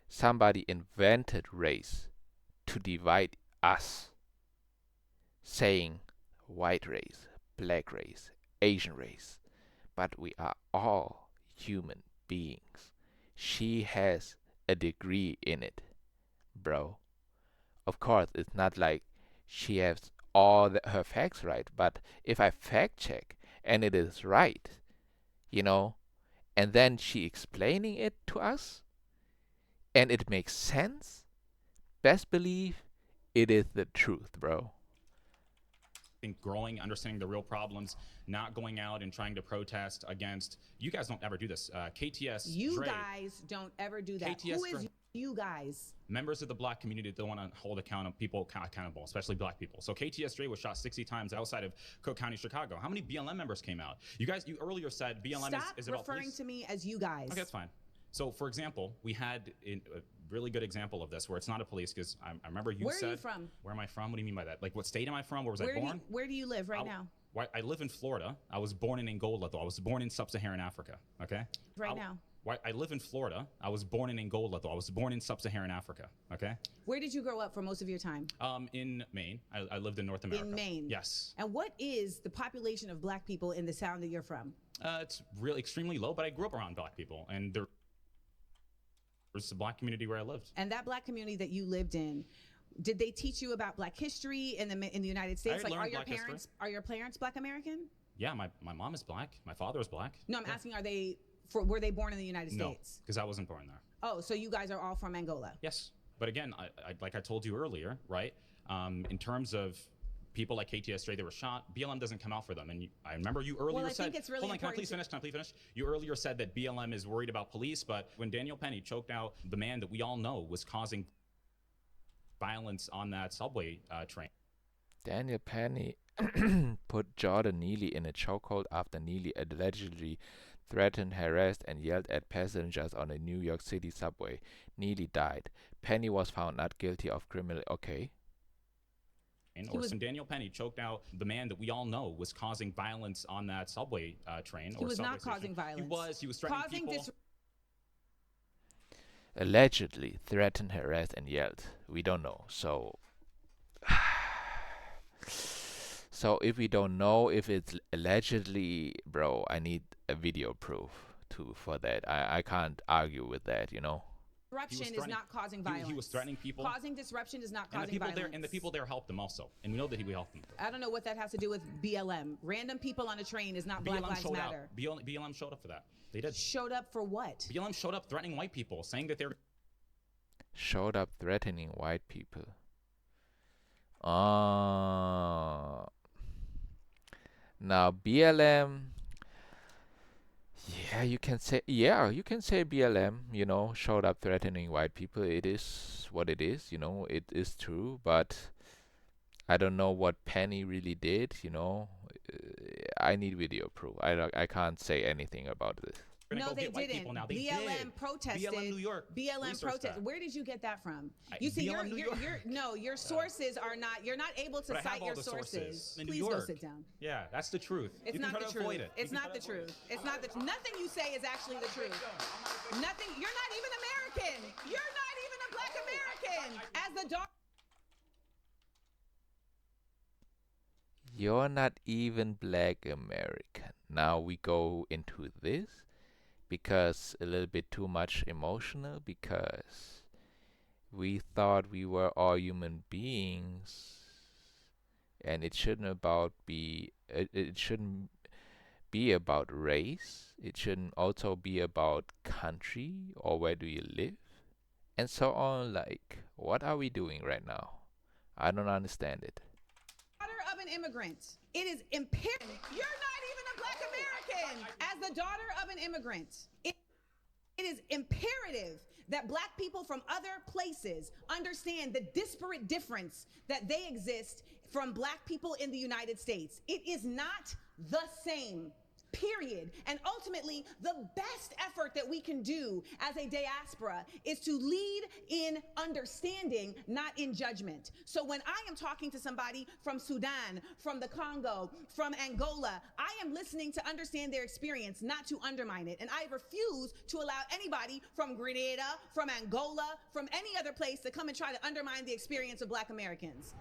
Somebody invented race to divide us, saying white race, black race, Asian race, but we are all human beings. She has a degree in it, bro. Of course, it's not like she has all her facts right, but if I fact check and it is right, and then she explaining it to us, and it makes sense, best believe it is the truth, bro. I think growing, understanding the real problems, not going out and trying to protest against. You guys don't ever do this. KTS. You guys don't ever do that. KTS Who is you guys? Members of the black community that want to hold people accountable, especially black people. So KTS Dre was shot 60 times outside of Cook County, Chicago. How many BLM members came out? You earlier said BLM is about Stop referring to me as you guys. Okay, that's fine. So, for example, we had a really good example of this where it's not a police, because I remember you said... Where are you from? Where am I from? What do you mean by that? Like, what state am I from? Where was I born? Where do you live right now? I live in Florida. I was born in Angola, though. I was born in sub-Saharan Africa, okay? Right now. I live in Florida. I was born in Angola, though. I was born in sub-Saharan Africa, okay? Where did you grow up for most of your time? In Maine. I lived in North America. In Maine? Yes. And what is the population of black people in the town that you're from? It's really extremely low, but I grew up around black people, and there's a black community where I lived. And that black community that you lived in, did they teach you about black history in the United States? I Like, learned black history. Are your parents black American? Yeah, my mom is black. My father is black. No, I'm asking, were they born in the United States? No, because I wasn't born there. Oh, so you guys are all from Angola? Yes, but again, like I told you earlier, right? In terms of people like KTS Dre, they were shot. BLM doesn't come out for them, and I remember you earlier said. Think it's really hold on, can I please finish? You earlier said that BLM is worried about police, but when Daniel Penny choked out the man that we all know was causing violence on that subway train. Daniel Penny put Jordan Neely in a chokehold after Neely allegedly threatened, harassed, and yelled at passengers on a New York City subway. Neely died. Penny was found not guilty of criminal... Okay. Or when Daniel Penny choked out the man that we all know was causing violence on that subway train. He was not causing violence. He was threatening people. Allegedly threatened, harassed, and yelled. We don't know. So if we don't know if it's allegedly, bro, I need a video proof for that. I can't argue with that, Disruption is not causing violence. He was threatening people. Causing disruption is not causing violence. And the people there helped him also. And we know that we helped them. I don't know what that has to do with BLM. Random people on a train is not Black Lives Matter. BLM showed up for that. They did. Showed up for what? BLM showed up threatening white people, saying that they're... Showed up threatening white people. Now BLM... Yeah, you can say BLM, showed up threatening white people. It is what it is, it is true, but I don't know what Penny really did, I need video proof. I can't say anything about this. No, they didn't. BLM protested. BLM New York. BLM protested. Where did you get that from? You see, your sources are not. You're not able to cite your sources. Please go sit down. Yeah, that's the truth. It's not the truth. It's not the truth. It's not the. Nothing you say is actually the truth. Nothing. You're not even American. You're not even a Black American. As the dog. You're not even Black American. Now we go into this because a little bit too much emotional because we thought we were all human beings and it shouldn't be about race. It shouldn't also be about country or where do you live and so on. Like, what are we doing right now? I don't understand it. Daughter of an immigrant, it is imperative. You're not even a Black American. As the daughter of an immigrant, it is imperative that Black people from other places understand the disparate difference that they exist from Black people in the United States. It is not the same. Period. And ultimately, the best effort that we can do as a diaspora is to lead in understanding, not in judgment. So when I am talking to somebody from Sudan, from the Congo, from Angola, I am listening to understand their experience, not to undermine it. And I refuse to allow anybody from Grenada, from Angola, from any other place to come and try to undermine the experience of Black Americans.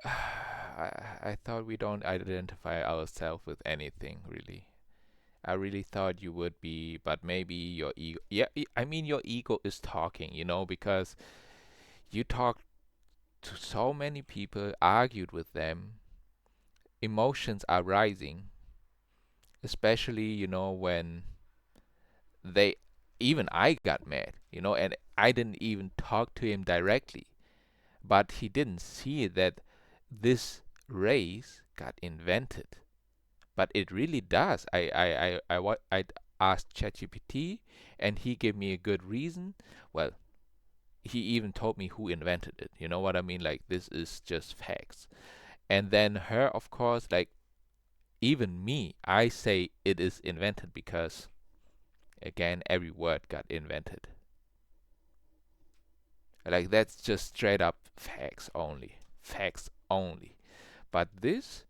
I thought we don't identify ourselves with anything, really. I really thought you would be, but maybe your ego. Yeah, I mean, your ego is talking, because you talked to so many people, argued with them, emotions are rising, especially, when they, even I got mad, and I didn't even talk to him directly, but he didn't see that this race got invented. But it really does. I asked ChatGPT, and he gave me a good reason. Well, he even told me who invented it. You know what I mean? Like, this is just facts. And then her, of course, like, even me, I say it is invented because, again, every word got invented. Like, that's just straight up facts only. Facts only. But this,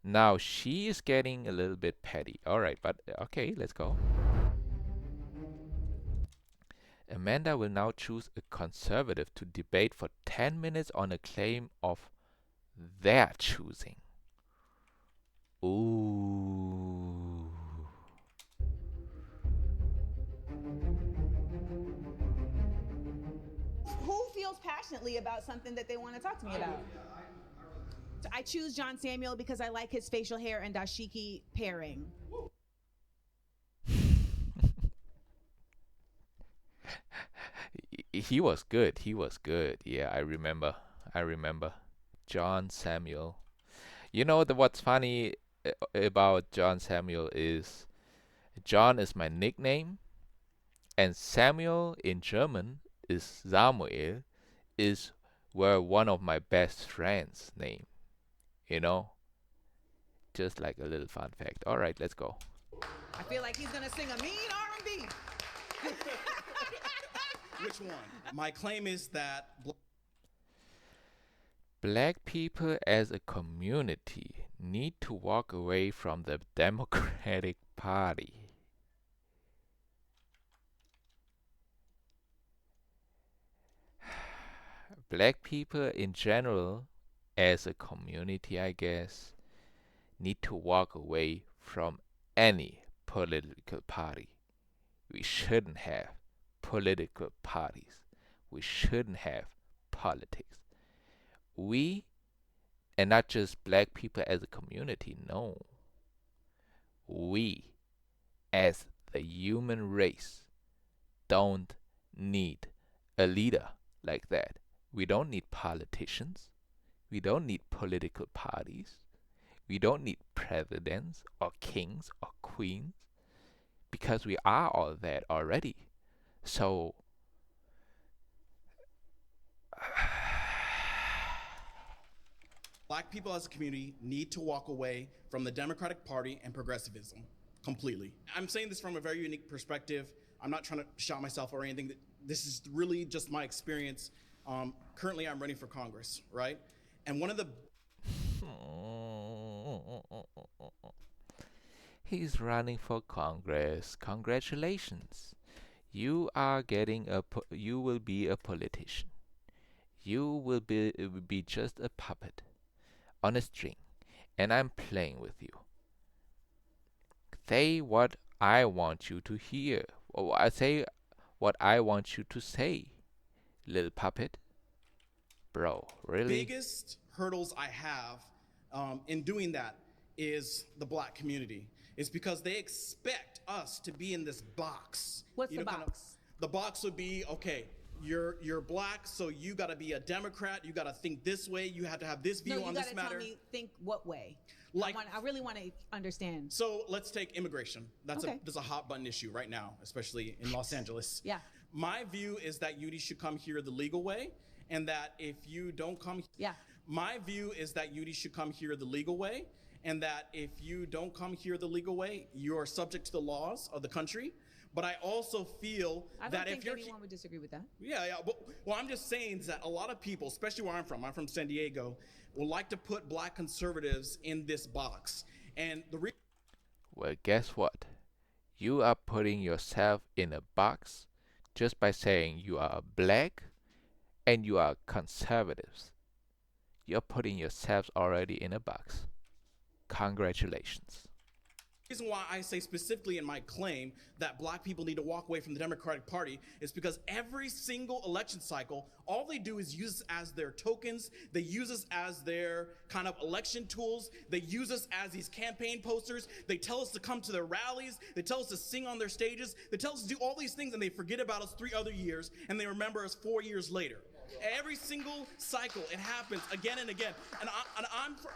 now she is getting a little bit petty. All right, but okay, let's go. Amanda will now choose a conservative to debate for 10 minutes on a claim of their choosing. Ooh. Who feels passionately about something that they want to talk to me about? I choose John Samuel because I like his facial hair and dashiki pairing. He was good. He was good. Yeah, I remember. I remember. John Samuel. What's funny about John Samuel is John is my nickname, and Samuel in German is Samuel, is where one of my best friends' name. You know, just like a little fun fact. All right, let's go. I feel like he's gonna sing a mean R&B. Which one? My claim is that Black people as a community need to walk away from the Democratic Party. Black people in general, as a community, I guess, need to walk away from any political party. We shouldn't have political parties. We shouldn't have politics. We, and not just black people as a community, no. We, as the human race, don't need a leader like that. We don't need politicians. We don't need political parties. We don't need presidents or kings or queens because we are all that already. So, Black people as a community need to walk away from the Democratic Party and progressivism completely. I'm saying this from a very unique perspective. I'm not trying to shout myself or anything. This is really just my experience. Currently, I'm running for Congress, right? And one of the he's running for Congress. Congratulations. You will be a politician. You will be just a puppet on a string, and I'm playing with you. Say what I want you to hear. Or I say what I want you to say, little puppet. Bro, really? Biggest hurdles I have in doing that is the black community. It's because they expect us to be in this box. What's the kind of- box? the box would be, okay, you're black, so you got to be a Democrat. You got to think this way. You have to have this view No, you on gotta this matter. tell me, think what way? Like- I really want to understand. So let's take immigration. That's Okay. a hot button issue right now, especially in Los Angeles. Yeah. My view is that you should come here the legal way, and that if you don't come, yeah. My view is that you should come here the legal way, and that if you don't come here the legal way, you are subject to the laws of the country. But I also feel I don't that think if you're anyone would disagree with that. yeah. But, well, I'm just saying is that a lot of people, especially where I'm from San Diego, will like to put black conservatives in this box. And Well, guess what? You are putting yourself in a box just by saying you are black and you are conservatives. You're putting yourselves already in a box. Congratulations. reason why I say specifically in my claim that black people need to walk away from the Democratic Party is because every single election cycle, all they do is use us as their tokens. They use us as their kind of election tools. They use us as these campaign posters. They tell us to come to their rallies. They tell us to sing on their stages. They tell us to do all these things, and they forget about us 3 other years, and they remember us 4 years later. Every single cycle, it happens again and again. And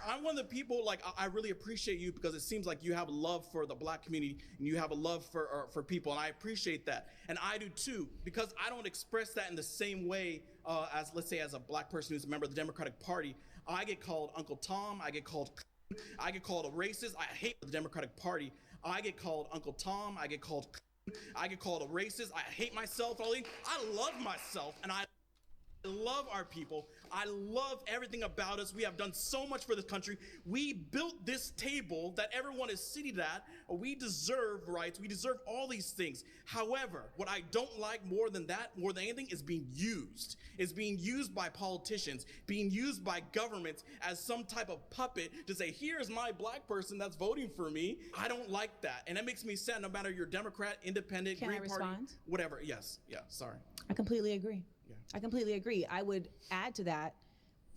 I'm one of the people, like, I really appreciate you because it seems like you have love for the black community and you have a love for people, and I appreciate that. And I do too, because I don't express that in the same way as, let's say, as a black person who's a member of the Democratic Party. I get called Uncle Tom, I get called a racist. I hate the Democratic Party. I get called Uncle Tom, I get called a racist. I hate myself. I love myself, and I love our people. I love everything about us. We have done so much for this country. We built this table that everyone is seated at. We deserve rights. We deserve all these things. However, what I don't like more than that, more than anything, is being used. It's being used by politicians, being used by governments as some type of puppet to say, here's my black person that's voting for me. I don't like that. And it makes me sad, no matter you're Democrat, Independent, Can I Green Party, respond? whatever. Yes. Yeah. Sorry. I completely agree. I completely agree. I would add to that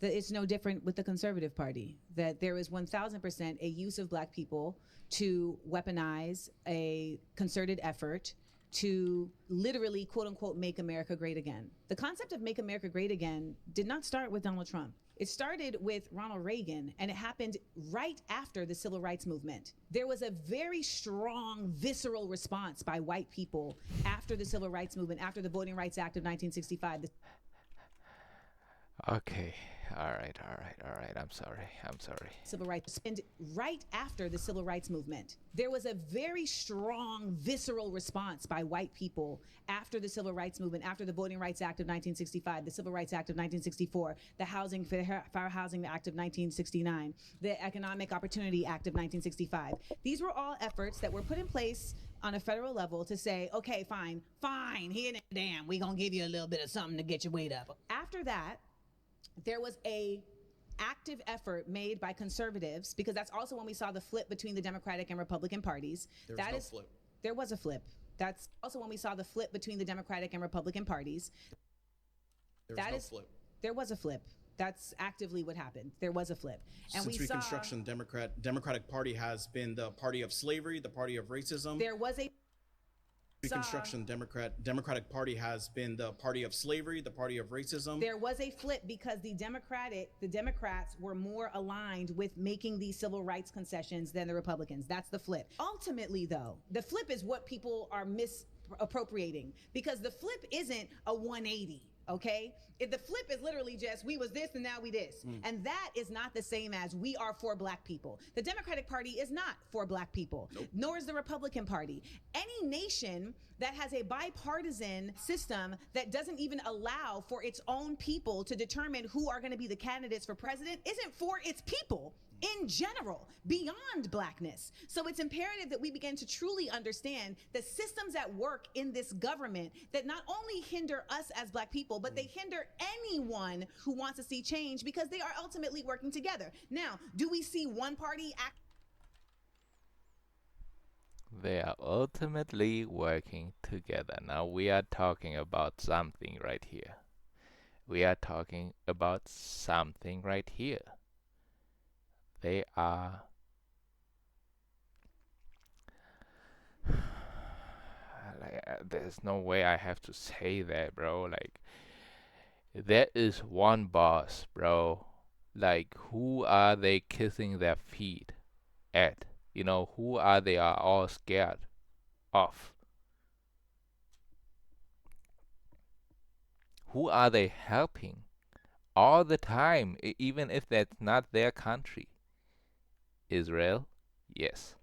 it's no different with the Conservative Party, that there is 1000% a use of black people to weaponize a concerted effort to literally, quote unquote, make America great again. The concept of make America great again did not start with Donald Trump. It started with Ronald Reagan, and it happened right after the Civil Rights Movement. There was a very strong, visceral response by white people after the Civil Rights Movement, after the Voting Rights Act of 1965. Okay. All right. I'm sorry. Civil rights, and right after the Civil Rights Movement, there was a very strong, visceral response by white people after the Civil Rights Movement, after the Voting Rights Act of 1965, the Civil Rights Act of 1964, the Fair Housing Act of 1969, the Economic Opportunity Act of 1965. These were all efforts that were put in place on a federal level to say, okay, fine, here, damn, we gonna give you a little bit of something to get your weight up. After that, there was a active effort made by conservatives, because that's also when we saw the flip between the Democratic and Republican parties. There was no flip. There was a flip. That's also when we saw the flip between the Democratic and Republican parties. There was no flip. There was a flip. That's actively what happened. There was a flip. And Since Reconstruction, Democratic Party has been the party of slavery, the party of racism. There was a Reconstruction, Democratic Party has been the party of slavery, the party of racism. There was a flip because the Democrats were more aligned with making these civil rights concessions than the Republicans. That's the flip. Ultimately, though, the flip is what people are misappropriating, because the flip isn't a 180. Okay? The flip is literally just, we was this and now we this. And that is not the same as we are for black people. The Democratic Party is not for black people, nor is the Republican Party. Any nation that has a bipartisan system that doesn't even allow for its own people to determine who are going to be the candidates for president isn't for its people. in general, beyond blackness. So it's imperative that we begin to truly understand the systems at work in this government that not only hinder us as black people, but they hinder anyone who wants to see change because they are ultimately working together. Now, do we see one party act? They are ultimately working together. Now we are talking about something right here. We are talking about something right here. They are like, there's no way I have to say that, bro. Like, there is one boss, bro. Like, who are they kissing their feet at? You know, who are they are all scared of? Who are they helping all the time, even if that's not their country? Israel? Yes.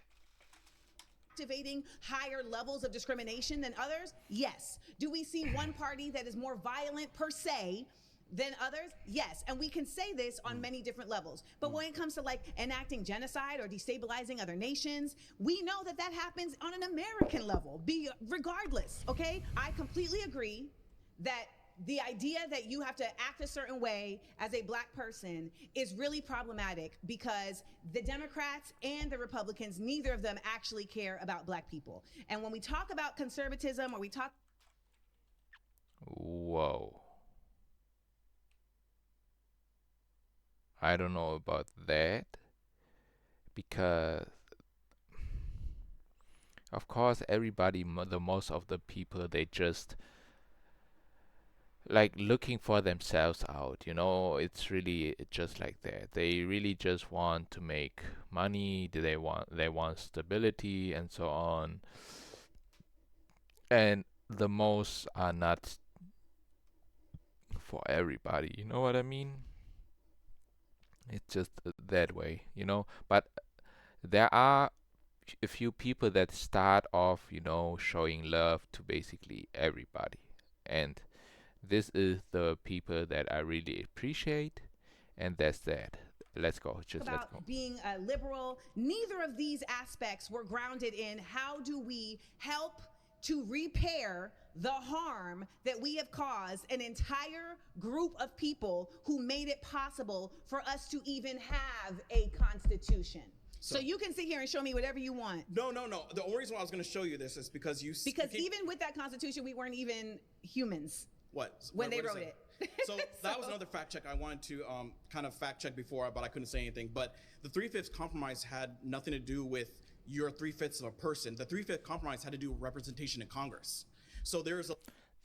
Activating higher levels of discrimination than others? Yes. Do we see one party that is more violent per se than others? Yes. And we can say this on many different levels. But when it comes to like enacting genocide or destabilizing other nations, we know that that happens on an American level, regardless, okay? I completely agree that the idea that you have to act a certain way as a black person is really problematic because the Democrats and the Republicans, neither of them actually care about black people. And when we talk about conservatism or we talk... Whoa. I don't know about that because of course everybody, the most of the people, they just like looking for themselves out, you know. It's really just like that. They really just want to make money, they want stability and so on. And the most are not for everybody, you know what I mean? It's just that way, you know. But there are a few people that start off, you know, showing love to basically everybody. And this is the people that I really appreciate, and that's that. Let's go. Let's go. About being a liberal, neither of these aspects were grounded in how do we help to repair the harm that we have caused an entire group of people who made it possible for us to even have a constitution. So you can sit here and show me whatever you want. No. The only reason why I was going to show you this is because even with that constitution, we weren't even humans. What? When they wrote it. So that was another fact check I wanted to kind of fact check before, but I couldn't say anything. But the 3/5 compromise had nothing to do with your 3/5 of a person. The 3/5 compromise had to do with representation in Congress. So there's a...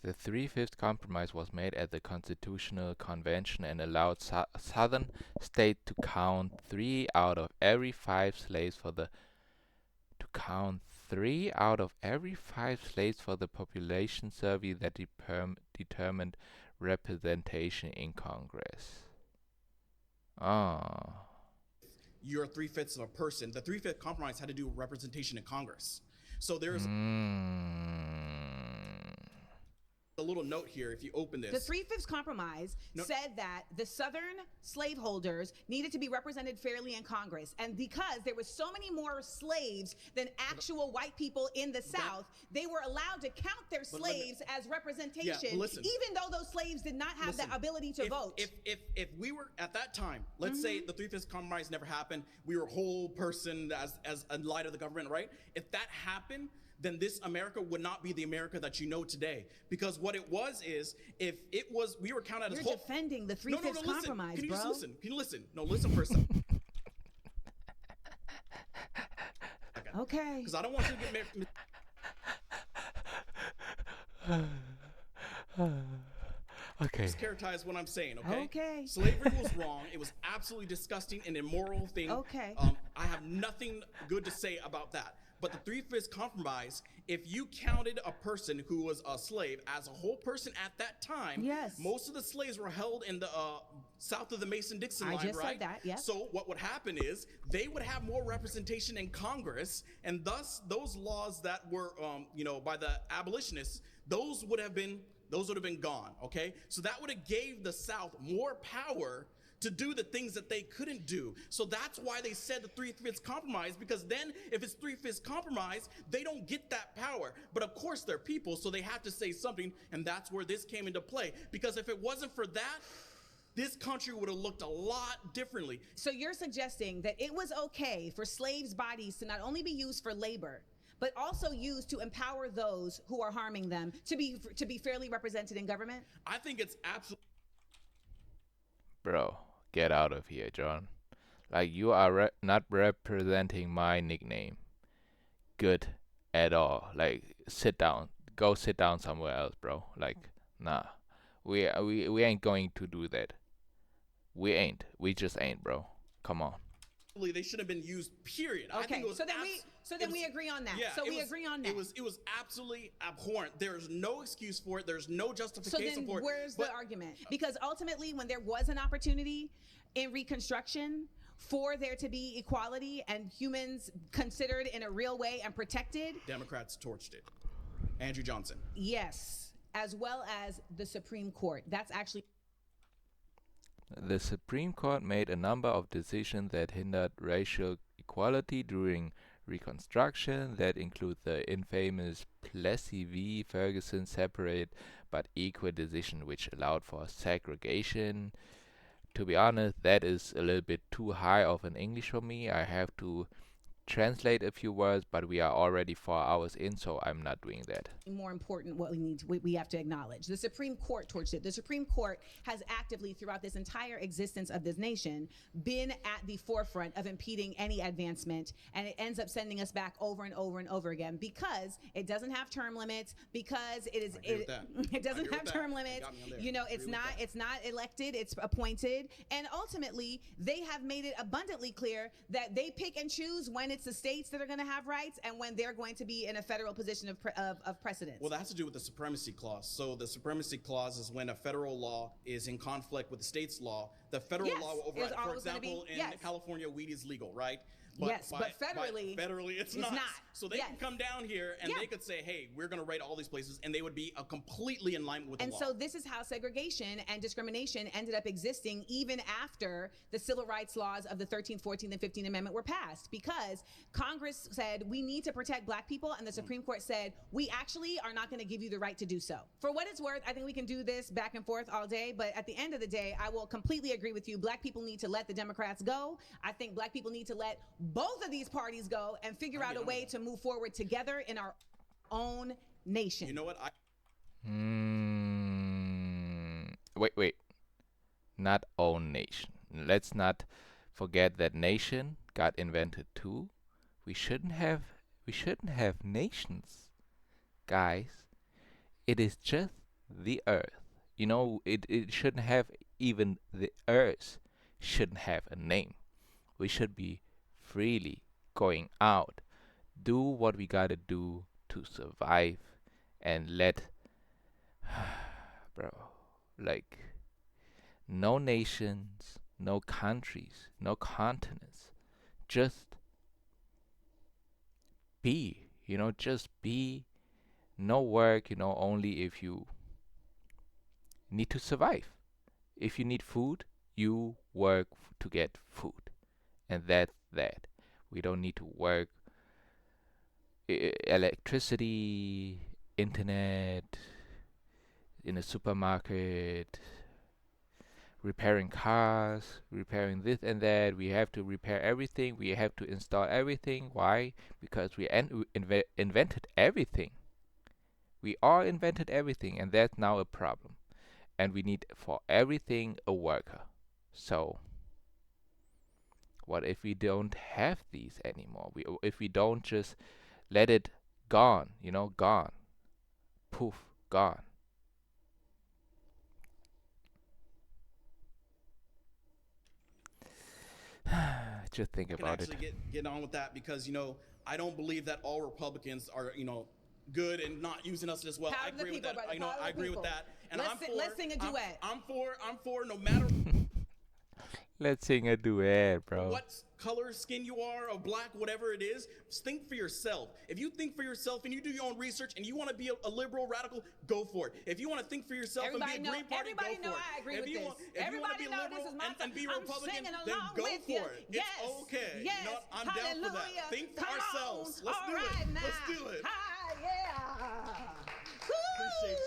The 3/5 compromise was made at the Constitutional Convention and allowed southern states to count 3 out of every 5 slaves for the population survey that determined representation in Congress. Your 3/5 of a person. The 3/5 compromise had to do with representation in Congress. So there's a little note here if you open this. The 3/5 compromise said that the Southern slaveholders needed to be represented fairly in Congress. And because there were so many more slaves than actual white people in the South, they were allowed to count their slaves as representation, even though those slaves did not have the ability to vote. If we were at that time, let's say the 3/5 compromise never happened, we were a whole person as in light of the government, right? If that happened, then this America would not be the America that you know today. Because what it was is, if it was, we were counted as You're defending the 3/5 compromise, Can you bro. just listen? Can you listen? No, listen for a second. Okay. Because I don't want you to get Okay. mischaracterize what I'm saying, okay? Okay. Slavery was wrong. It was absolutely disgusting and immoral thing. Okay. I have nothing good to say about that. But the 3/5 compromise, if you counted a person who was a slave as a whole person at that time, most of the slaves were held in the south of the Mason-Dixon line, I just right? said that, yes. So what would happen is they would have more representation in Congress, and thus those laws that were, by the abolitionists, those would have been gone, okay? So that would have gave the South more power to do the things that they couldn't do. So that's why they said the 3/5 compromise, because then if it's 3/5 compromise, they don't get that power. But of course they're people, so they have to say something, and that's where this came into play. Because if it wasn't for that, this country would have looked a lot differently. So you're suggesting that it was okay for slaves' bodies to not only be used for labor, but also used to empower those who are harming them to be fairly represented in government? I think it's absolutely... Bro, get out of here, John. Like, you are not representing my nickname good at all. Like, sit down. Go sit down somewhere else, bro. Like, nah. We ain't going to do that. We ain't. We just ain't, bro. Come on. They should have been used, period. I Okay, think it was so then we agree on that. Yeah, so we agree on that. It was absolutely abhorrent. There's no excuse for it. There's no justification for it. So then where's the argument? Because ultimately, when there was an opportunity in Reconstruction for there to be equality and humans considered in a real way and protected, Democrats torched it. Andrew Johnson. Yes, as well as the Supreme Court. That's actually... The Supreme Court made a number of decisions that hindered racial equality during Reconstruction that include the infamous Plessy v. Ferguson separate but equal decision, which allowed for segregation. To be honest, that is a little bit too high of an English for me. I have to translate a few words, but we are already 4 hours in, so I'm not doing that. More important, what we have to acknowledge. The Supreme Court torched it. The Supreme Court has actively, throughout this entire existence of this nation, been at the forefront of impeding any advancement, and it ends up sending us back over and over and over again because it doesn't have term limits, because it doesn't have term limits. You know, it's not elected, it's appointed, and ultimately they have made it abundantly clear that they pick and choose when it's the states that are going to have rights and when they're going to be in a federal position of precedence. Well, that has to do with the supremacy clause. So the supremacy clause is when a federal law is in conflict with the state's law. The federal law will override. For example, in California, weed is legal, right? But federally, it's not. So they can come down here and they could say, hey, we're going to rate all these places, and they would be completely in line with the law. And so this is how segregation and discrimination ended up existing even after the civil rights laws of the 13th, 14th, and 15th Amendment were passed, because Congress said we need to protect black people, and the Supreme Court said we actually are not going to give you the right to do so. For what it's worth, I think we can do this back and forth all day, but at the end of the day, I will completely agree with you. Black people need to let the Democrats go. I think black people need to let both of these parties go and figure out a way to move forward together in our own nation. You know what? Wait. Not own nation. Let's not forget that nation got invented too. We shouldn't have nations, guys. It is just the earth. You know, it shouldn't have, even the earth shouldn't have a name. We should be freely going out, do what we gotta do to survive, and let bro, like, no nations, no countries, no continents, just be, just be. No work, only if you need to survive. If you need food, you work to get food. And that's that. We don't need to work electricity, internet, in a supermarket, repairing cars, repairing this and that. We have to repair everything. We have to install everything. Why? Because we invented everything. We all invented everything, and that's now a problem. And we need for everything a worker. So what if we don't have these anymore? If we don't just let it gone, gone. Poof, gone. Just think about it. I can actually get on with that because, I don't believe that all Republicans are, good and not using us as well. I agree with that. I agree with that. And let's sing a duet. I'm for no matter. Let's sing a duet, bro. what color skin you are, or black, whatever it is. Just think for yourself. If you think for yourself and you do your own research and you want to be a liberal radical, go for it. If you want to think for yourself and be a Green Party, go for it. I agree with this. If you want to be liberal and be Republican, then go for it. Yes, it's okay. yes, You know what? I'm down for that. hallelujah. Think for Come ourselves. on. Let's All do right it. now. Let's do it. Appreciate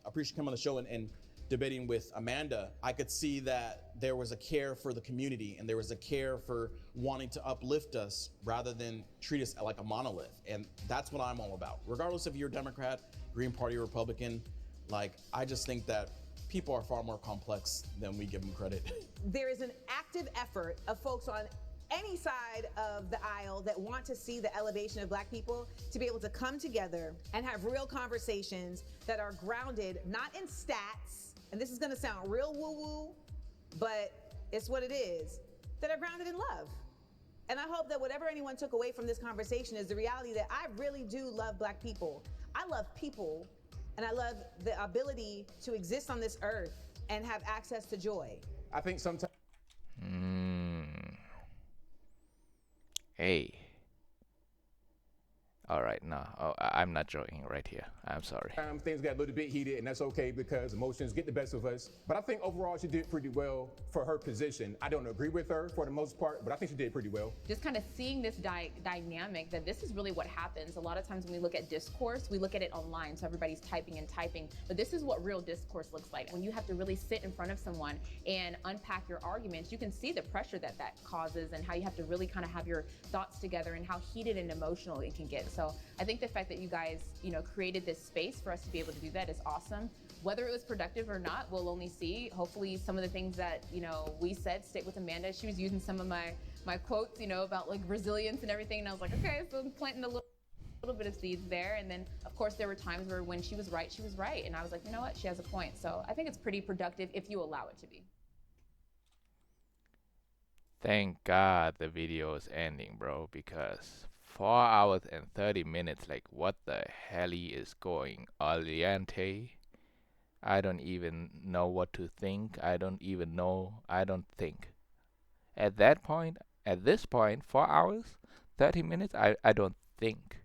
I appreciate coming on the show and debating with Amanda. I could see that there was a care for the community and there was a care for wanting to uplift us rather than treat us like a monolith. And that's what I'm all about. Regardless if you're Democrat, Green Party, Republican, like, I just think that people are far more complex than we give them credit. There is an active effort of folks on any side of the aisle that want to see the elevation of Black people to be able to come together and have real conversations that are grounded not in stats, and this is going to sound real woo-woo, but it's what it is, that are grounded in love. And I hope that whatever anyone took away from this conversation is the reality that I really do love Black people. I love people, and I love the ability to exist on this earth and have access to joy. I think sometimes. Hey. All right, no, I'm not joking right here. I'm sorry. Things got a little bit heated, and that's okay because emotions get the best of us. But I think overall she did pretty well for her position. I don't agree with her for the most part, but I think she did pretty well. Just kind of seeing this dynamic, that this is really what happens. A lot of times when we look at discourse, we look at it online, so everybody's typing and typing. But this is what real discourse looks like. When you have to really sit in front of someone and unpack your arguments, you can see the pressure that causes and how you have to really kind of have your thoughts together and how heated and emotional it can get. So I think the fact that you guys, created this space for us to be able to do that is awesome. Whether it was productive or not, we'll only see. Hopefully some of the things that, we said stick with Amanda. She was using some of my quotes, about like resilience and everything. And I was like, okay, so I'm planting a little bit of seeds there. And then of course there were times where when she was right. And I was like, you know what? She has a point. So I think it's pretty productive if you allow it to be. Thank God the video is ending, bro, because 4 hours and 30 minutes, like, what the hell is going Aliante? I don't even know what to think. I don't think. At this point, 4 hours, 30 minutes, I don't think.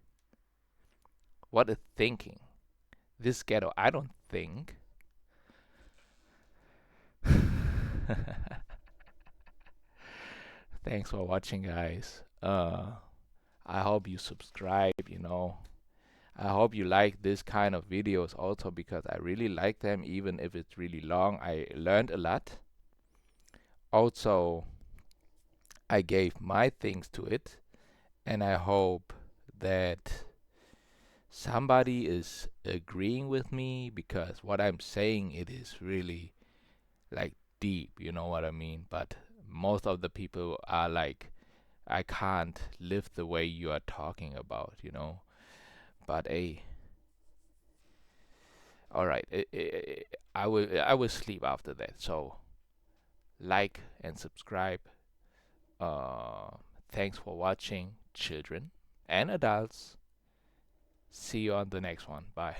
What is thinking? This ghetto, I don't think. Thanks for watching, guys. I hope you subscribe, I hope you like this kind of videos also, because I really like them, even if it's really long. I learned a lot. Also, I gave my things to it, and I hope that somebody is agreeing with me, because what I'm saying, it is really like deep, you know what I mean? But most of the people are like, I can't live the way you are talking about, But hey, all right, I will sleep after that. So like and subscribe. Thanks for watching, children and adults. See you on the next one. Bye.